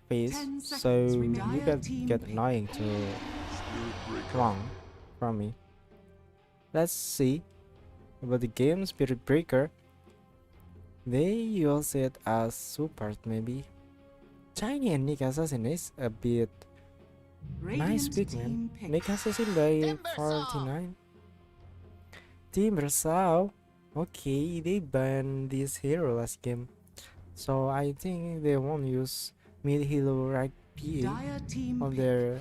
phase, 10 so seconds you remaining. can Team get pick. annoying to long from me. Let's see about the game Spirit Breaker. They use it as support maybe. Tiny and Nick Assassin is a bit nice Radiant pick, man. team pick. Nick Assassin by 49. Timbersaw. Okay, they banned this hero last game, so I think they won't use mid hero right PA Dire team on pick. their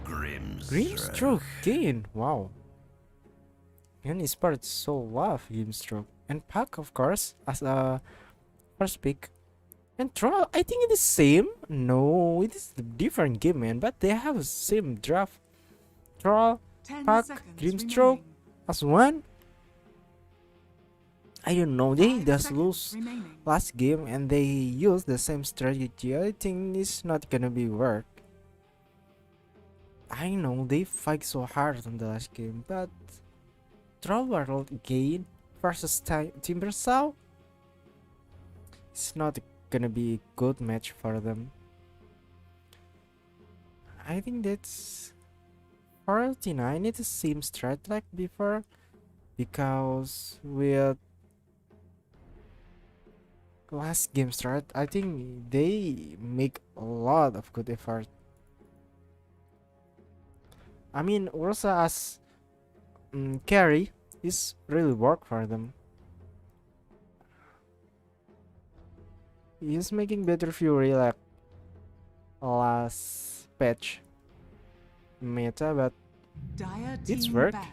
Grimstroke gain. Wow. And Esports so love Grimstroke. And Pack, of course, as a first pick. And Troll, I think it is same. No, it is a different game, man. But they have same draft. Troll, 10 Pack, seconds Grimstroke remaining. as one. I don't know. They 5 just seconds lose remaining. last game and they use the same strategy. I think it's not gonna be work. I know they fight so hard on the last game, but Troll World gain versus Timbersaw, it's not gonna be a good match for them. I think that's 49. It seems strat like before, because with last game strat, I think they make a lot of good effort. I mean, Ursa as carry is really work for them. He's making better Fury like last patch meta, but Dire it's team work. banned.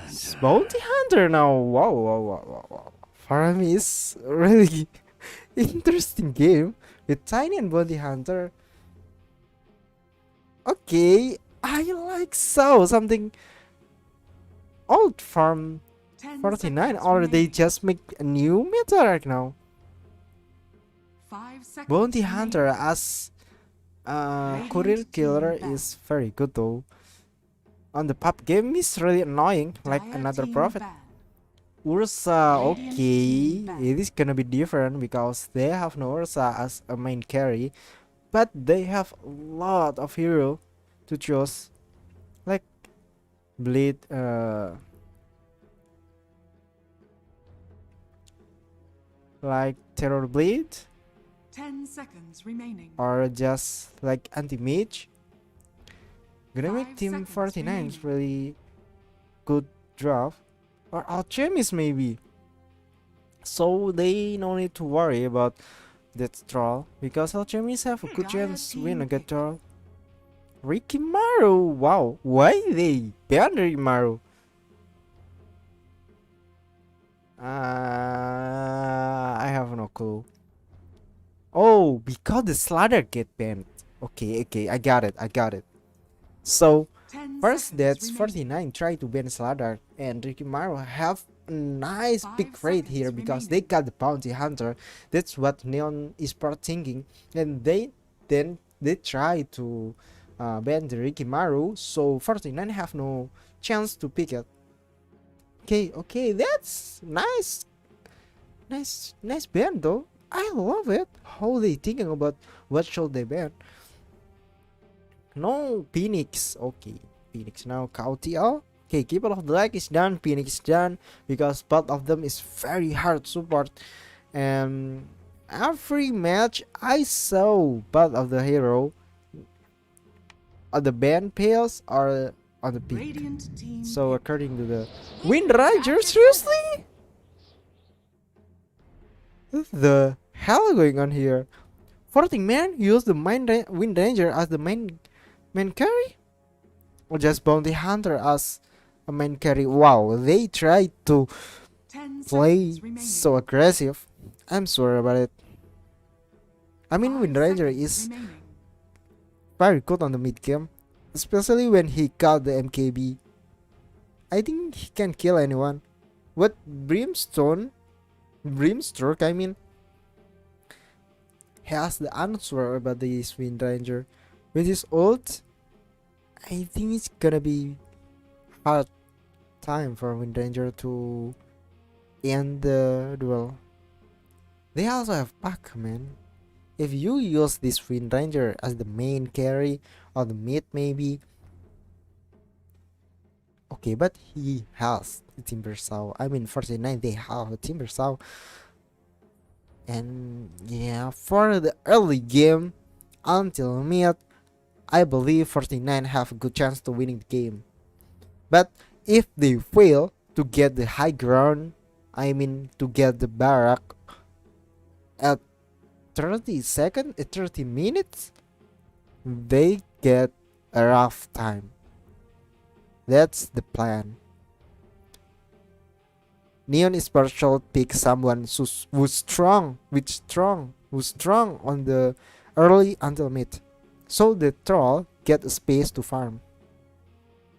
It's Bounty Hunter now. Wow, wow, wow, wow, wow. For me, it's really interesting game with Tiny and Bounty Hunter. Okay, I like something old from 10 49, seconds or they remaining. just make a new meta right now. 5 seconds Bounty remaining. Hunter as Radiant courier team killer ban. is very good though. On the pub game is really annoying, like Dire another team prophet. banned. Ursa, Radiant okay, team ban. it is gonna be different because they have no Ursa as a main carry, but they have a lot of hero to choose, like Blade, like Terror Blade, 10 seconds remaining. or just like Anti-Mage. Gonna make 5 Team seconds 49 is remaining. really good draft, or Alchemist maybe. So they no need to worry about that troll because Alchemists have a good Dire chance to team win a good pick. troll. Rikimaru, wow, why they ban Rikimaru? I have no clue. Oh, because the Slider get banned. Okay, okay, I got it. So 10 first, seconds that's remaining. 49 try to ban Slardar, and Rikimaru have a nice 5 pick rate here seconds because they remaining. got the Bounty Hunter. That's what Neon Esports thinking, and they try to ban the Rikimaru, so 49 have no chance to pick it. Okay, okay, that's nice ban though. I love it. How they thinking about what should they ban? No, Phoenix. Okay, Phoenix now. KTL. Okay, Keeper of the Leg is done. Phoenix is done because both of them is very hard support. And every match I saw both of the hero on the ban pails or on the peak. Radiant team So pick. according to the Wind Ranger, seriously? What the hell going on here? 14 man use the Wind Ranger as the main carry? Or just Bounty Hunter as a main carry? Wow, they tried to 10 play seconds remaining. so aggressive. I'm sorry about it. I mean, 5 Wind Ranger seconds is remaining. very good on the mid game, especially when he got the MKB. I think he can kill anyone. What Brimstroke, I mean, has the answer about this Wind Ranger. With his ult, I think it's gonna be hard time for Wind Ranger to in the duel. They also have Puck, man. If you use this Wind Ranger as the main carry or the mid maybe. Okay, but he has the Timber Saw. I mean 49 they have a Timber Saw. And yeah, for the early game until mid, I believe 49 have a good chance to winning the game. But if they fail to get the high ground, I mean to get the barrack at 30 minutes, they get a rough time. That's the plan. Neon Esports should pick someone who's strong on the early until mid, so the troll get a space to farm.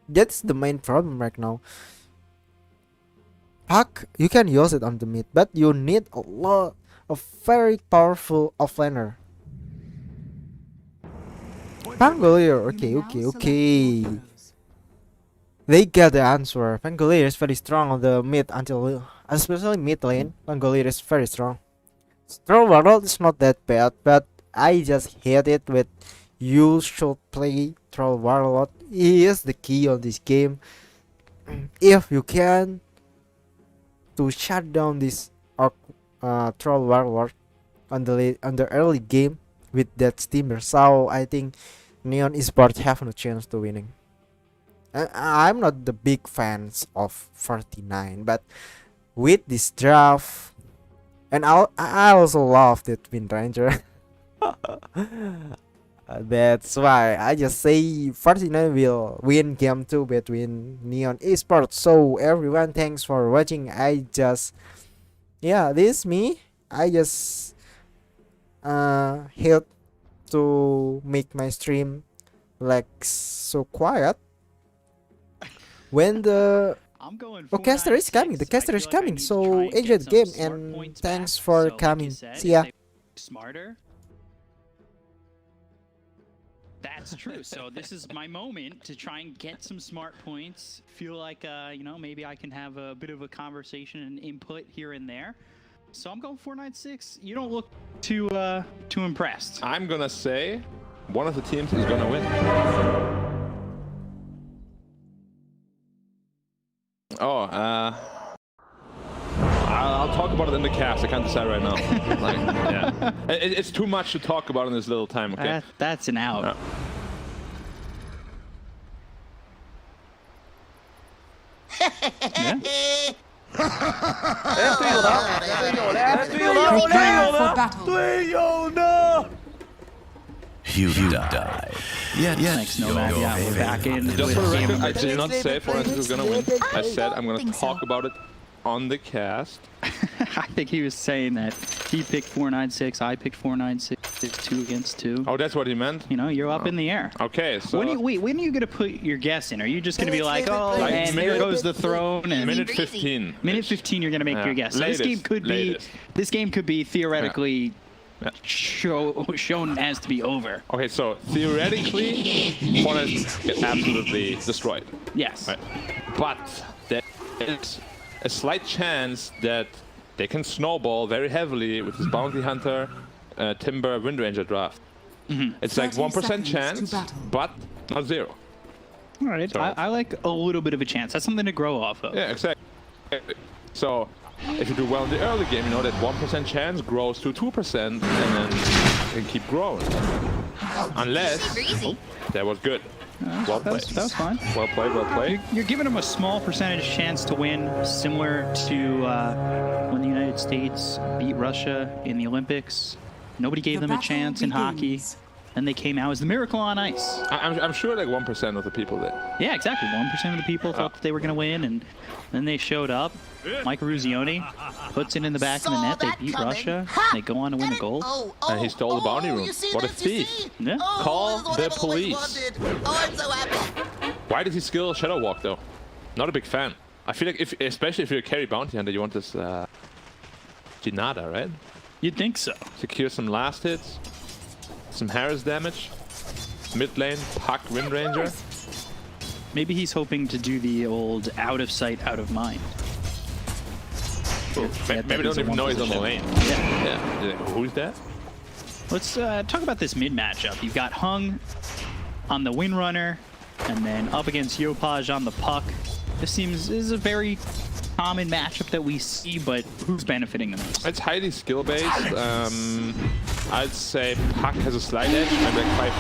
That's the main problem right now. Puck, you can use it on the mid, but you need a very powerful offlaner. Pangolier, okay. They get the answer. Pangolier is very strong on the mid until, especially mid lane. Pangolier is very strong. Troll Warlord is not that bad, but I just hate it with you should play Troll Warlord. He is the key on this game. If you can to shut down this Troll Warlord on the early game with that Timber Saw, I think Neon Esports have no chance to winning. I'm not the big fans of 49, but with this draft, and I also love that Wind Ranger. That's why I just say 49 will win game 2 between Neon Esports. So everyone, thanks for watching. This is me. I just help to make my stream like so quiet when the caster is coming. The caster is coming. So enjoy the game and thanks for coming. See ya. Smarter. That's true. So this is my moment to try and get some smart points. Feel like maybe I can have a bit of a conversation and input here and there. So I'm going 496. You don't look too impressed. I'm gonna say one of the teams is gonna win. Oh, I'll talk about it in the cast. I can't decide right now. It's too much to talk about in this little time. Okay. That's an out. Prepare for battle. You die. Thanks, NoName. Yeah, we're back in. Just for the record, I did not say 496 is gonna win. I said I'm gonna talk about it on the cast. I think he was saying that he picked 496, I picked 496. It's 2 against 2. Oh, that's what he meant? You know, you're up in the air. Okay, so... When are you going to put your guess in? Are you just going to be like, oh, and there goes the throne? And minute 15. Minute 15, you're going to make your guess. So Latest, this game could be theoretically shown as to be over. Okay, so theoretically, Fortnite get absolutely destroyed. Yes. Right. But there is a slight chance that they can snowball very heavily with this Bounty Hunter, Timber, Wind Ranger draft. It's like 1% chance, but not 0. All right, so, I like a little bit of a chance. That's something to grow off of. Yeah, exactly. So if you do well in the early game, you know that 1% chance grows to 2%, and then you can keep growing. Unless that was good. Well played. That was fine. Well played, well played. You're giving them a small percentage chance to win, similar to when the United States beat Russia in the Olympics. Nobody gave them a chance in hockey. And they came out as the miracle on ice. I'm sure like 1% of the people did. Yeah, exactly. 1% of the people thought that they were going to win, and then they showed up. Mike Ruzioni puts it in the back of the net. They beat Russia. They go on to win the gold. And he stole the bounty room. What a thief. Yeah. Call the police. Why did he skill Shadow Walk, though? Not a big fan. I feel like, especially if you're a carry bounty hunter, you want this Ginada, right? You'd think so. Secure some last hits. Some Harris damage. Mid lane, Puck, Wind Ranger. Maybe he's hoping to do the old out of sight, out of mind. Yeah, Maybe don't even know he's on the lane. Yeah. Who's that? Let's talk about this mid matchup. You've got Hung on the Windrunner, and then up against Yopaj on the Puck. This is a very common matchup that we see, but who's benefiting the most? It's highly skill-based. I'd say Puck has a slight edge, maybe like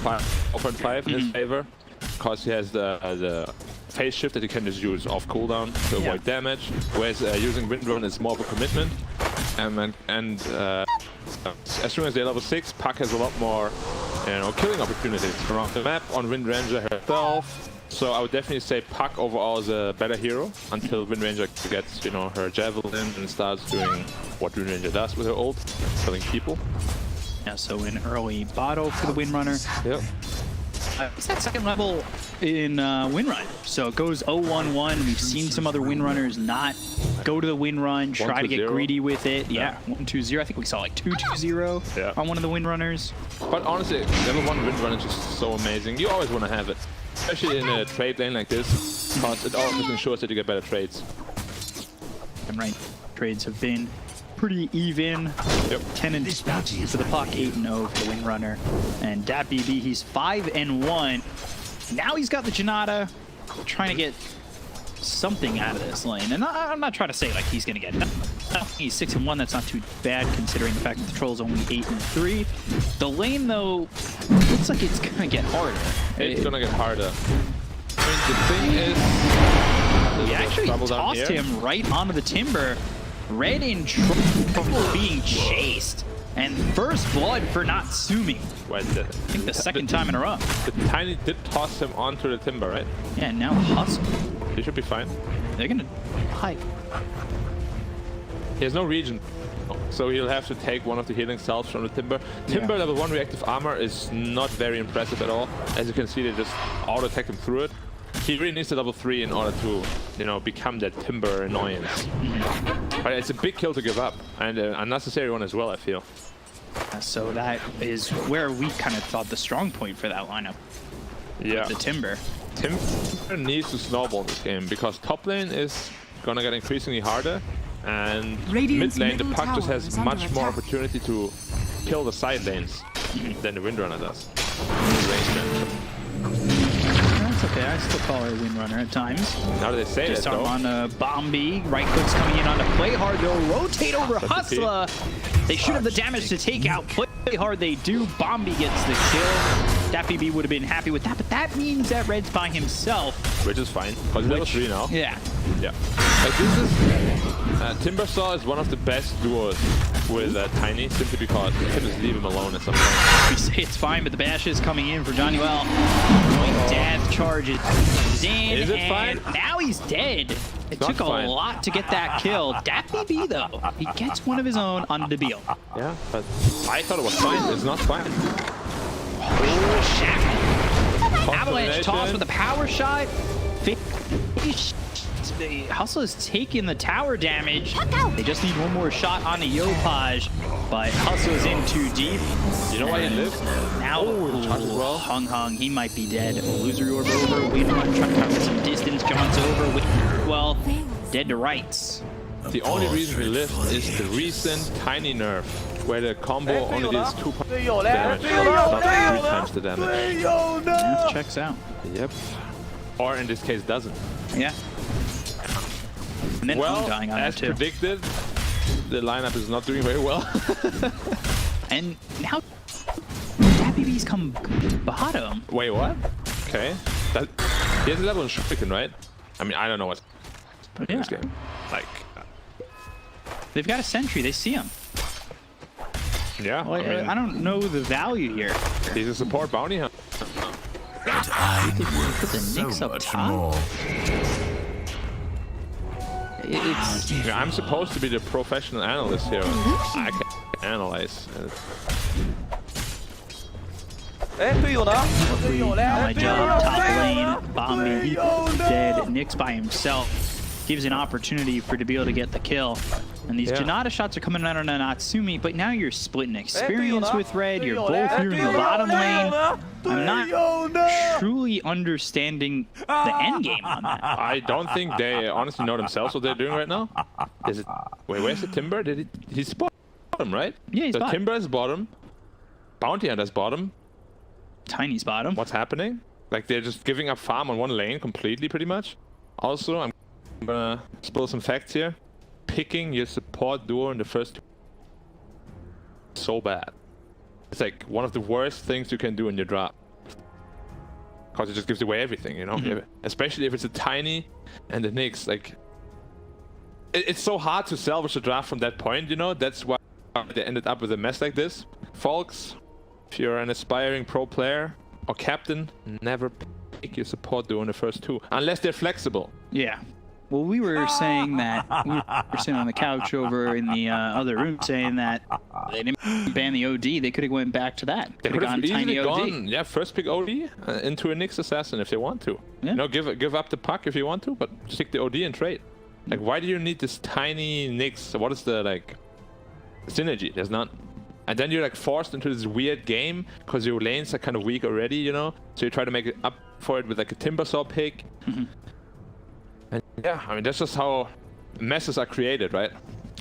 5.5 in his favor, because he has the phase shift that you can just use off cooldown to avoid damage, whereas using Windrunner is more of a commitment. As soon as they're level 6, Puck has a lot more, killing opportunities around the map on Wind Ranger herself. So I would definitely say Puck overall is a better hero until Wind Ranger gets, her javelin and starts doing what Wind Ranger does with her ult, killing people. Yeah, so an early bottle for the Windrunner. Yep. It's that second level in Windrun. So it goes 0-1-1. We've seen some other Windrunners not go to the Windrun, try to get greedy with it. Yeah, 1-2-0. I think we saw like 2-2-0 on one of the Windrunners. But honestly, level 1 Windrun is just so amazing. You always want to have it. Especially in a trade lane like this, because it always ensures that you get better trades. And right, trades have been pretty even. 10-2 for the Puck, 8-0 for the Windrunner. And DatBB, he's 5-1. Now he's got the Janata, trying to get something out of this lane. And I'm not trying to say like he's gonna get nothing. He's 6-1. That's not too bad considering the fact that the Troll's only 8-3. The lane though looks like it's gonna get harder. It's gonna get harder. I mean, the thing is, he actually tossed him right onto the Timber. Red in trouble being chased. And first blood for Natsumi. I think the second time in a row. The Tiny did toss him onto the Timber, right? Yeah, now Hustle. He should be fine. They're gonna hide. He has no region, so he'll have to take one of the healing salves from the Timber. Timber level 1 reactive armor is not very impressive at all. As you can see, they just auto-attack him through it. He really needs the level 3 in order to, become that Timber annoyance. But it's a big kill to give up, and an unnecessary one as well, I feel. So that is where we kind of thought the strong point for that lineup. Yeah. The Timber. Timber needs to snowball this game, because top lane is gonna get increasingly harder, and mid lane, the Puck just has much more opportunity to kill the side lanes than the Windrunner does. That's okay, I still call her a Windrunner at times. Now that they say just that, though. On Bombi, right click's coming in on to play hard. They'll rotate over Hustler. They should have the damage to take out. Play hard, they do. Bombi gets the kill. DatBB would have been happy with that, but that means that Red's by himself. Which is fine, because he's level 3 now. Yeah. Yeah. Like this is... Timbersaw is one of the best duos with Tiny, simply because you can just leave him alone at some point. We say it's fine, but the bash is coming in for Johnny Well. Death charges in. Is it fine? Now he's dead. It took a lot to get that kill. DatBB though, he gets one of his own on Debil. Yeah, but I thought it was fine. It's not fine. Avalanche toss with a power shot. Hustle is taking the tower damage. They just need one more shot on the Yopaj, but Hustle is in too deep. You know why he lived? Now, Hung, he might be dead. Illusory Orb over. Windrun trying to cover some distance. John's over. Well, dead to rights. The only reason he lived is the recent Tiny nerf, where the combo only does 2 damage, not 3 times the damage. That checks out. Yep. Or in this case, doesn't. Yeah. And then well, dying on as too. predicted, the lineup is not doing very well. And now DatBB's come bottom. Wait, what? Okay. He has a level in Shuriken, right? I mean, I don't know what's in this game. Like, they've got a sentry. They see him. Yeah. Well, I don't know the value here. He's a support bounty hunter. I put the Knicks up top. Yeah, I'm supposed to be the professional analyst here. I can analyze. My job, top lane, Bombi dead. Nyx by himself gives an opportunity for to be able to get the kill. And these Janata shots are coming out on an Natsumi, but now you're splitting experience with Red. You're both here in the bottom lane. I'm not truly understanding the end game on that. I don't think they honestly know themselves what they're doing right now. Is it? Wait, where's the Timber? He's bottom, right? Yeah, he's the bottom. Timber is bottom. Bounty Hunter's bottom. Tiny's bottom. What's happening? Like they're just giving up farm on one lane completely, pretty much. Also, I'm gonna spill some facts here. Picking your support duo in the first so bad. It's like one of the worst things you can do in your draft. Because it just gives away everything, you know? Especially if it's a Tiny and the Nyx. Like, it's so hard to salvage the draft from that point, you know? That's why they ended up with a mess like this. Folks, if you're an aspiring pro player or captain, never pick your support duo in the first two. Unless they're flexible. Yeah. Well, we were saying that, we were sitting on the couch over in the other room saying that they didn't ban the OD, they could have went back to that. They Could have gone easily Tiny OD. gone, yeah, first pick OD into a Nyx Assassin if they want to. Yeah. You know, give up the puck if you want to, but stick the OD and trade. Like, why do you need this tiny Nyx? What is the, like, synergy? There's none. And then you're, like, forced into this weird game because your lanes are kind of weak already, you know? So you try to make it up for it with, like, a Timbersaw pick. And yeah, I mean, that's just how messes are created, right?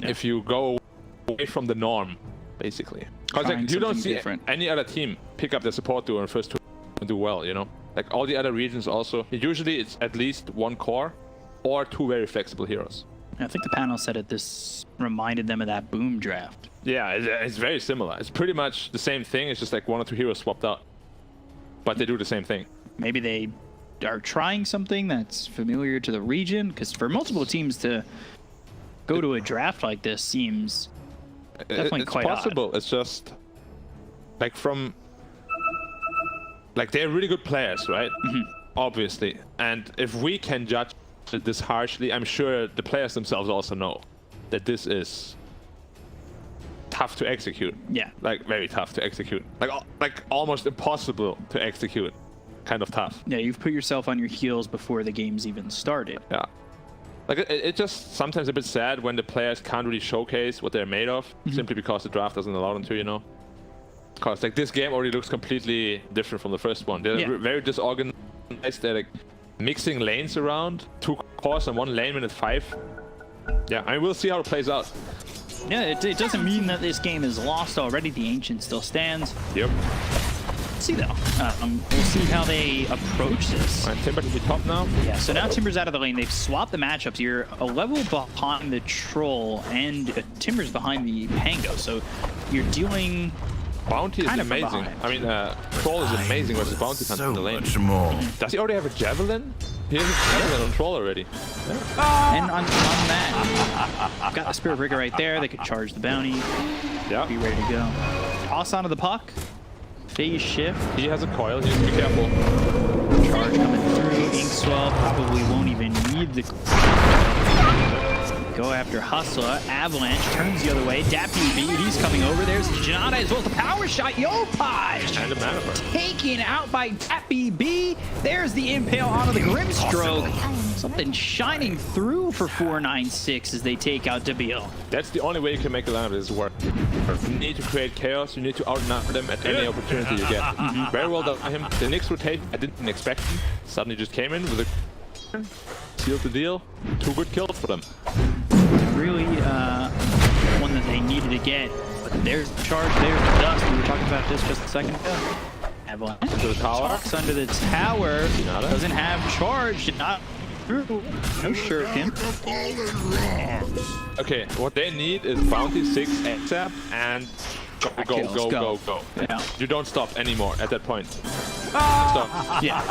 Yeah. If you go away from the norm, basically. Because like, you don't see any other team pick up the support duo in the first two and do well, you know? Like all the other regions also. Usually it's at least one core or two very flexible heroes. I think the panel said this reminded them of that Boom draft. Yeah, it's very similar. It's pretty much the same thing. It's just like one or two heroes swapped out. But they do the same thing. Maybe they are trying something that's familiar to the region, because for multiple teams to go to a draft like this seems definitely quite possible. odd. It's just like they're really good players, right? Obviously, and if we can judge this harshly, I'm sure the players themselves also know that this is tough to execute. Yeah, like very tough to execute. Like almost impossible to execute. Kind of tough. Yeah, you've put yourself on your heels before the game's even started. Yeah. Like, it just sometimes a bit sad when the players can't really showcase what they're made of, simply because the draft doesn't allow them to, you know? Because, like, this game already looks completely different from the first one. They're very disorganized. They're, like, mixing lanes around. 2 cores on 1 lane minute 5. Yeah, I mean, we'll see how it plays out. Yeah, it doesn't mean that this game is lost already. The Ancient still stands. Yep. See though, we'll see how they approach this. All right, Timber to be top now. Yeah, so now Timber's out of the lane. They've swapped the matchups. You're a level behind the Troll, and Timber's behind the Pango. So you're dealing. Bounty is amazing. I mean, Troll is amazing versus Bounty Hunter in the lane. More. Does he already have a Javelin? He has a Javelin on Troll already. Yeah. And on that, got the Spirit Breaker right there. They could charge the bounty. Yeah. Be ready to go. Toss onto the puck. Phase shift. He has a coil. He has to be careful. Charge coming through. Inkswell probably won't even need the. Go after Hustler. Avalanche turns the other way. DapUB, he's coming over. There's Janata as well. The power shot. Yopaj! And a mana burn. Taken out by DapUB. There's the impale onto the Grimstroke. Something shining through for 496 as they take out Dabil. That's the only way you can make a line of this work. You need to create chaos. You need to outnumber them at any opportunity you get. Very well done by him. The Nyx rotate, I didn't expect him. Suddenly just came in with a sealed the deal. 2 good kills for them. Really one that they needed to get. But there's the charge, there's the dust. We were talking about this just a second ago. Avalanche Into the tower. Talks under the tower. Doesn't have charge. Not through. No shuriken. Okay, what they need is Bounty 6 ASAP and go. Yeah. You don't stop anymore at that point. Stop. Yeah.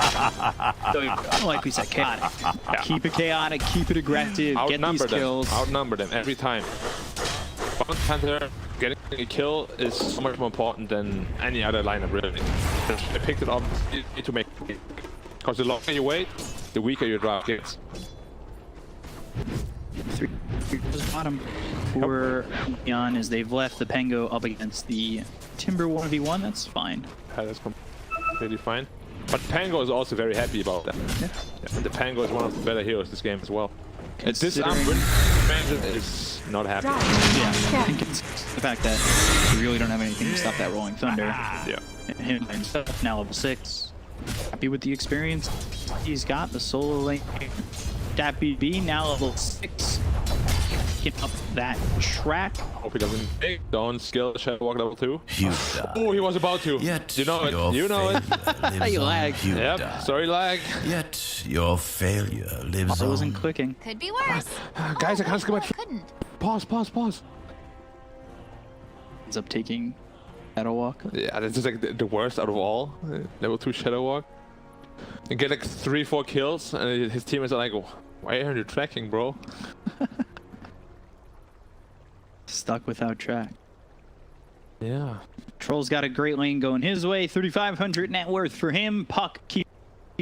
So, like we said, chaotic. Yeah. Keep it chaotic, keep it aggressive, get these kills. Outnumber them every time. Bounty Hunter getting a kill is so much more important than any other lineup, really. I picked it up, you need to make it. Because the longer you wait, the weaker your draft gets. 3 bottom for Neon as they've left the Pango up against the Timber 1v1. That's fine. That's completely fine. But Pango is also very happy about that. Yeah. The Pango is one of the better heroes this game as well. This win is not happy. Yeah, I think it's the fact that we really don't have anything to stop that Rolling Thunder. Yeah. Him himself, now level 6. Happy with the experience he's got. The solo lane. DapBB now level 6. Get up that track. Hope he doesn't take down skill Shadow Walk level 2. You die. Oh, he was about to. Yet You know it. You know it. You lag. You Yep. die. Sorry, lag. Yet your failure lives I on. wasn't clicking. Could be worse. Guys, I can't skip much. Couldn't. Pause. Ends up taking Shadow Walk. Yeah, this is like the worst out of all. Level 2 Shadow Walk. And get like 3-4 kills, and his teammates are like, why aren't you tracking, bro? Stuck without track. Yeah. Troll's got a great lane going his way. 3,500 net worth for him. Puck keeping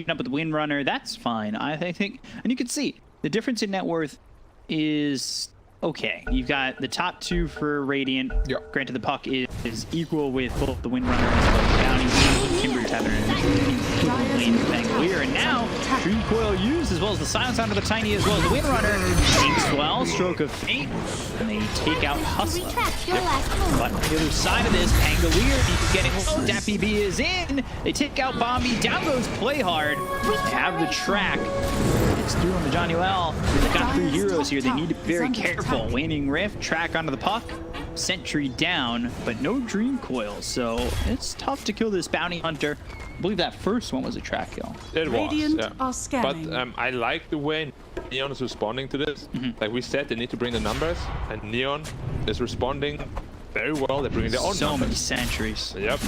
up with the Windrunner. That's fine. I think, and you can see the difference in net worth is okay. You've got the top 2 for Radiant. Yep. Granted, the Puck is equal with both the Windrunner as well as Bounty. Timbers having an equivalent lane with Angolier. And now, Dream Coil used as well as the Silence onto the Tiny as well as the Windrunner. Takes well, Stroke of Fate, and they take out Hustler. Retract your last move. But on the other side of this, Angolier getting low. DapBB is in. They take out Bombi. Down goes Play Hard. They have the track. It's through on the Johnny Well. They've got 3 heroes here. They need to be very careful. Waning Rift, track onto the Puck. Sentry down, but no Dream Coil. So it's tough to kill this Bounty Hunter. I believe that first one was a track kill. It was, Radiant yeah. are scanning. But I like the way Neon is responding to this. Like we said, they need to bring the numbers, and Neon is responding very well. They're bringing their own So many numbers. sentries. Yep.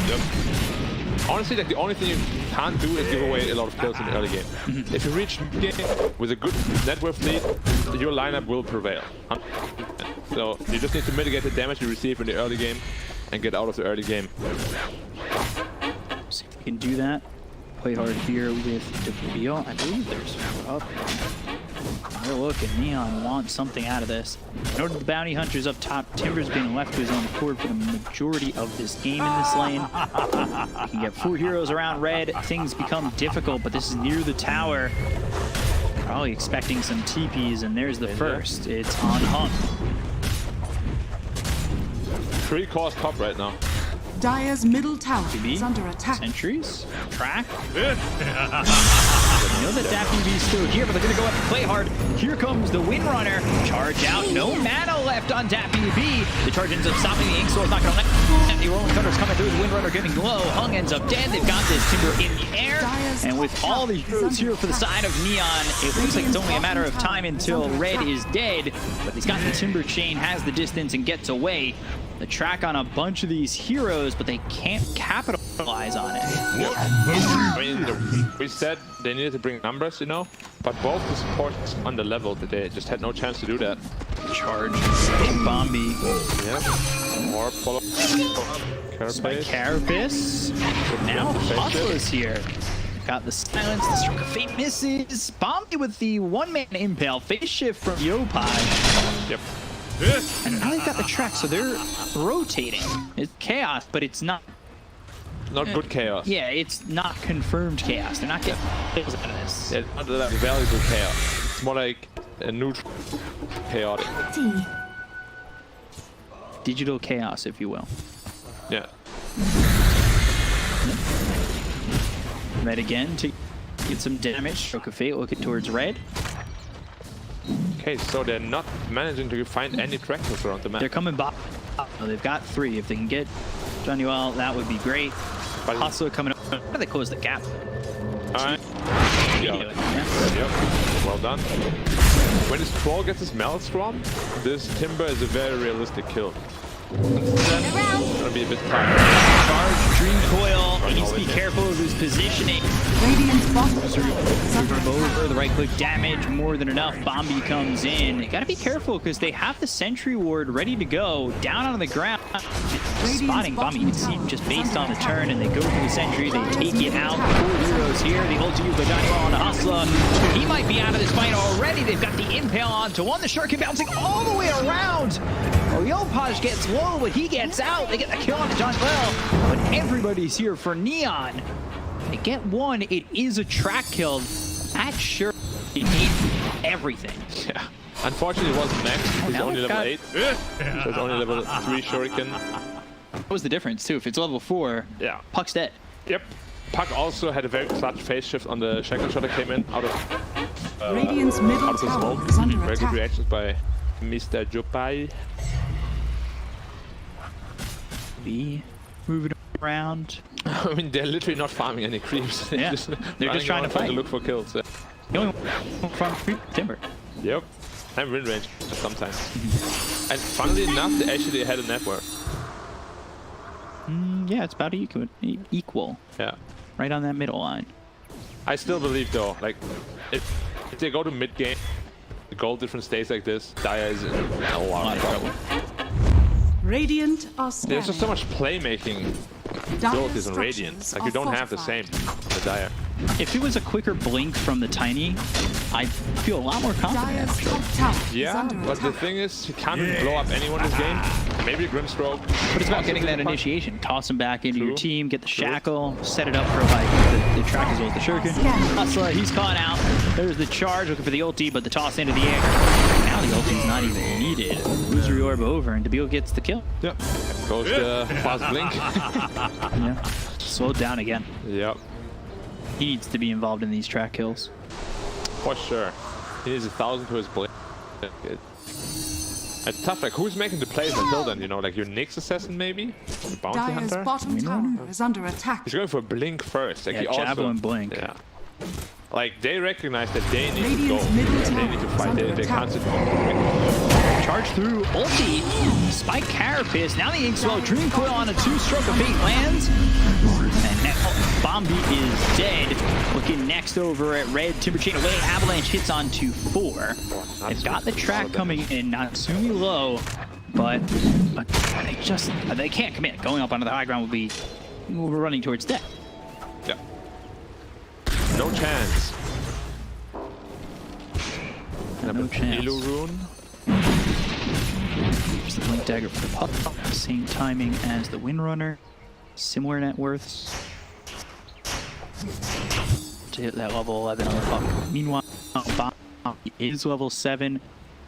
Honestly, like the only thing you can't do is give away a lot of kills in the early game. If you reach game with a good net worth lead, your lineup will prevail. So you just need to mitigate the damage you receive in the early game and get out of the early game. See if we can do that. Play hard here with the reveal. I believe there's up. Another look, and Neon wants something out of this. In order, the Bounty Hunter's up top. Timber's being left to his own accord for the majority of this game in this lane. You can get 4 heroes around red. Things become difficult, but this is near the tower. Probably expecting some TPs, and there's the first. It's on Hunk. 3 cores top right now. Dire's middle tower BB, is under attack. Sentries, track. You know that DapBB's still here, but they're going to go up and play hard. Here comes the Windrunner. Charge out. No mana left on DapBB. The charge ends up stopping. The Ink Sword's not going to let. And the Rolling Thunder's coming through. The Windrunner getting low. Hung ends up dead. They've got this Timber in the air. And with all the heroes here for the side of Neon, it looks like it's only a matter of time until Red is dead. But he's got the Timber chain, has the distance, and gets away. The track on a bunch of these heroes, but they can't capitalize on it. I mean, we said they needed to bring numbers, you know, but both the supports under level that they just had no chance to do that. Charge, big Bombi. Yeah. Or follow By Carapace. Carapace. Now Hustler's here. Got the Silence, the Stroke of Fate misses. Bombi with the one-man impale. Face shift from Yopaj. Yep. And now they've got the track, so they're rotating. It's chaos, but it's not. Not good chaos. Yeah, it's not confirmed chaos. They're not getting kills out of this. It's not that valuable chaos. It's more like a neutral chaotic. Digital chaos, if you will. Yeah. Red again to get some damage. Stroke of Fate looking towards red. Okay, so they're not managing to find any tractors around the map. They're coming back. Oh, they've got 3. If they can get Johnny Well, that would be great. But Hustler coming up. How do they close the gap? Alright. Yeah. Yep. Well done. When this troll gets his Maelstrom, this Timber is a very realistic kill. It's gonna be a bit tough. Charge, Dream Coil. He needs to be careful of his positioning. Radiant's bottom tower is under Move attack. over, the right click damage, more than enough. Bombi comes in. You gotta be careful because they have the Sentry Ward ready to go. Down on the ground. Spotting Bombi, you can see just based on the turn, and they go for the Sentry. They take it out. 4 heroes here. The ulti used by Johnny Well on the Hustler. He might be out of this fight already. They've got the Impale onto one. The Shuriken bouncing all the way around. Oh, Yopaj gets low, but he gets out. They get the kill on Johnny Well. But everybody's here for Neon. They get 1. It is a track kill. That's sure you need everything. Yeah. Unfortunately, it wasn't max. He's now only we've level got- 8. So it's only level 3 shuriken. What was the difference too? If it's level 4, Yeah. Puck's dead. Yep. Puck also had a very clutch phase shift on the shackle shot that came in out of Radiant's middle out of the tower smoke. is under Very good attack. reactions by Mr. Jupai. Be moving around. I mean, they're literally not farming any creeps. Yeah, they're just trying to fight. look for kills. The only one from creep Timber. Yep. And win range sometimes. And funnily enough, they actually had a network. Yeah, it's about equal. Yeah. Right on that middle line. I still believe though, like, if they go to mid game, the goal difference stays like this, Dire is in a lot of trouble. Radiant are scanning. There's just so much playmaking abilities on Radiant. Like, you don't have the same on the Dire. If it was a quicker blink from the Tiny, I'd feel a lot more confident. Dire's Actually. top tower is Yeah, under but the attack. thing is, he can't really blow up anyone this game. Maybe a Grimstroke. But it's about getting that Puck. initiation. Toss him back into your True. team, get the shackle, set it up for like the track as well as the shuriken. Hustler, he's caught out. There's the charge, looking for the ulti, but the toss into the air. Now the ulti's not even needed. Illusory orb over, and Debil gets the kill. Yep. Goes the fast blink. Yeah. Slowed down again. Yep. He needs to be involved in these track kills. For sure. He needs 1,000 to his blink. It's tough, like, who's making the plays until then, you know? Like, your Nyx assassin, maybe? Your bounty Dire's hunter? bottom tower is under attack. He's going for blink first. Like, Yeah, he also, javelin blink. Yeah. Like, they recognize that they need to go. Radiant's middle They tower need to is fight. under They can't attack. sit back. Charge through ulti. Spike Carapace. Now the Inkswell Dream Coil on a 2-stroke of fate lands. And now Bombi is dead. Looking next over at Red. Timber Chain away. Avalanche hits onto 4. They've got the track coming in. Natsumi low. But they can't commit. Going up onto the high ground will be running towards death. Yeah. No chance. No chance. Elo rune. There's the Blink Dagger for the Puck. Same timing as the Windrunner. Similar net worths. To hit that level 11 on the Puck. Meanwhile, Bombi is level 7.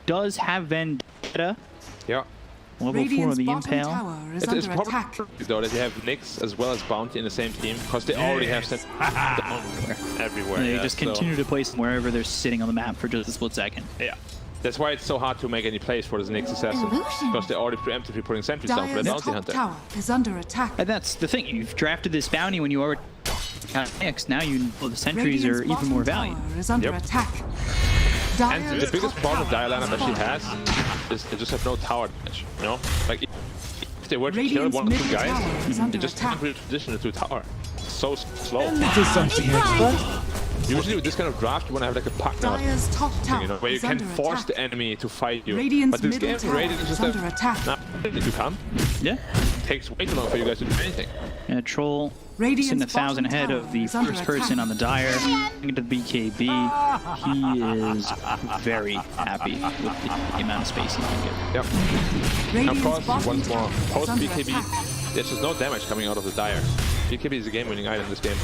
Does have Vendetta. Yeah. Level 4 on Radiant's the bottom Impale. tower is It's under probably attack. though that you have Nyx as well as Bounty in the same team because they already have sent down everywhere. They yeah, just so- continue to place them wherever they're sitting on the map for just a split second. Yeah. That's why it's so hard to make any plays for this Nyx assassin because they're already preemptively putting sentries down for Dire's the Bounty top hunter. tower is under attack. And that's the thing. You've drafted this bounty when you already got Nyx. Now the sentries are Radiant's even more bottom valuable. tower is under Yep. attack. And Dire's the biggest top problem tower Dire lineup is actually falling. has is they just have no tower damage. You know, like if they were to kill Radiant's one or two middle guys, tower is they under just attack. can't really transition it to a tower. It's so slow. This is something extra. Usually with this kind of draft, you want to have like a puck now, Dire's top tower you know, where you is can under force attack. the enemy to fight you. Radiant's But this middle game, tower Radiant is is just under attack. nah, if you come, Yeah. it takes way too long for you guys to do anything. Yeah, Troll Radiant's sitting 1,000 bottom ahead tower of the is under first person attack. on the Dire. Into the BKB. He is very happy with the amount of space he can get. Yep. And of Radiant's course, bottom once more, tower is post under BKB, attack. there's just no damage coming out of the Dire. BKB is a game-winning item in this game.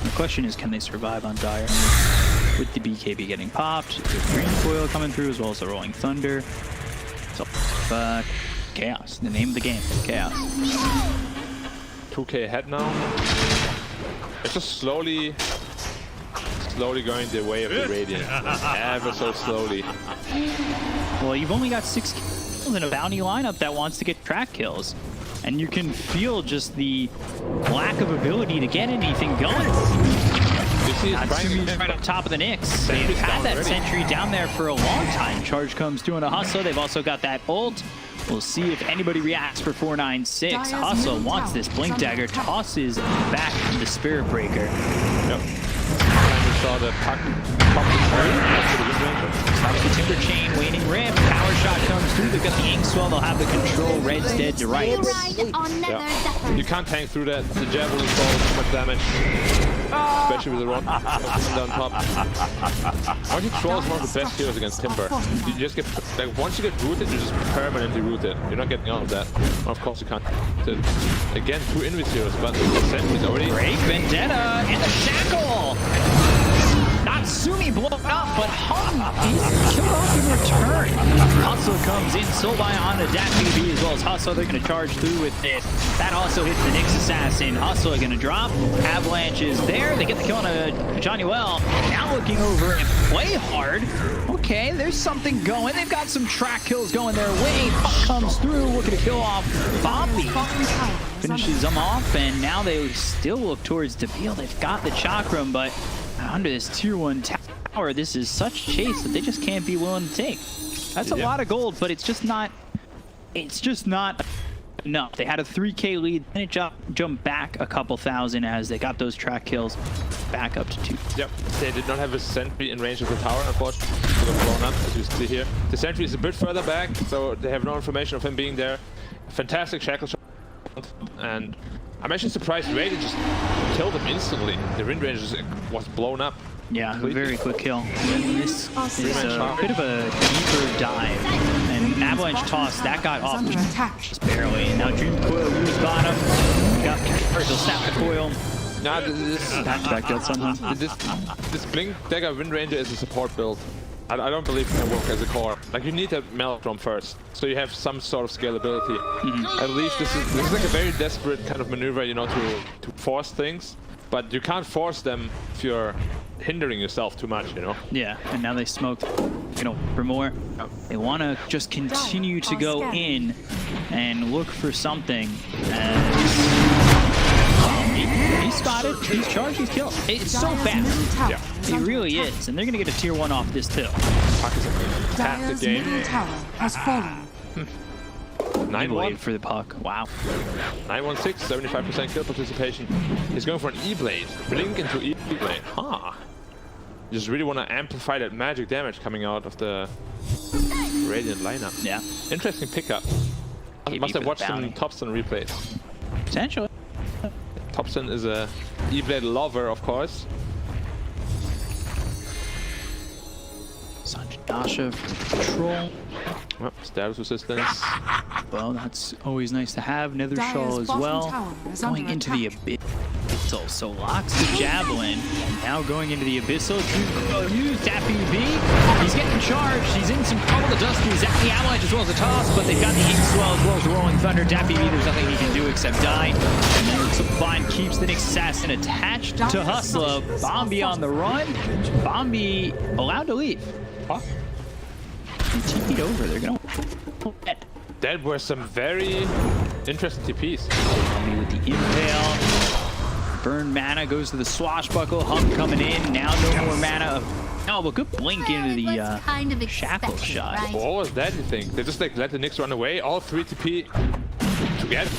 The question is, can they survive on Dire? With the BKB getting popped, the Green Coil coming through, as well as the Rolling Thunder. So, Chaos. The name of the game, Chaos. 2k ahead now. It's just slowly going the way of the Radiant. Ever so slowly. Well, you've only got 6 kills in a bounty lineup that wants to get track kills. And you can feel just the lack of ability to get anything going. You see, it's Natsumi's right up top of the Nyx. They've had that sentry down there for a long time. Charge comes through on a Hustle. They've also got that ult. We'll see if anybody reacts for 496. Dire's Hustle middle wants tower this is Blink under Dagger, attack. tosses back the Spirit Breaker. Yep. And we saw the puck pop the turn after the mid-range. Stops the Timber Chain, waning rip. Power shot comes through. They've got the Inkswell. They'll have the control. Red's dead to right. Yeah. You can't tank through that. The javelin falls too much damage. Especially with the run down top. Monkey Troll is one of the best heroes against Timber. You just get, like, once you get rooted, you're just permanently rooted. You're not getting out of that. Of course you can't. Again, 2 Invis heroes, but the sentry's already. Break Vendetta and the Shackle. Not Natsumi blown up, but he's killed off in return. Hustle comes in, Soulby on the DAPB as well as Hustle. They're going to charge through with this. That also hits the Nyx assassin. Hustle are going to drop. Avalanche is there. They get the kill on Johnny Well. Now looking over and play hard. Okay, there's something going. They've got some track kills going their way. Puck comes through, looking to kill off Bombi. Finishes them off, and now they still look towards Debil. They've got the Chakram, but under this tier 1 tower, this is such chase that they just can't be willing to take. That's a lot of gold, but it's just not enough. They had a 3K lead, and it jumped back a couple thousand as they got those track kills back up to 2. Yep, they did not have a sentry in range of the tower, unfortunately. They were blown up, as you see here. The sentry is a bit further back, so they have no information of him being there. Fantastic shackle shot, and I'm actually surprised Radiant just killed him instantly. The wind range was blown up. Yeah, very quick kill. And this is a bit of a deeper dive. And Avalanche toss, that got off just barely. And now Dream Coil moves bottom. Got he'll snap the coil. Nah, this back dead somehow. This Blink Dagger Wind Ranger is a support build. I don't believe it can work as a core. Like, you need that Meltdrum first, so you have some sort of scalability. At least this is like a very desperate kind of maneuver, you know, to force things. But you can't force them if you're hindering yourself too much, you know? Yeah, and now they smoked, you know, for more. They want to just continue to go in and look for something. He's spotted, he's charged, he's killed. It's so fast. Yeah. It really is. And they're going to get a tier 1 off this too. Half the game. Middle tower has fallen. 9-1 for the puck. Wow. 9-1-6, 75% kill participation. He's going for an E-Blade. Blink into E-Blade. Huh. You just really want to amplify that magic damage coming out of the Radiant lineup. Yeah. Interesting pickup. Must have watched some Topson replays. Potentially. Topson is a E-Blade lover, of course. Sanjay Dasha for control. Well, status resistance. Well, that's always nice to have. Nether Shawl as well. Going into the Abyssal. So locks the Javelin. Now going into the Abyssal. Use DAPB. He's getting charged. He's in some trouble. The Duskies at the Avalanche as well as the Toss, but they've got the Inkswell as well as the Rolling Thunder. DAPB, there's nothing he can do except die. And then Sublime keeps the Nyx assassin attached to Hustler. Bombi on the run. Bombi allowed to leave. Huh? And TP'd over. They're going to... That were some very interesting TPs. Bombi with the Impale. Burn mana goes to the Swashbuckle. Hum coming in. Now no more mana. No, but good blink into the shackle shot. Right? What was that, you think? They just like let the Nyx run away. All 3 TP together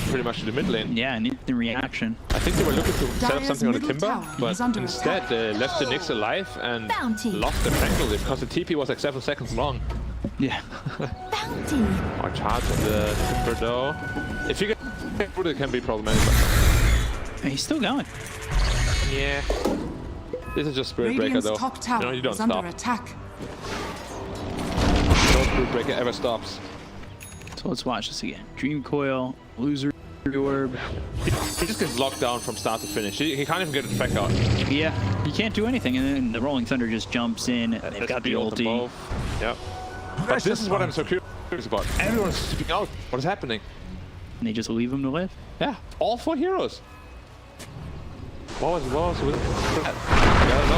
pretty much to the mid lane. Yeah, and instant reaction. I think they were looking to set up something on the Timber, but instead they left the Nyx alive and lost the Tranquility because the TP was like 7 seconds long. Yeah. Or charge on the Timber though. If you get through, it can be problematic. But he's still going. Yeah. This is just Spirit Breaker though. Top tower, you know, you don't under stop. Attack. No Spirit Breaker ever stops. So let's watch this again. Dream Coil, Loser Orb. He just gets locked down from start to finish. He can't even get a track out. Yeah, he can't do anything. And then the Rolling Thunder just jumps in. They've got the ulti. Yep. But this is what I'm so curious about. Everyone's sleeping out. What is happening? And they just leave him to live? Yeah, all 4 heroes. What was with that? I don't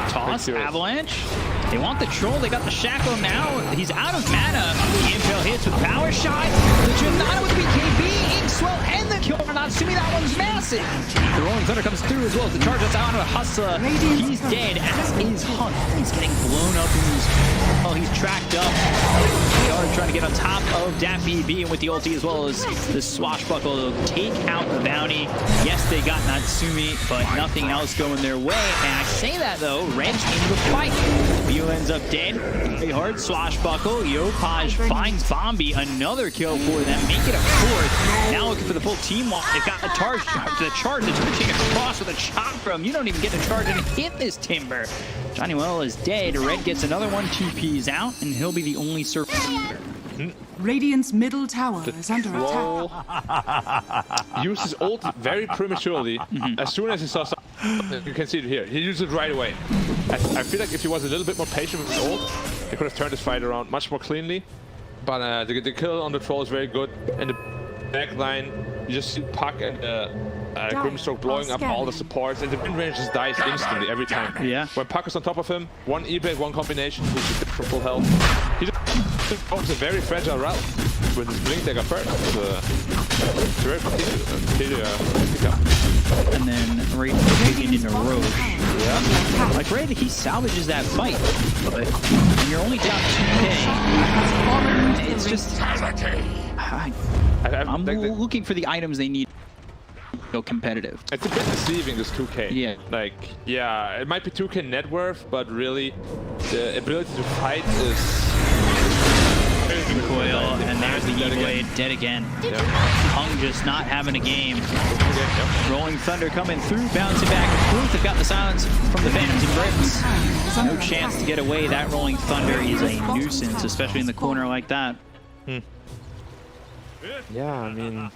know. Toss, Avalanche. They want the Troll. They got the Shackle now. He's out of mana. The Impale hits with Power Shot. The Janata with BKB, Inkswell, and the kill for Natsumi. That one's massive. The Rolling Thunder comes through as well as the charge that's out of Hustler. He's dead, as is Hunt. He's getting blown up in his... Oh, he's tracked up. They are trying to get on top of DAPB, and with the ulti as well as the Swashbuckle, they'll take out the bounty. Yes, they got Natsumi, but nothing else going their way. And I say that though, Red's into the fight. Vio ends up dead. Very hard Swashbuckle. Yopaj finds Bombi. Another kill for them. Make it a 4th. Now looking for the full team. They've got the charge. The charge that's reaching across with a chop from. You don't even get to charge and hit this Timber. Johnny Well is dead. Red gets another one. TP's out, and he'll be the only survivor. Radiant's middle tower is under attack. Used his ult very prematurely. As soon as he saw something You can see it here. He used it right away. I feel like if he was a little bit more patient with his ult, he could have turned his fight around much more cleanly. But the kill on the troll is very good. And the back line, you just see Puck and Grimstroke blowing up all the supports, and the win range just dies instantly every time. Yeah. When Puck is on top of him, one E-blade, one combination, he's just from full health. He just owns a very fragile route with his blink dagger first. It's very pick up. And then Raid taking into Roche. Yeah. Like Raid, he salvages that fight. But when you're only down 2K, it's just... I'm looking for the items they need to go competitive. It's a bit deceiving, this 2K. Yeah. Like, yeah, it might be 2K net worth, but really, the ability to fight is... Coil, and there's the E-Blade dead again. Yep. Hung just not having a game. Rolling Thunder coming through, bouncing back and forth. They've got the silence from the Phantoms and Bricks. No chance to get away. That Rolling Thunder is a nuisance, especially in the corner like that. Yeah, I mean,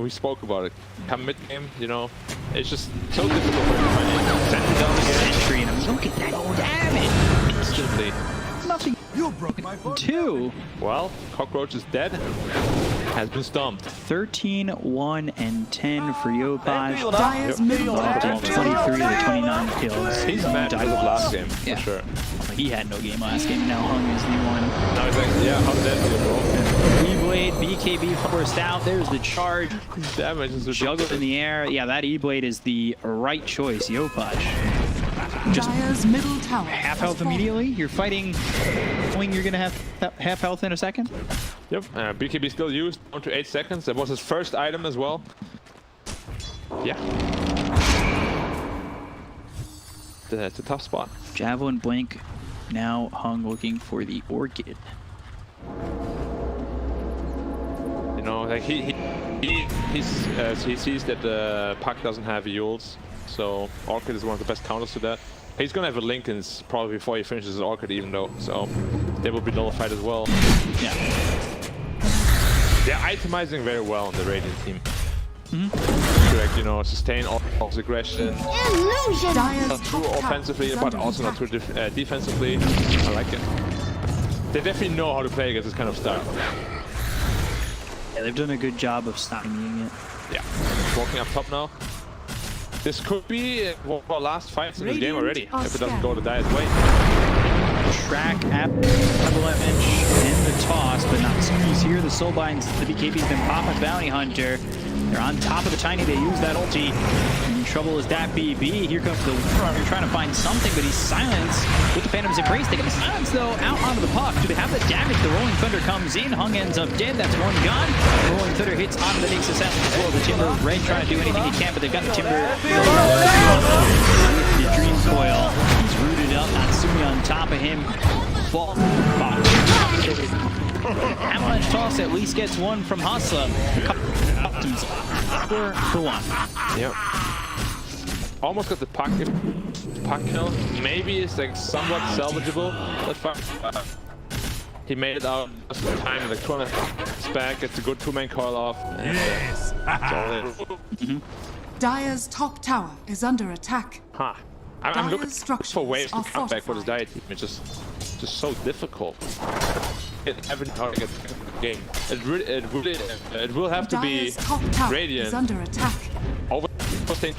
we spoke about it. Come mid game, you know, it's just so difficult for him to find Sentry down again. Sentry, and look at that damage! Instantly. Nothing. You broke my phone. 2. Well, Cockroach is dead. Has been stomped. 13, 1, and 10 for Yopaj. Dyer's middle tower. 23 of the 29 kills. He's mad as of last game, Yeah. for sure. He had no game last game. Now Hung is the one. Now he's like, yeah, how did that feel, bro? E-Blade, BKB forced out. There's the charge. Damage is Juggled in the air. Yeah, that E-Blade is the right choice. Yopaj. Just Dyer's middle tower. half health immediately. You're fighting, knowing you're gonna have half health in a second. Yep, BKB still used, down to 8 seconds. That was his first item as well. Yeah. It's a tough spot. Javelin Blink. Now Hung looking for the Orchid. You know, like he sees that the Puck doesn't have Yules, so Orchid is one of the best counters to that. He's gonna have a Linken's probably before he finishes his Orchid, even though, so they will be nullified as well. Yeah. They're itemizing very well on the Radiant team. Correct, you know, sustain all of aggression. Not too offensively, but also not too defensively. I like it. They definitely know how to play against this kind of stuff. Yeah, they've done a good job of stopping it. Yeah, walking up top now. This could be one of our last fights in the game already, if it doesn't go to Dyer's way. Track Avalanche and the toss, but not squeeze here. The Soulbinds, the BKB's been popping Bounty Hunter. They're on top of the Tiny. They use that ulti. In trouble is that BB. Here comes the Runner trying to find something, but he's silenced with the Phantom's Embrace. They get the silence though out onto the puck. Do they have the damage? The Rolling Thunder comes in. Hung ends up dead. That's one gone. The Rolling Thunder hits onto the Nyx assassin as well. The Timber Red trying to do anything he can, but they've got the Timber. The Dream Coil. He's rooted up. Natsumi on top of him. Fall. Avalanche toss at least gets one from Hustler. 4 for 1. Yep. Almost got the puck kill. Maybe it's like somewhat salvageable. That fight. He made it out just in time. Like 200 back. Gets a good 2-man call off. Yes. Dyer's top tower is under attack. Huh. I'm looking Dyer's structures for ways to are come back for this fortified. Dire team. It's just so difficult. Every time I get the game, it will have to be Dyer's top tower Radiant is under attack. overstaying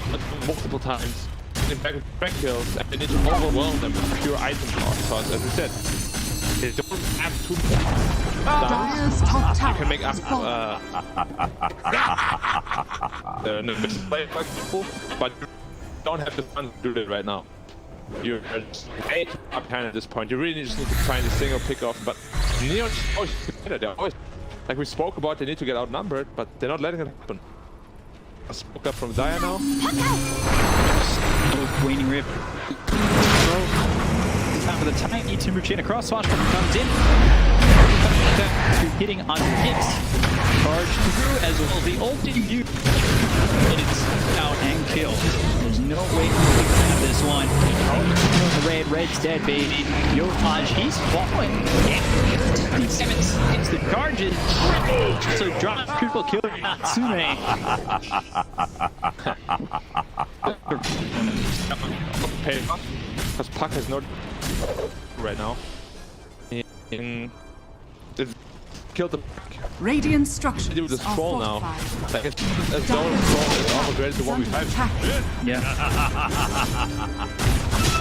multiple times, getting back kills, and they need to overwhelm them with pure item loss. Because as we said, they don't have too much. Dyer's top tower You can make is falling. play people, but you don't have the fun to do that right now. You're just way too up behind at this point. You really just need to find a single pick off, but Neon is always better. They're always, like we spoke about, they need to get outnumbered, but they're not letting it happen. I spoke up from Dyer now. Waning Rip. Time for the tiny Timber Chain across. Swashbuckler comes in. Hitting on hits. Charge through as well as the ulti view. And it's out and killed. There's no way to grab this one. The Red's dead, baby. Yopaj, he's falling. 57 hits the charges. So drop triple kill Natsume. Because Puck has no right now. It's killed the Radiant structures do this are troll now. fortified. Like it's Dota troll is almost ready to 1v5. Yeah.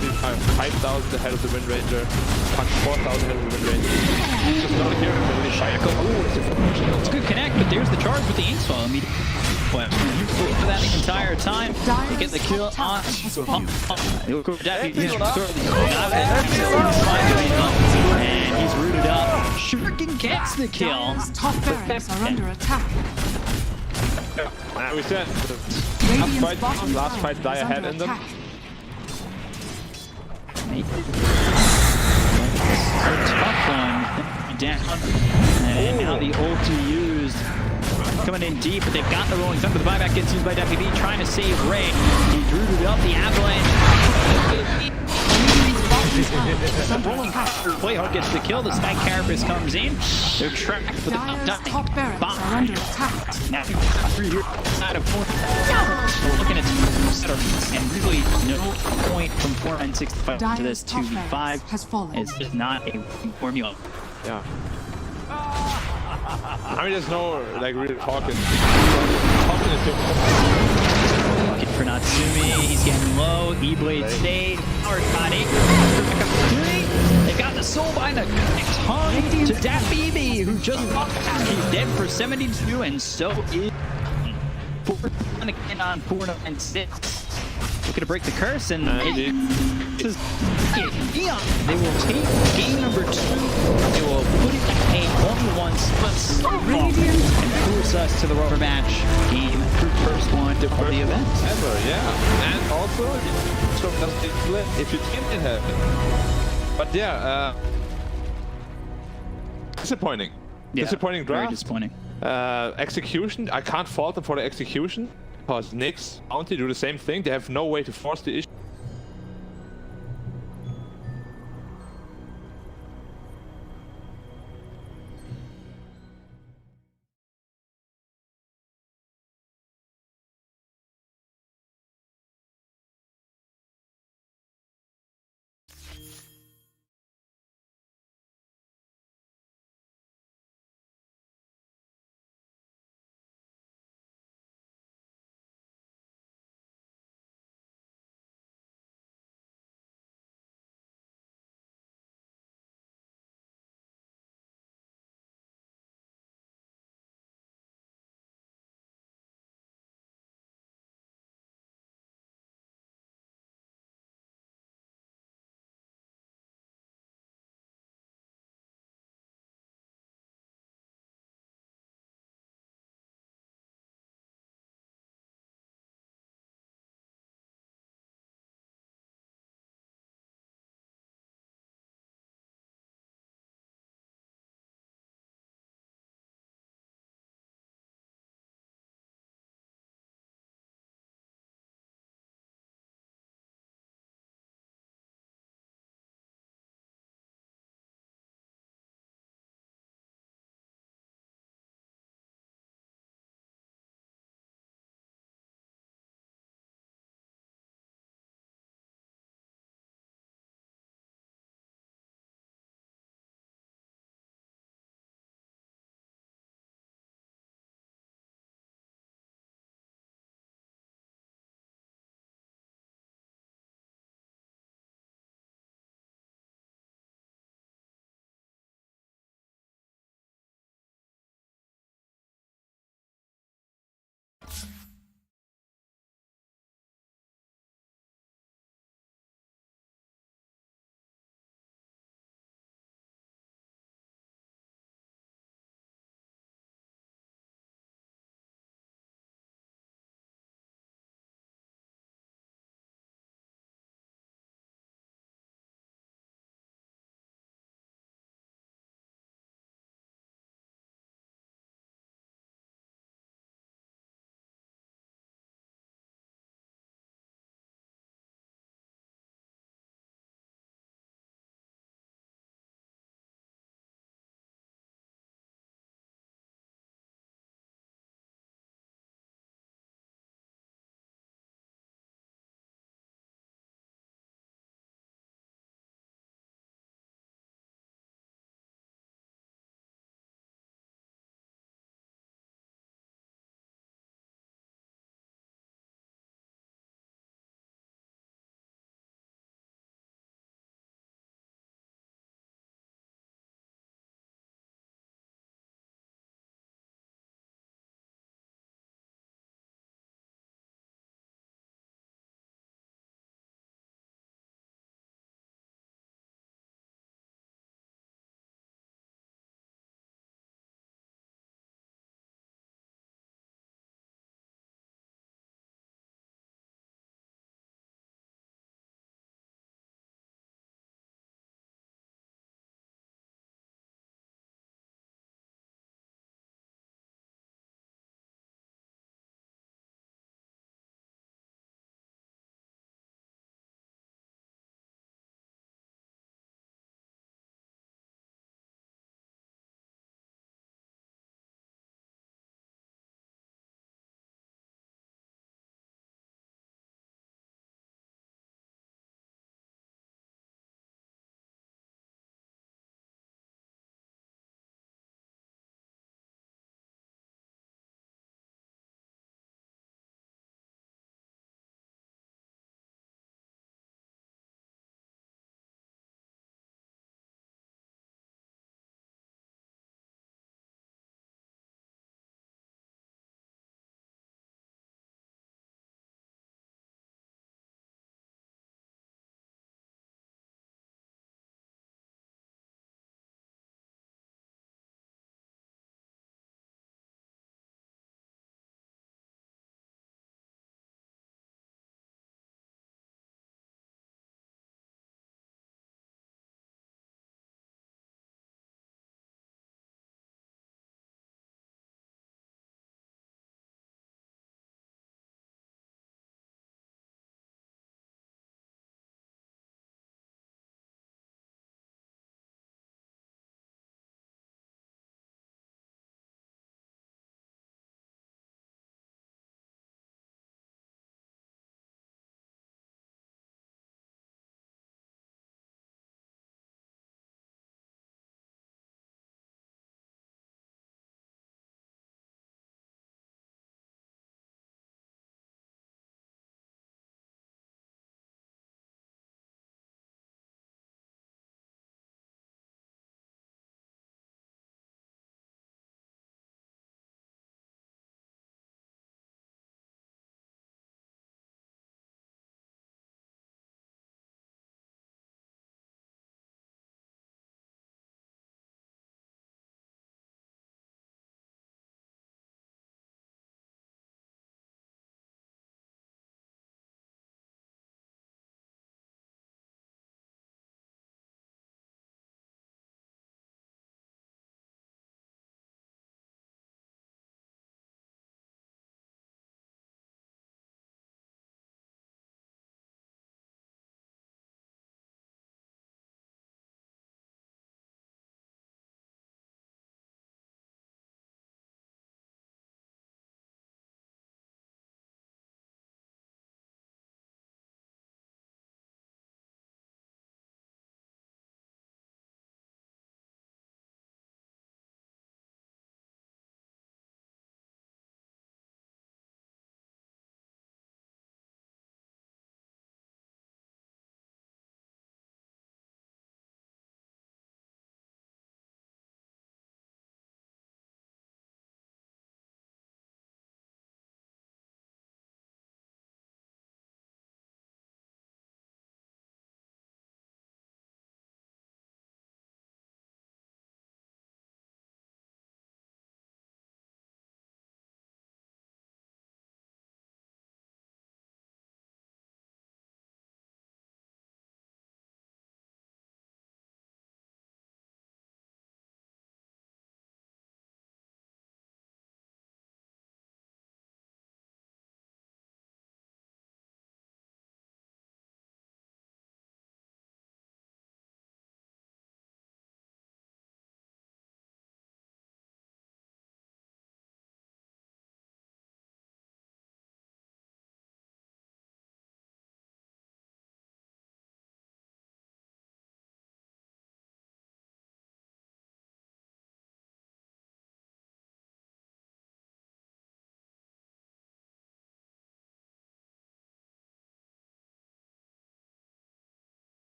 5,000 ahead of the Wind Ranger. Puck 4,000 ahead of the Wind Ranger. Just not here. It's a good connect, but there's the charge with the Inkswell. I mean, for that the entire time, they get the kill on. He'll go down. And he's rooted up. Shuriken gets the kill. Dire's top barracks are under attack. We said Radiant's bottom last tower fight is Dire had under in them. attack. Tough one. Down. And now the ult used. Coming in deep, but they've got the rolling thunder. The buyback gets used by WB, trying to save Ray. He's rooted up the avalanche. Playhard gets the kill. The Sky Carapace comes in. They're trapped for the Dire's top barracks are under attack. now through here side of 4. We're looking at set and really no point from 4-9-6 to this Dire's top 2v5. barracks has fallen. It's just not a formula. Yeah. I mean, there's no like really talking. Looking for Natsumi, he's getting low. E-Blade stayed. Hard body. They got the soul by the tongue to that BB, who just walked out. He's dead for 72, and so is 4 again on 4-9-6. Looking to break the curse, and Neon. They will take game number 2. They will put it in a 1-1 split and force us to the rubber match game first one of the event. Ever, yeah. And also, if you can have it. But yeah, disappointing. Yeah, Disappointing draft. Very disappointing. Execution, I can't fault them for the execution. Because Nyx, Bounty do the same thing. They have no way to force the issue.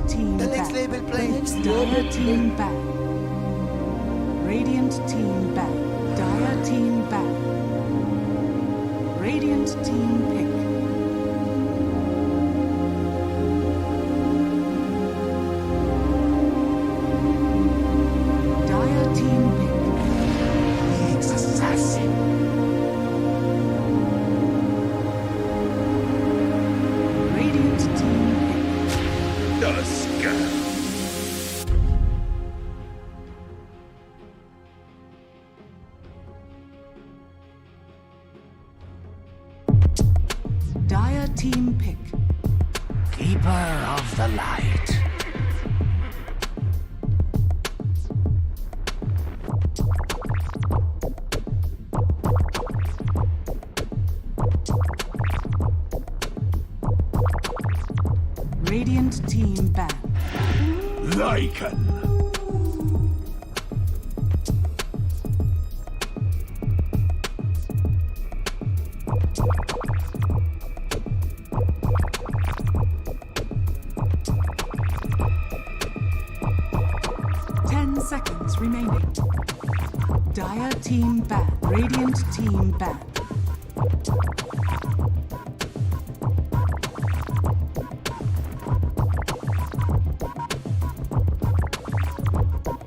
team back. Dire team back. Radiant team back. Dire team back. Radiant team pick. Dire team pick. Radiant team pick. Dire team pick. Keeper of the light. Radiant team back. Lycan. Seconds remaining. Dire team back. Radiant team back.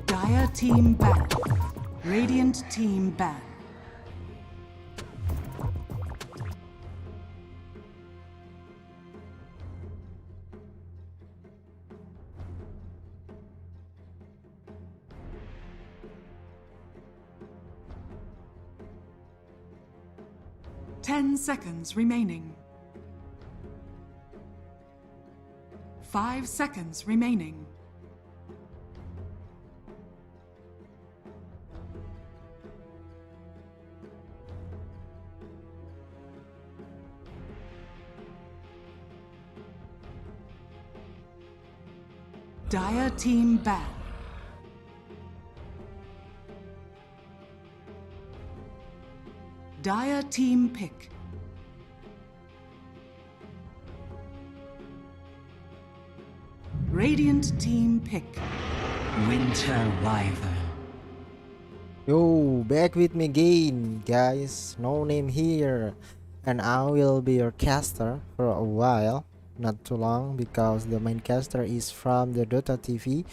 Dire team back. Radiant team back. Ten seconds remaining. 5 seconds remaining. Dire team back. Dire team pick. Radiant team pick. Winter Wyvern. Yo, back with me again, guys. No name here, and I will be your caster for a while, not too long, because the main caster is from the Dota TV,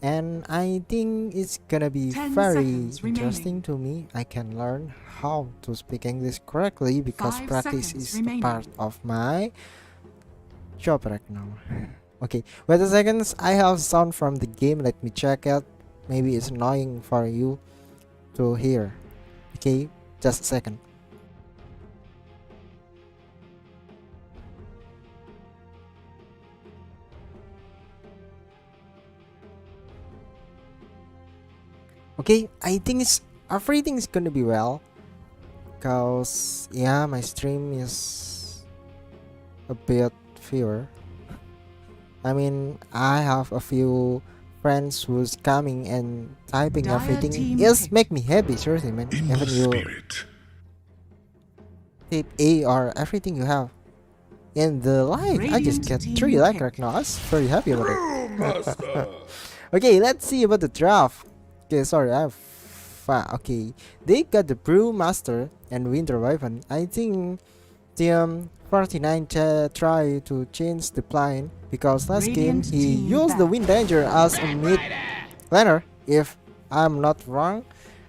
and I think it's gonna be 10 very seconds interesting to me. I can learn how to speak English correctly because 5 practice seconds is a remaining. part of my job right now. Okay, wait a second. I have sound from the game. Let me check it. Maybe it's annoying for you to hear. Okay, just a second. Okay, I think everything is gonna be well, cause yeah, my stream is a bit fewer. I mean, I have a few friends who's coming and typing Dire everything. team Yes, pick. make me happy, seriously, man. In Even the you spirit. type A or everything you have in the like, I just Radiant get team 3 like pick. right now. I was very happy about it. Okay, let's see about the draft. Okay, sorry, I have okay, they got the Brewmaster and Winter Wyvern. I think Team 49 try to change the plan because last Radiant game he team used the back. Wind Ranger as a mid laner, if I'm not wrong,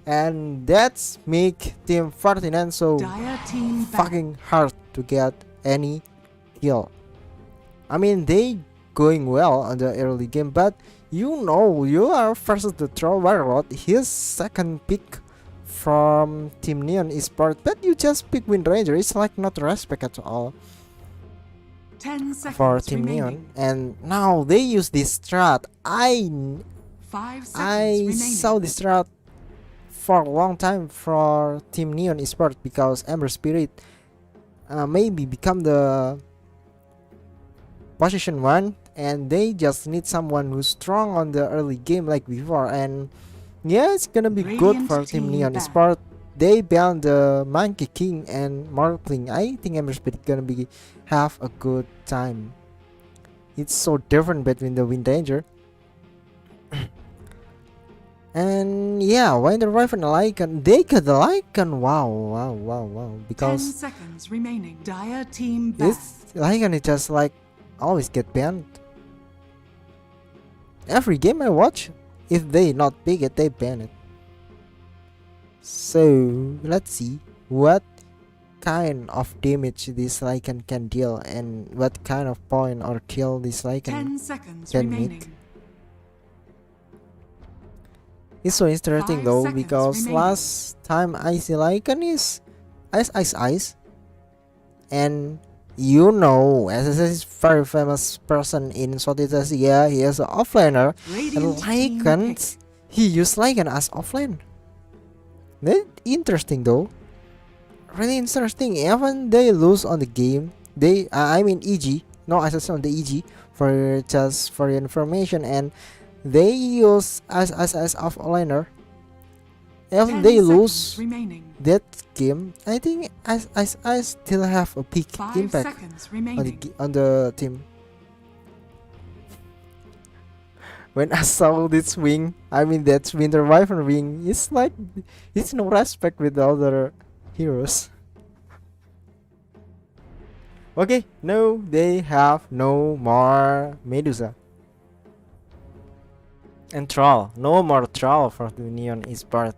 and that's make Team 49 so Dire team back. fucking hard to get any kill. I mean, they going well on the early game, but you know, you are versus the Troll Warlord, his second pick from Team Neon Esports, but you just pick Wind Ranger. It's like not respect at all 10 seconds for Team remaining. Neon, and now they use this strat. 5 seconds I remaining. saw this strat for a long time for Team Neon Esports because Ember Spirit maybe become the position 1, and they just need someone who's strong on the early game like before, and yeah, it's gonna be good Radiant for Team team Neon back. Esports. They banned the Monkey King and Mortling. I think Ember Spirit gonna be have a good time. It's so different between the Wind Danger. And yeah, when the Raven Lycan, they got the Lycan. Wow. 10 Because seconds remaining. Dire team back. this Lycan is just like always get banned. Every game I watch, if they not pick it, they ban it. So let's see what kind of damage this Lycan can deal and what kind of point or kill this Lycan 10 seconds can remaining. meet. It's so interesting 5 though, seconds because remaining. last time I see Lycan is Ice, and you know, as this very famous person in Southeast Asia, he is an offlaner, and Radiant team Lycans, he used Lycan as offlane. That interesting though, really interesting. Even they lose on the game, they I mean EG, no access on the EG for just for your information, and they use as offlaner. Even 10 they seconds lose remaining. that game, I think I still have a big 5 impact seconds on remaining. on the team. When I saw this wing, I mean that Winter Wyvern wing, it's like it's no respect with the other heroes. Okay, no, they have no more Medusa. And Troll, no more Troll for the Neon Esports.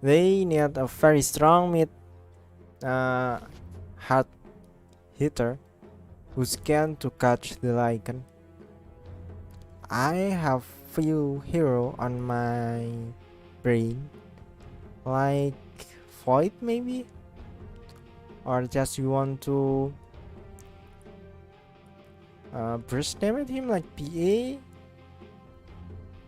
They need a very strong mid hard hitter who's can to catch the Lycan. I have few hero on my brain, like Void maybe, or just you want to burst damage him like PA,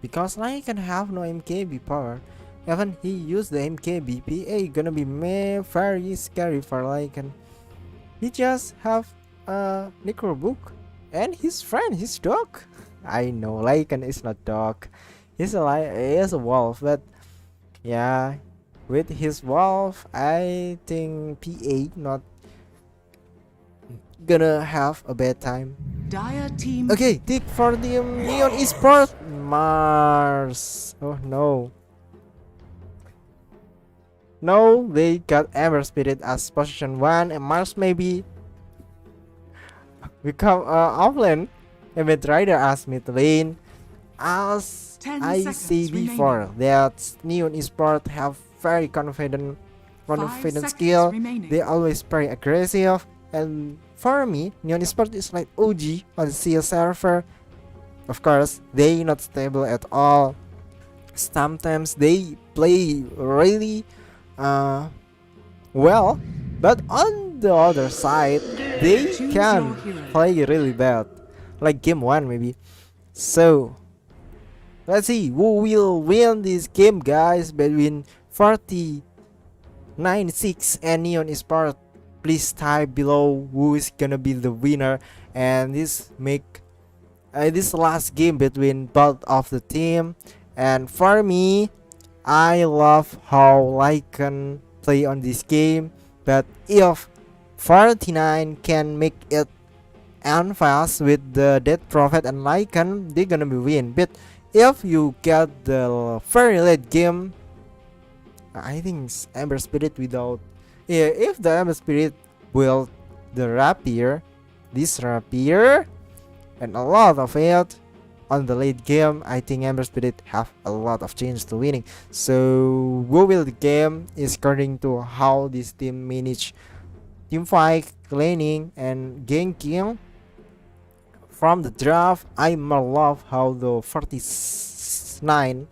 because Lycan have no MKB power. Even he used the MKB, PA gonna be very scary for Lycan. He just have a Necro book and his friend, his dog. I know Lycan is not dog. He's a wolf, but yeah, with his wolf, I think PA not gonna have a bad time. Dire team. Okay, tick for the Neon Esports Mars. Oh no. No, they got Ember Spirit as position 1, and Mars maybe become offlane, and with Rider as mid lane. As 10 I seconds say before, remaining. that Neon Esports have very confident 5 seconds skill. remaining. They always very aggressive, and for me, Neon Esports is like OG on the CS server. Of course, they not stable at all. Sometimes they play really well, but on the other side, they Choose can your hero. play really bad, like game 1 maybe. So let's see who will win this game, guys, between 49-6 and Neon Esports. Please type below who is gonna be the winner, and this make this last game between both of the team. And for me, I love how Lycan play on this game, but if 49 can make it end fast with the Dead Prophet and Lycan, they're gonna be win. But if you get the very late game, I think it's Ember Spirit without. Yeah, if the Ember Spirit build the rapier, this rapier, and a lot of it on the late game, I think Ember Spirit have a lot of chance to winning. So who will the game is according to how this team manage team fight, laning, and ganking. From the draft, I more love how the 49-6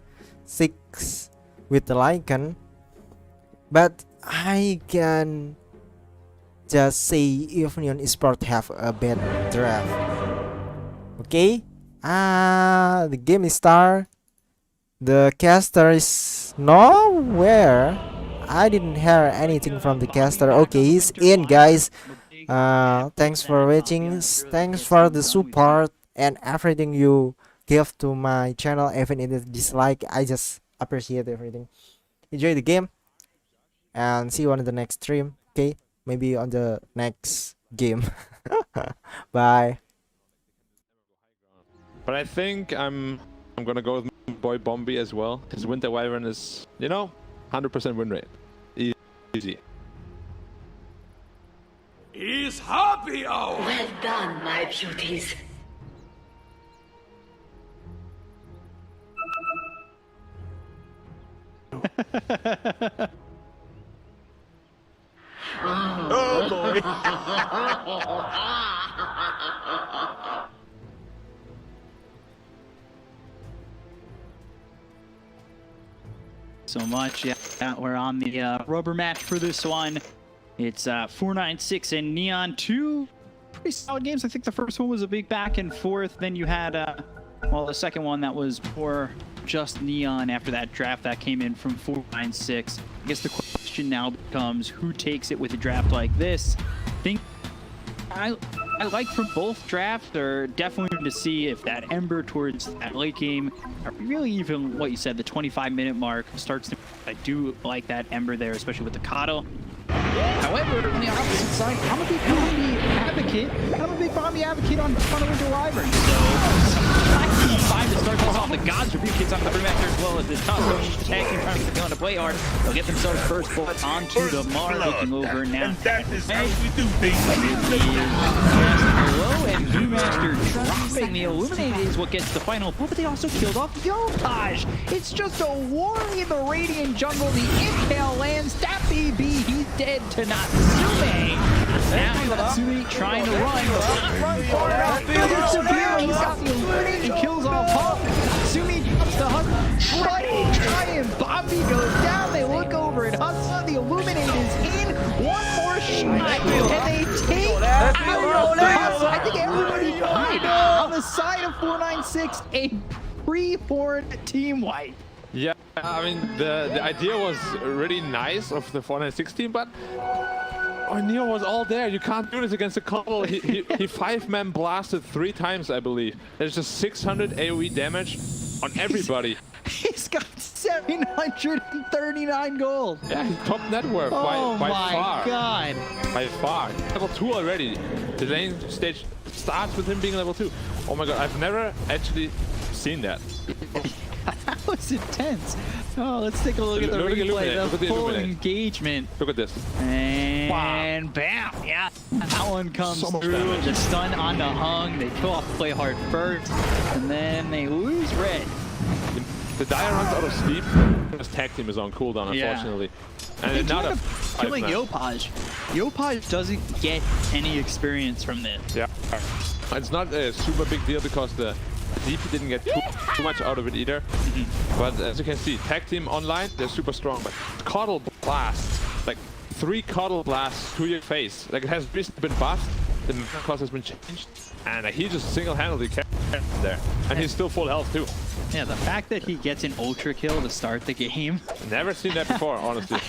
with the Lycan, but I can just say if Neon Esports have a bad draft. Okay, the game is start. The caster is nowhere. I didn't hear anything from the caster. Okay, he's in, guys. Thanks for watching. Thanks for the support and everything you give to my channel. Even in the dislike, I just appreciate everything. Enjoy the game, and see you on the next stream. Okay, maybe on the next game. Bye. But I think I'm gonna go with my boy Bombi as well. His Winter Wyvern is, you know, 100% win rate. Easy. Is happy hour! Well done, my beauties. Oh boy! So much. Yeah, we're on the rubber match for this one. It's 496 and Neon, two pretty solid games. I think the first one was a big back and forth. Then you had, well, the second one that was more just Neon after that draft that came in from 496. I guess the question now becomes who takes it with a draft like this. I like from both drafts, or definitely to see if that Ember towards that late game, or really even what you said, the 25-minute mark starts to. I do like that Ember there, especially with the Coddle. However, on the opposite side, I'm a big Bombi advocate. I'm a big Bombi advocate on Winter Wyvern. So, time to start this off. The Gods Rebuke hits on the remaster as well as the top the tag team trying to go on to play hard. They'll get themselves first bullet onto the Mar, looking over now. And that is how we do things. Hello, and Brewmaster dropping the Illuminate is what gets the final pull, but they also killed off Yopaj. It's just a war in the Radiant jungle. The Impale lands. That BB, he's dead to Natsume. Now Natsume trying to run, but not run far enough. Severe, he's got the Illuminate and kills off Hawk. Natsumi drops the Hunt. Trying, Bombi goes down. They look over at Hudson. The Illuminate is in. One more shot, and they take out Hudson. I think everybody died on the side of 496. A pre-born team wipe. Yeah, I mean, the idea was really nice of the 416, but Neo was all there. You can't do this against a Coddle. He 5-man blasted 3 times, I believe. There's just 600 AoE damage on everybody. He's got 739 gold. Yeah, he's top net worth by Oh far. my god. By far. Level 2 already. The lane stage starts with him being level 2. Oh my god, I've never actually seen that. That was intense. Oh, let's take a look at the replay. The full engagement. Look at this. And bam! Yeah, that one comes through. The stun on the Hung. They kill off Play Hard first, and then they lose Red. The Dire runs out of sleep. His tag team is on cooldown, unfortunately. And They not end a up killing Yopaj. Yopaj doesn't get any experience from this. Yeah. It's not a super big deal because the DP didn't get too much out of it either. But as you can see, tag team online, they're super strong. But Coddle blasts, like 3 Coddle blasts to your face. Like it has recently been buffed, the cost has been changed, and he just single-handedly carried there. And he's still full health too. Yeah, the fact that he gets an ultra kill to start the game. Never seen that before, honestly.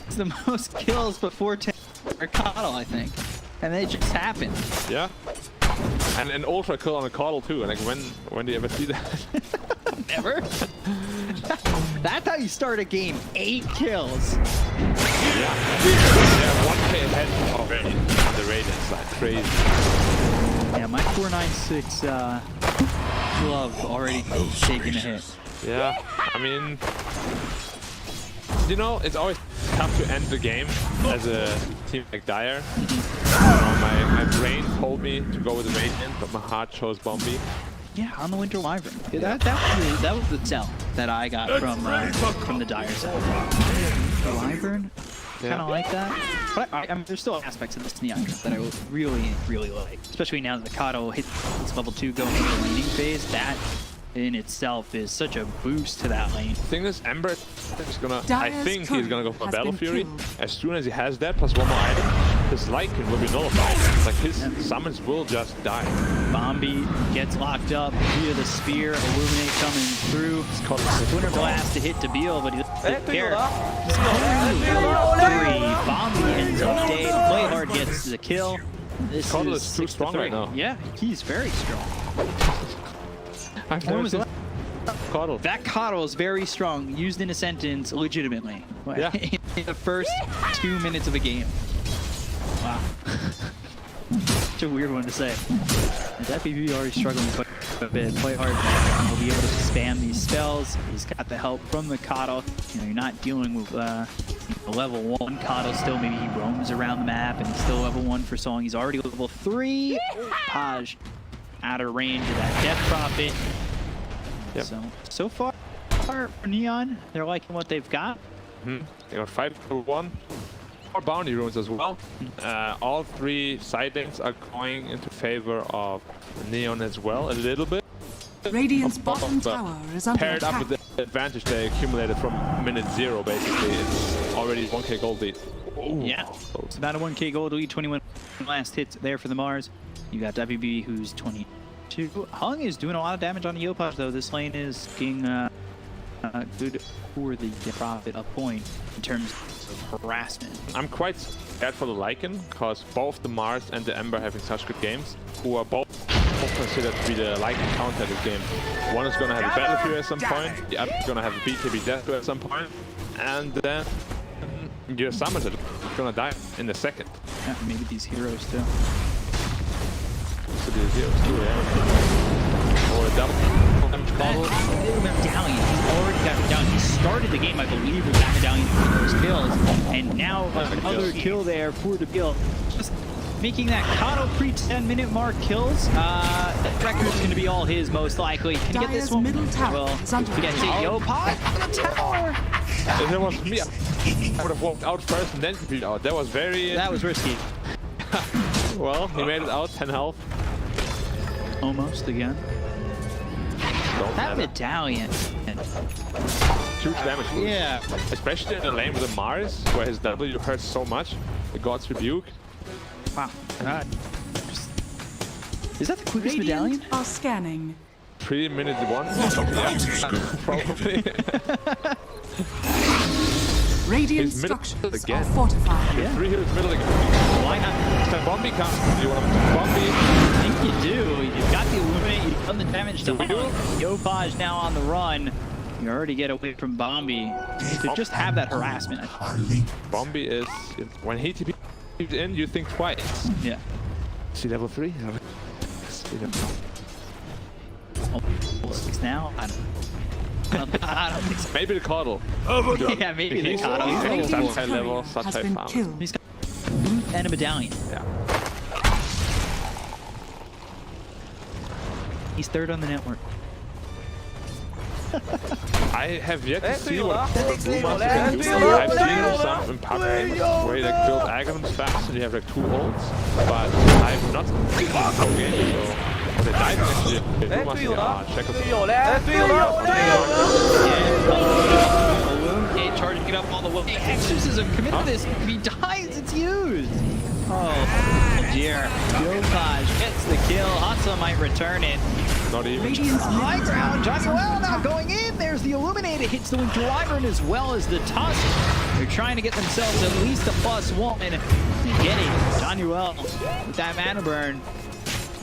It's the most kills before 10 for Coddle, I think. And it just happened. Yeah. And an ultra kill on a Coddle too. Like when do you ever see that? Never. That's how you start a game. 8 kills. Yeah. Yeah, 1k ahead already on the Radiant side. Crazy. Yeah, my 496 glove already taking a hit. Yeah, I mean, you know, it's always tough to end the game as a team like Dire. My brain told me to go with the Radiant, but my heart chose Bombi. Yeah, on the Winter Wyvern. Yeah, that was the tell that I got from the Dire side. The Wyvern, kind of like that. But I mean, there's still aspects of this Neon that I really, really like. Especially now that the Kato hits level 2 going into the laning phase. That in itself is such a boost to that lane. Thing is, Ember is gonna. I think he's gonna go for has Battle been Fury. killed. As soon as he has that plus one more item, his Lycan will be nullified. Like his summons will just die. Bombi gets locked up via the spear. Illuminate coming through. Winter Blast to hit Tabeel, but he doesn't care. Bombi ends up dead. Play Hard gets the kill. This Coddle is is too strong 6-3. right now. Yeah, he's very strong. I've never seen Coddle. That Coddle is very strong, used in a sentence legitimately. Yeah. In the first 2 minutes of a game. Wow. Such a weird one to say. That PvP already struggling quite a bit. Play hard. He'll be able to spam these spells. He's got the help from the Coddle. You know, you're not dealing with level 1 Coddle still. Maybe he roams around the map and he's still level 1 for so long. He's already level 3. Paj out of range of that Death Prophet. Yep. So far for Neon, they're liking what they've got. They got 5-1. 4 bounty runes as well. All 3 side lanes are going into favor of Neon as well, a little bit. Radiant's bottom tower is under Paired up attack. with the advantage they accumulated from minute 0, basically. It's already 1k gold lead. Ooh. Yeah, it's about a 1k gold lead, 21 last hits there for the Mars. You got WB who's 22. Hung is doing a lot of damage on the Yopaj though. This lane is getting good for the Prophet a point in terms of harassment. I'm quite scared for the Lycan, because both the Mars and the Ember having such good games, who are both considered to be the Lycan counter this game. One is going to have a Battle Fury at some point, the other is going to have a BKB Death at some point, and then your summons are going to die in a second. Yeah, maybe these heroes too. So the heroes too, yeah. Or a double damage combo. Medallion, he's already got Medallion. He started the game, I believe, with that Medallion for those kills, and now another kill there for the kill. Just making that Kato pre-10-minute mark kills. That record is going to be all his, most likely. Can he get this one? Middle tower Well, is under he gets it. attack. Yopaj on the tower. If it was me, I would have walked out first and then completed out. That was very... That was risky. Well, he made it out, 10 health. Almost again. Don't That matter. Medallion. Huge damage boost. Yeah. Especially in the lane with the Mars, where his W hurts so much. The God's Rebuke. Wow. God. Is that the quickest Medallion? Radiant are scanning. 3 minutes 1. Yeah, probably. Radiant He's middle structures again. are fortified. Yeah. 3 heroes middle again. Why not? Can Bombi come? Do you want him to Bombi? I think you do. You've got the Illuminate, you've done the damage to Hung. Yopaj now on the run. You already get away from Bombi. To just have that harassment. Bombi is... When he TP's in, you think twice. Yeah. See level 3? Oh, 6 now? I don't think so. Maybe the Coddle. Yeah, maybe the He's Kato. He's such Radiant high level, courier such has high been farm. killed. He's got and a Medallion. Yeah. He's third on the network. I have yet to see what Rumas can do. I've seen some in pub games where you like build Aghanim's fast and you have like 2 ults, but I've not seen it in pro games, so what they died actually. Rumas, check us Yeah, charging it up all the way. Exorcism, commit to this. If he dies, it's used. Oh, dear. Yopaj gets the kill. Hasa might return it. not even. Radiant's High ground, Johnny Well now going in. There's the Illuminator, hits the Winter Wyvern as well as the Tusk. They're trying to get themselves at least a +1 and getting Johnny Well with that mana burn.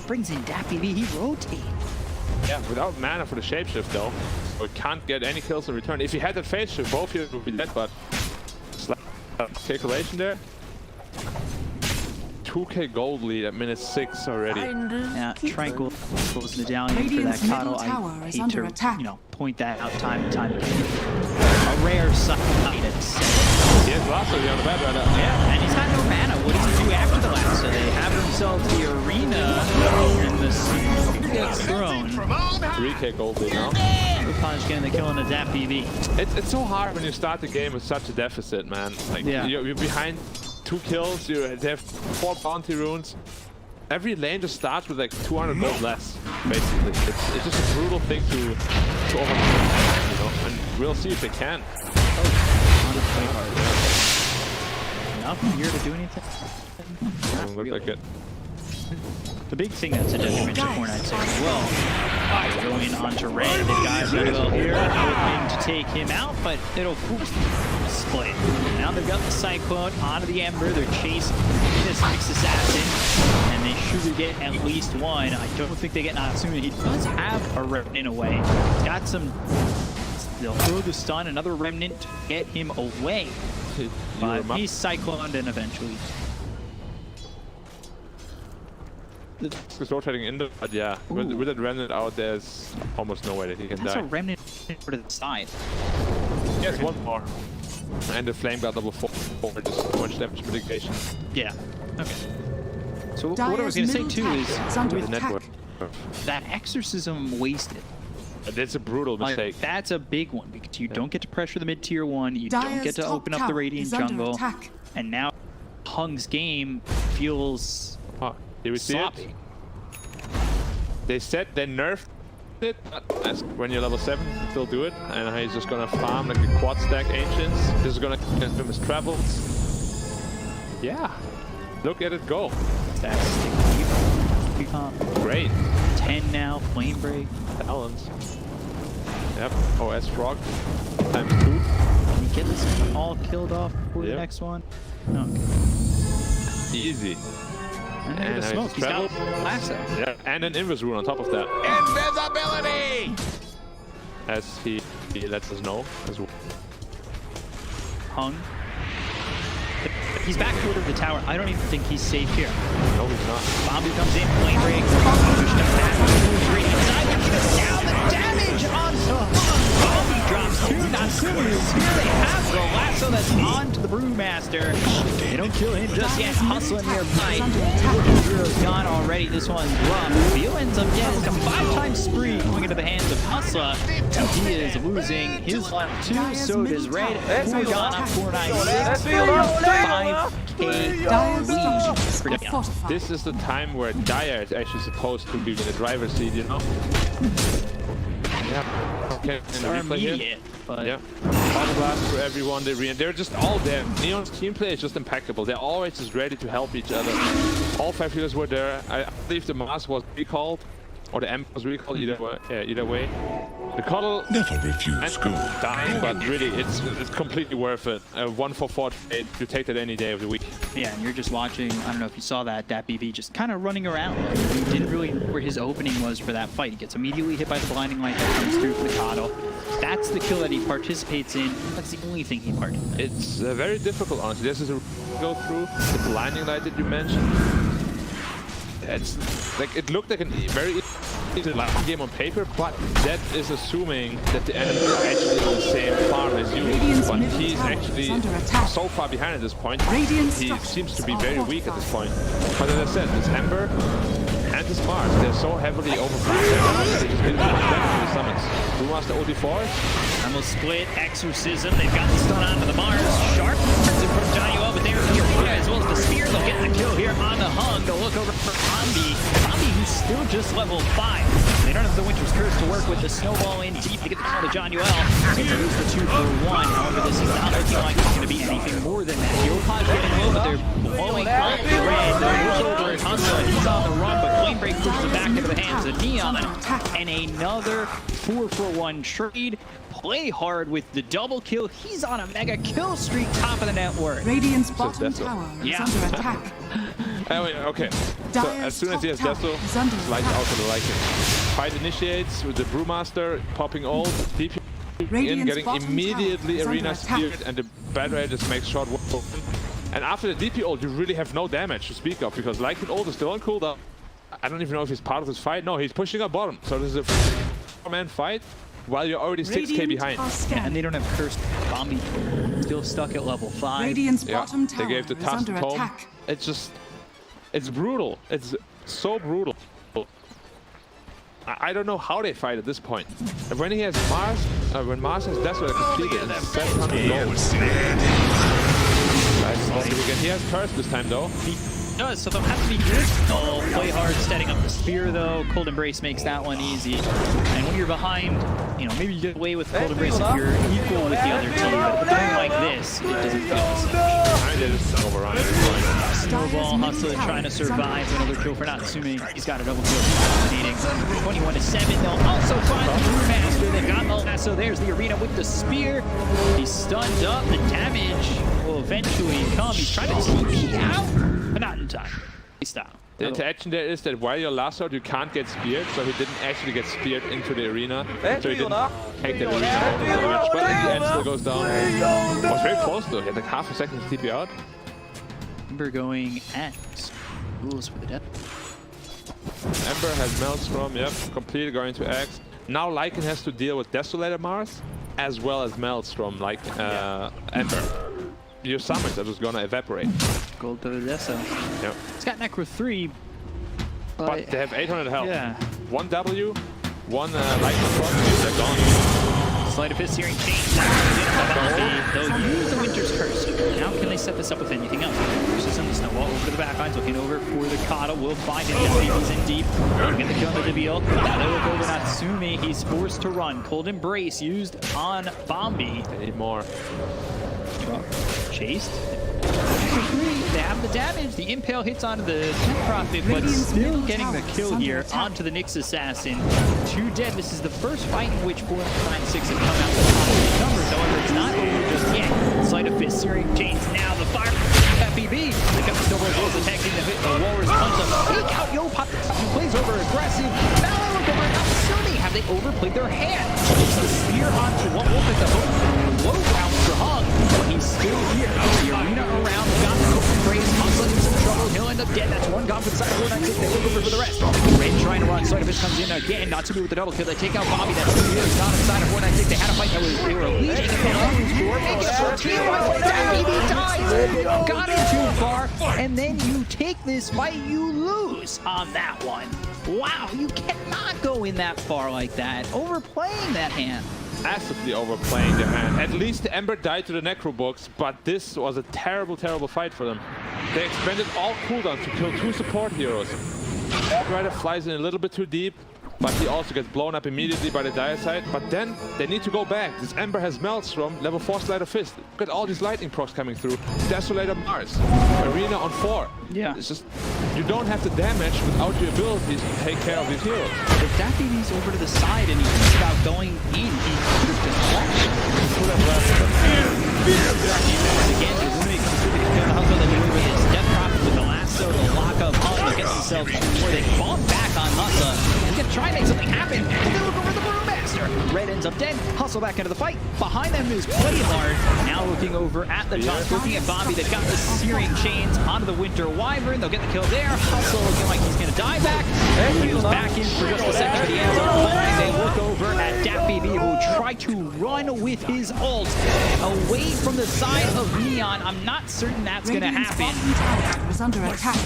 Brings in Dappy V, he rotates. Yeah, without mana for the shapeshift though, we can't get any kills in return. If he had that phase shift, both heroes would be dead, but calculation there. 2k gold lead at minute 6 already. Yeah, Tranquil goes Medallion for that Radiant's middle Kato. tower I is hate under to, attack. you know, point that out time and time again. A rare sight at 7. He has lots of on the bad right now. Yeah, and he's got no mana. What does he do after the last? So they have themselves the arena and the Spear gets thrown. 3k gold lead now. Yopaj getting the kill on the Zap PV. It's so hard when you start the game with such a deficit, man. Like Yeah. you're behind 2 kills, they have 4 bounty runes. Every lane just starts with like 200 gold less, basically. It's just a brutal thing to overcome, you know, and we'll see if they can. Enough here to do anything? Doesn't look like it. The big thing that's a detriment to Fortnite 6 as well. Going onto red, the guys are well here, hoping to take him out, but it'll force the split. Now they've got the Cyclone onto the Ember, they're chasing this Mixed Assassin, and they should get at least one. I don't think they get Natsumi. He does have a Remnant away. He's got some... They'll throw the stun, another Remnant to get him away. But he's Cycloned and eventually... He's rotating in the, but yeah, with that remnant out, there's almost no way that he can That's die. a remnant to the side. Yes, one more. And the flame got level 4, just too much damage mitigation. Yeah. Okay. So what I was going to say too is under The network. that exorcism wasted. That's a brutal mistake. Like, that's a big one because you don't get to pressure the mid tier 1, you don't get to open up the Radiant jungle, and now Hung's game feels Oh, did we see sloppy. it? They said they nerfed it, but when you're level 7, you can still do it. And he's just gonna farm like a quad stack Ancients. This is gonna get him his travels. Yeah, look at it go. That's Great. 10 now, Flame Break. Balance. Yep, OS Frog. ×2. Can you get this all killed off before the Yep. next one? Okay. Easy. And there's the smoke. He's down lasso. Yeah, and an Invis rune on top of that. Invisibility! As he lets us know as well. Hung. He's back toward the tower. I don't even think he's safe here. No, he's not. Bombu comes in, Flame Break. Pushed up back. Radiant side. Now the damage onto Hung. Bombu drops 2. Natsumi is here. They have the lasso that's onto the Brewmaster. They don't kill him just yet. Hustling nearby. Hero's gone already. This one's rough. Theo ends up getting a 5-time spree going into the hands of Hustler. He is losing his left 2. So does Red. 4 gone up 496. 5K lead. This is the time where Dire is actually supposed to be in the driver's seat, you know? Yeah. Okay, It's in the replay here. immediate, but Yeah. Auto blast for everyone. They're just all there. Neon's team play is just impeccable. They're always just ready to help each other. All 5 healers were there. I believe the Mars was recalled, or the M was recalled. Either way, either way. The Cuddle dying, but really, it's completely worth it. 1 for 4 trade. You take that any day of the week. yeah, and you're just watching. I don't know if you saw that BB just kind of running around. He didn't really know where his opening was for that fight. He gets immediately hit by the blinding light that comes through for the Coddle. That's the kill that he participates in. That's the only thing he participates in. It's very difficult, honestly. This is a go through the blinding light that you mentioned. It's like it looked like a very easy game on paper, but that is assuming that the enemy is actually on the same farm as you. But he's actually so far behind at this point. He seems to be very weak at this point. But as I said, this Ember and this Mars, they're so heavily overpowered. They just didn't have the summons. Brewmaster OD4. And we'll split Exorcism. They've got the stun onto the Mars. Sharp turns in front of Johnny O, but there's the Arena as well as the Spear. They'll get the kill here on the Hung. They'll look over for Zombie. Zombie who's still just level 5. They don't have the Winter's Curse to work with. The Snowball in deep to get the call to John Uel. So to lose the 2 for 1. However, this is not looking like it's going to be anything more than that. Yopod's getting low, but they're blowing up the red. They're over at Hustler. He's on the run, but Flame Break pushes him back into the hands of Neon. And another 4 for 1 trade. Play hard with the double kill. He's on a mega kill streak, top of the net worth. Radiant's bottom Deso. tower is Yeah. under attack. Okay, so as soon as he has Deso, lights out to the liking. Fight initiates with the Brewmaster popping ult, DP in, getting immediately Arena Speared, and the Battery just makes short work of him. And after the DP ult, you really have no damage to speak of, because Lycan ult is still on cooldown. I don't even know if he's part of this fight. No, he's pushing up bottom. So this is a 4-man fight while you're already 6k behind. Yeah, and they don't have Cursed Bombi. Still stuck at level 5. Radiant's Yeah, bottom they tower gave the is task under home. attack. It's just, it's brutal. It's so brutal. I don't know how they fight at this point. And when he has Mars, when Mars has Desolate completed, it's 700 gold. He has Curse this time though. Does, so they'll have to be good. Oh, play hard, setting up the Spear though. Cold Embrace makes that one easy. And when you're behind, you know, maybe you get away with Cold Embrace if you're equal with the other team. But with a game like this, it doesn't feel the same. They just overrun every Snowball Hustler trying to survive. Another kill for Natsumi. He's got a double kill. Dominating. 21-7. They'll also find the Brewmaster. They've got the lasso. There's the Arena with the Spear. He's stunned up. The damage will eventually come. He's trying to TP out, but not in time. He stopped. The interaction there is that while you're lassoed, you can't get speared, so he didn't actually get speared into the arena. So he didn't take the arena home so much, but in the end still goes down. Was very close though, he had like half a second to TP out. Ember going at rules for the death. Ember has Maelstrom, yep, completely going to X. Now Lycan has to deal with Desolator Mars as well as Maelstrom, like Ember. Your summons are just gonna evaporate. Gold to the Deso. Yep. It's got Necro 3, but they have 800 health. Yeah. One W, one Lycan Frost, they're gone. Sleight of Fist Searing Chain. They'll use the Winter's Curse. Now can they set this up with anything else? Versus on the Snowball over to the backlines, looking over for the Kata. Will find him. He's in deep. Get the kill on the DBL. Now they look over Natsume. He's forced to run. Cold Embrace used on Bombi. They need more. Chased. They have the damage. The Impale hits onto the Tech Prophet, but still getting the kill here onto the Nyx Assassin. 2 dead. This is the first fight in which 4 9 6 have come out with positive numbers. However, it's not over just yet. Sleight of Fist, Searing Chains. Now the fire. FBB. They come to Snowball Bulls attacking the hit. The Walrus punch up. Take out Yo Pop. Plays over aggressive. Mallow look over Natsumi. Have they overplayed their hand? It's the spear onto one wolf at the hook. Low round for Hung, but he's still here. The arena around, got the Cold Embrace. Hung's in some trouble. He'll end up dead. That's one gone for the side of 496. They look over for the rest. Red trying to run. Sleight of Fist comes in again. Natsumi with the double kill. They take out Bobby. That's 2 years. Not inside of 496. They had a fight that was, they were leading. They dies. Got it too far, and then you take this fight, you lose on that one. Wow, you cannot go in that far like that. Overplaying that hand. Massively overplaying their hand. At least the Ember died to the Necro books, but this was a terrible, terrible fight for them. They expended all cooldowns to kill 2 support heroes. Rider flies in a little bit too deep, but he also gets blown up immediately by the dire side. But then they need to go back. This Ember has Maelstrom, level 4 Sleight of Fist. Look at all these lightning procs coming through. Desolator Mars, Arena on 4. Yeah. It's just, you don't have the damage without your abilities to take care of these heroes. If that BB's over to the side and he thinks about going in, he could have just left. Again, the Illuminate comes through the kill the Hustle that we with his Death Prophet with the lasso, the lock up Hustle gets himself before they fall back on Hustle. He's gonna try and make something happen. They look over the Brewmaster. Red ends up dead. Hustle back into the fight. Behind them is Playlard. Now looking over at the top, looking at Bobby. They've got the Searing Chains onto the Winter Wyvern. They'll get the kill there. Hustle looking like he's gonna die back. He was back in for just a second, but he ends up falling. They look over at DapBB, who tried to run with his ult away from the side of Neon. I'm not certain that's gonna happen. Was under attack.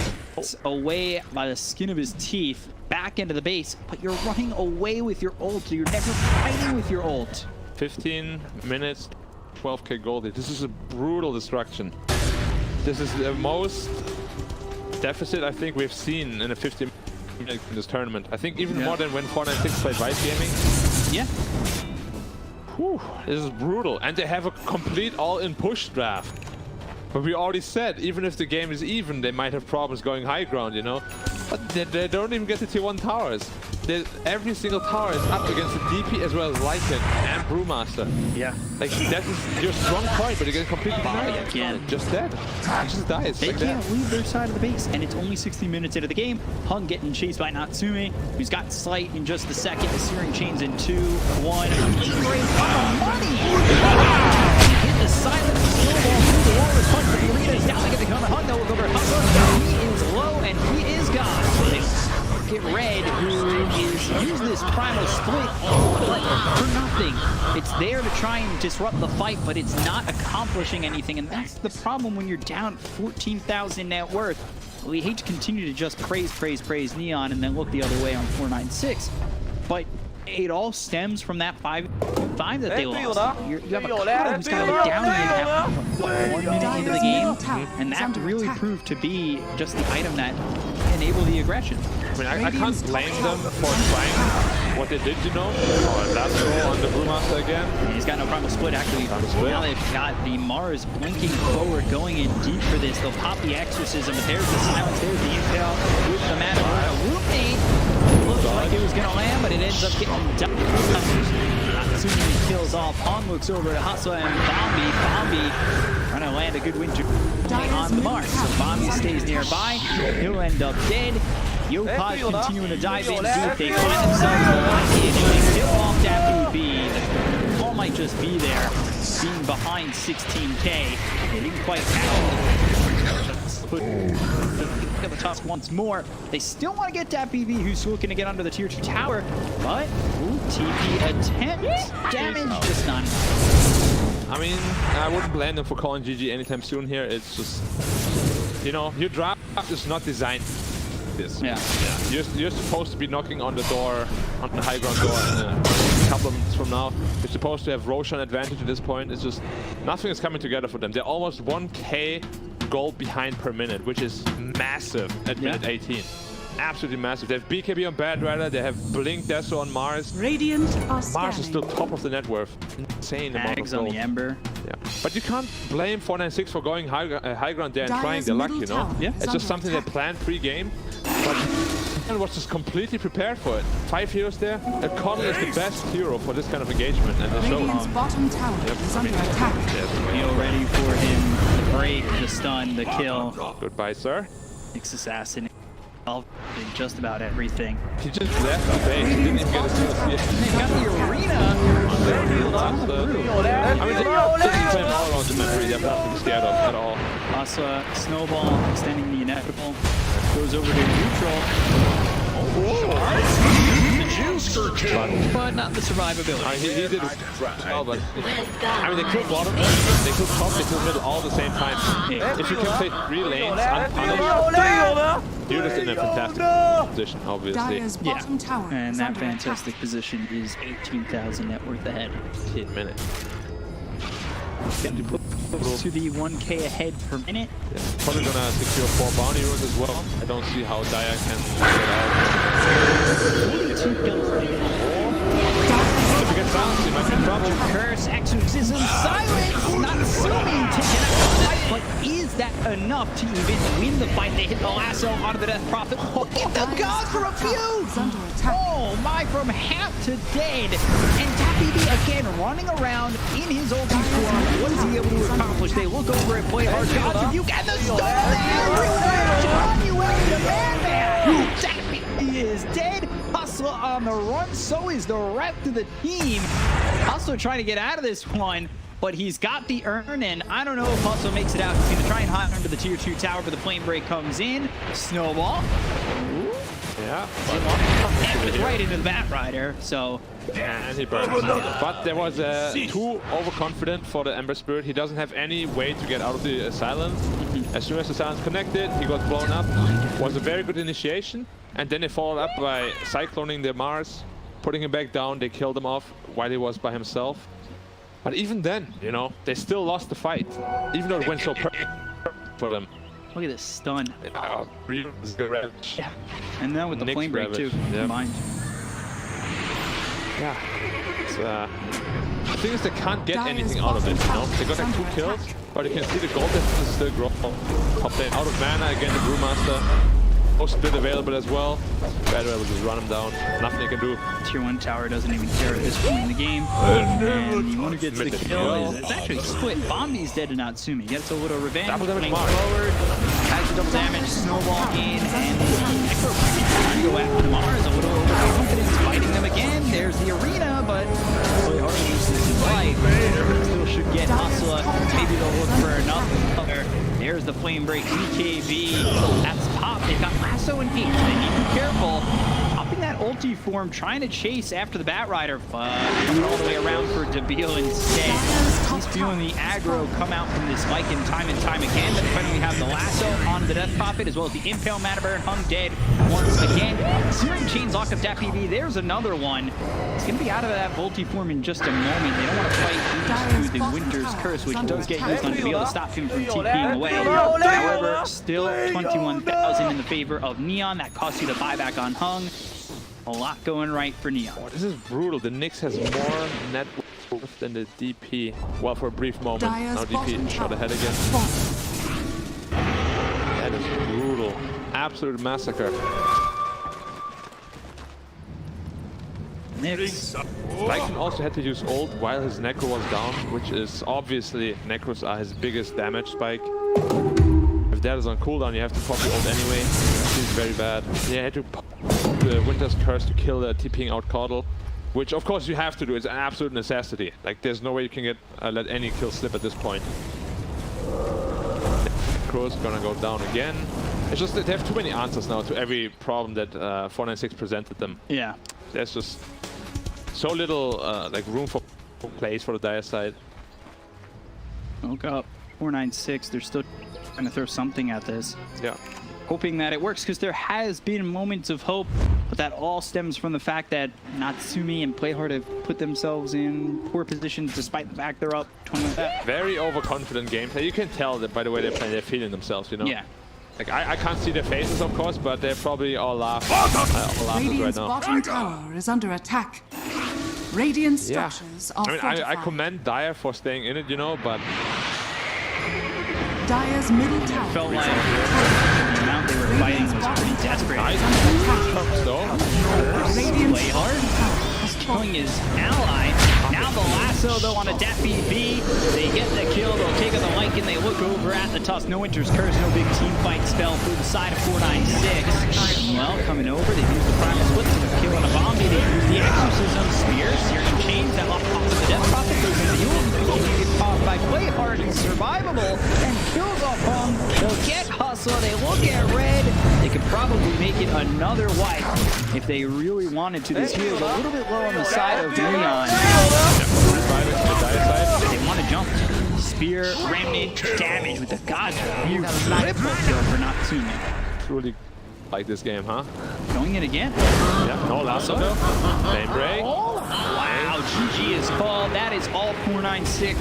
Away by the skin of his teeth, back into the base, but you're running away with your ult. You're never fighting with your ult. 15 minutes, 12k gold. This is a brutal destruction. This is the most deficit I think we've seen in a 15 minutes in this tournament. I think even more than when 496 played Vice Gaming. Yeah. Whew, this is brutal. And they have a complete all-in push draft. But we already said, even if the game is even, they might have problems going high ground, you know? But they don't even get the tier 1 towers. Every single tower is up against the DP as well as Lycan and Brewmaster. Yeah. Like, that is your strong point, but you're getting completely denied. Again. Just dead. He just dies. They like can't that. leave their side of the base, and it's only 60 minutes into the game. Hung getting chased by Natsume, who's got Slight in just a second. The Searing Chains in 2, 1. Money! Hit the silent snowball through the wall. Punch for the arena is down. They get the counter. Hung, they'll look over Hustle. He is low, and he is gone. Get Red, who is using this primal split for nothing. It's there to try and disrupt the fight, but it's not accomplishing anything, and that's the problem when you're down 14,000 net worth. We hate to continue to just praise Neon and then look the other way on 496, but it all stems from that 5 that they lost. You have a Kata who's got to down at 1 minute into the game, and that really proved to be just the item that enabled the aggression. I mean, I can't blame them for trying what they did, you know? Oh, that's roll on the Brewmaster again. And he's got no primal split, actually. Now they've got the Mars blinking forward, going in deep for this. They'll pop the Exorcism, but there's the silence, there's the Impale with the Mana Roommate. Looked like it was going to land, but it ends up getting done. As soon as he kills off, Han looks over to Hustle and Bombi trying to land a good winter on the Mars. So Bombi stays nearby. He'll end up dead. Yopod continuing to dive in deep. They find themselves locked in, and they kill off that BB. The ball might just be there, being behind 16k. They didn't quite have put at the top once more. They still want to get that BB, who's looking to get under the tier 2 tower, but TP attempt damage just not enough. I mean, I wouldn't blame them for calling GG anytime soon here. It's just, you know, your draft is not designed this. Yeah. You're supposed to be knocking on the door, on the high ground door a couple of minutes from now. You're supposed to have Roshan advantage at this point. It's just, nothing is coming together for them. They're almost 1k gold behind per minute, which is massive at minute 18. Absolutely massive. They have BKB on Bad Rider, they have Blink Deso on Mars. Radiant are Mars is still top of the net worth. Insane amount of Eggs on gold. the Ember. Yeah. But you can't blame 496 for going high ground there and trying their luck, you know? Yeah. It's just something they planned pre-game, but it was just completely prepared for it. 5 heroes there. Connell is the best hero for this kind of engagement, and they show Radiant's bottom tower is under attack. Feel ready for him. The break, the stun, the kill. Goodbye, sir. Nick's assassin. Involved in just about everything. He just left the base. He didn't even get a single steal. They got the arena. I mean, they play all around the map. They have nothing to be scared of at all. Asa, Snowball, extending the inevitable. Goes over to neutral. The juice, but not the survivability. I mean, he did well, but I mean, they killed bottom, they killed top, they killed middle all at the same time. If you can play 3 lanes unpunished, you're just in a fantastic position, obviously. Dyer's bottom tower And is that under fantastic position is 18,000 net worth ahead. 15 minutes. Close to the 1k ahead per minute. Yeah, probably gonna secure 4 bounty runes as well. I don't see how Daya can get out. 2 kills. If you get silenced, you might be in trouble. Curse, exorcism, silence! Not assuming to get out of that, but is that enough to even win the fight? They hit the lasso onto the Death Prophet. Oh, get the gods for a few! is under attack. Oh my, from half to dead. And TapBB again running around in his ulti form. What is he able to accomplish? They look over and play hard. Gods rebuke and the stun there! The man! TapBB is dead. Hustler on the run, so is the rest of the team. Hustler trying to get out of this one, but he's got the urn, and I don't know if Hustler makes it out. He's going to try and hide under the tier 2 tower, but the flame break comes in. Snowball. Ooh. Yeah. And right into the Bat Rider, so... And he burns. But there was too overconfident for the Ember Spirit. He doesn't have any way to get out of the silence. As soon as the silence connected, he got blown up. Was a very good initiation. And then they followed up by cycloning the Mars, putting him back down. They killed him off while he was by himself. But even then, you know, they still lost the fight, even though it went so perfect for them. Look at this stun. Yeah. And then with the Nick's flame break too, combined. Yeah. It's, the thing is, they can't get anything out of it, you know? They got like 2 kills, but you can see the gold difference is still growing. Top lane out of mana, again the Brewmaster. No split available as well. Bad will just run him down. Nothing they can do. Tier 1 tower doesn't even care at this point in the game. And the one who gets the kill is it's actually split. Bombi's dead to Natsumi. Gets a little revenge. Double damage Playing Mars. forward. Has the double damage. Snowball in. And the Necro trying to go after Mars. A little overconfidence. Fighting them again. There's the arena, but really hard to use this in life. Still should get Hustler. Maybe they'll look for another. There's the flame break. BKB. That's pop. They've got lasso and H. They need to be careful. Popping that ulti form, trying to chase after the Bat Rider, but coming all the way around for Debil instead. He's feeling the aggro come out from this Viking time and time again, but finally have the lasso on the Death Prophet, as well as the Impale Mataburn hung dead once again. Searing Chains lock up TapBB. There's another one. He's going to be out of that Volti form in just a moment. They don't want to fight through the Winter's Curse, which does get used on Debil to stop him from TPing away. However, still 21,000 in the favor of Neon. That costs you the buyback on Hung. A lot going right for Neon. Oh, this is brutal. The Nyx has more net worth than the DP. Well, for a brief moment. Now DP shot ahead again. That is brutal. Absolute massacre. Lycan also had to use ult while his Necro was down, which is obviously Necros are his biggest damage spike. If that is on cooldown, you have to pop the ult anyway. Seems very bad. Yeah, I had to pop the Winter's Curse to kill the TPing out Caudle, which of course you have to do. It's an absolute necessity. Like, there's no way you can get let any kill slip at this point. macros gonna go down again. It's just that they have too many answers now to every problem that 496 presented them. Yeah. There's just so little like room for plays for the dire side. Woke up 496. They're still trying to throw something at this. Yeah. Hoping that it works, because there has been moments of hope, but that all stems from the fact that Natsumi and Playhard have put themselves in poor positions despite the fact they're up 20 with that. Very overconfident gameplay. You can tell that by the way they're playing, they're feeling themselves, you know? Yeah. Like, I can't see their faces, of course, but they're probably all laughing right Radiant's now. bottom tower is under attack. Radiant Yeah. structures are I mean, fortified. I commend Dire for staying in it, you know, but Dire's middle tower Felt is like under the attack. amount they were fighting was pretty desperate. nice. Though. Radiant's Playhard bottom tower is killing his ally. Now the lasso though on a Daffy B. They get the kill, they'll take on the Lycan, they look over at the Tusk. No Winter's Curse, no big team fight spell through the side of 496. Well, coming over, they use the Primal Split for the kill on a bomb. They use the Exorcism Spear, Searing Chains, that lock off of the Death Prophet goes into the Yule. He gets popped by Playhard and survivable and kills off bomb. They'll get Hustle, they look at Red. They could probably make it another wipe if they really wanted to. This field a little bit low on the side of Leon. They want to jump. Spear, remnant, damage with the God's Rebuke. Triple kill for Natsumi. Truly like this game, huh? Going in again. Yeah, no lasso though. Lane break. Wow, GG is called. That is all 496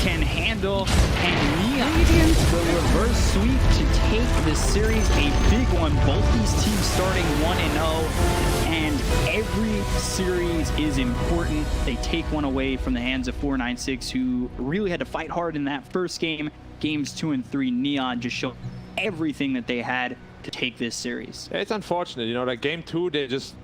can handle. And Neon, the reverse sweep to take the series, a big one. Both these teams starting 1-0. And every series is important. They take one away from the hands of 496, who really had to fight hard in that first game. Games 2 and 3, Neon just showed everything that they had to take this series. Yeah, it's unfortunate, you know, like game 2, they just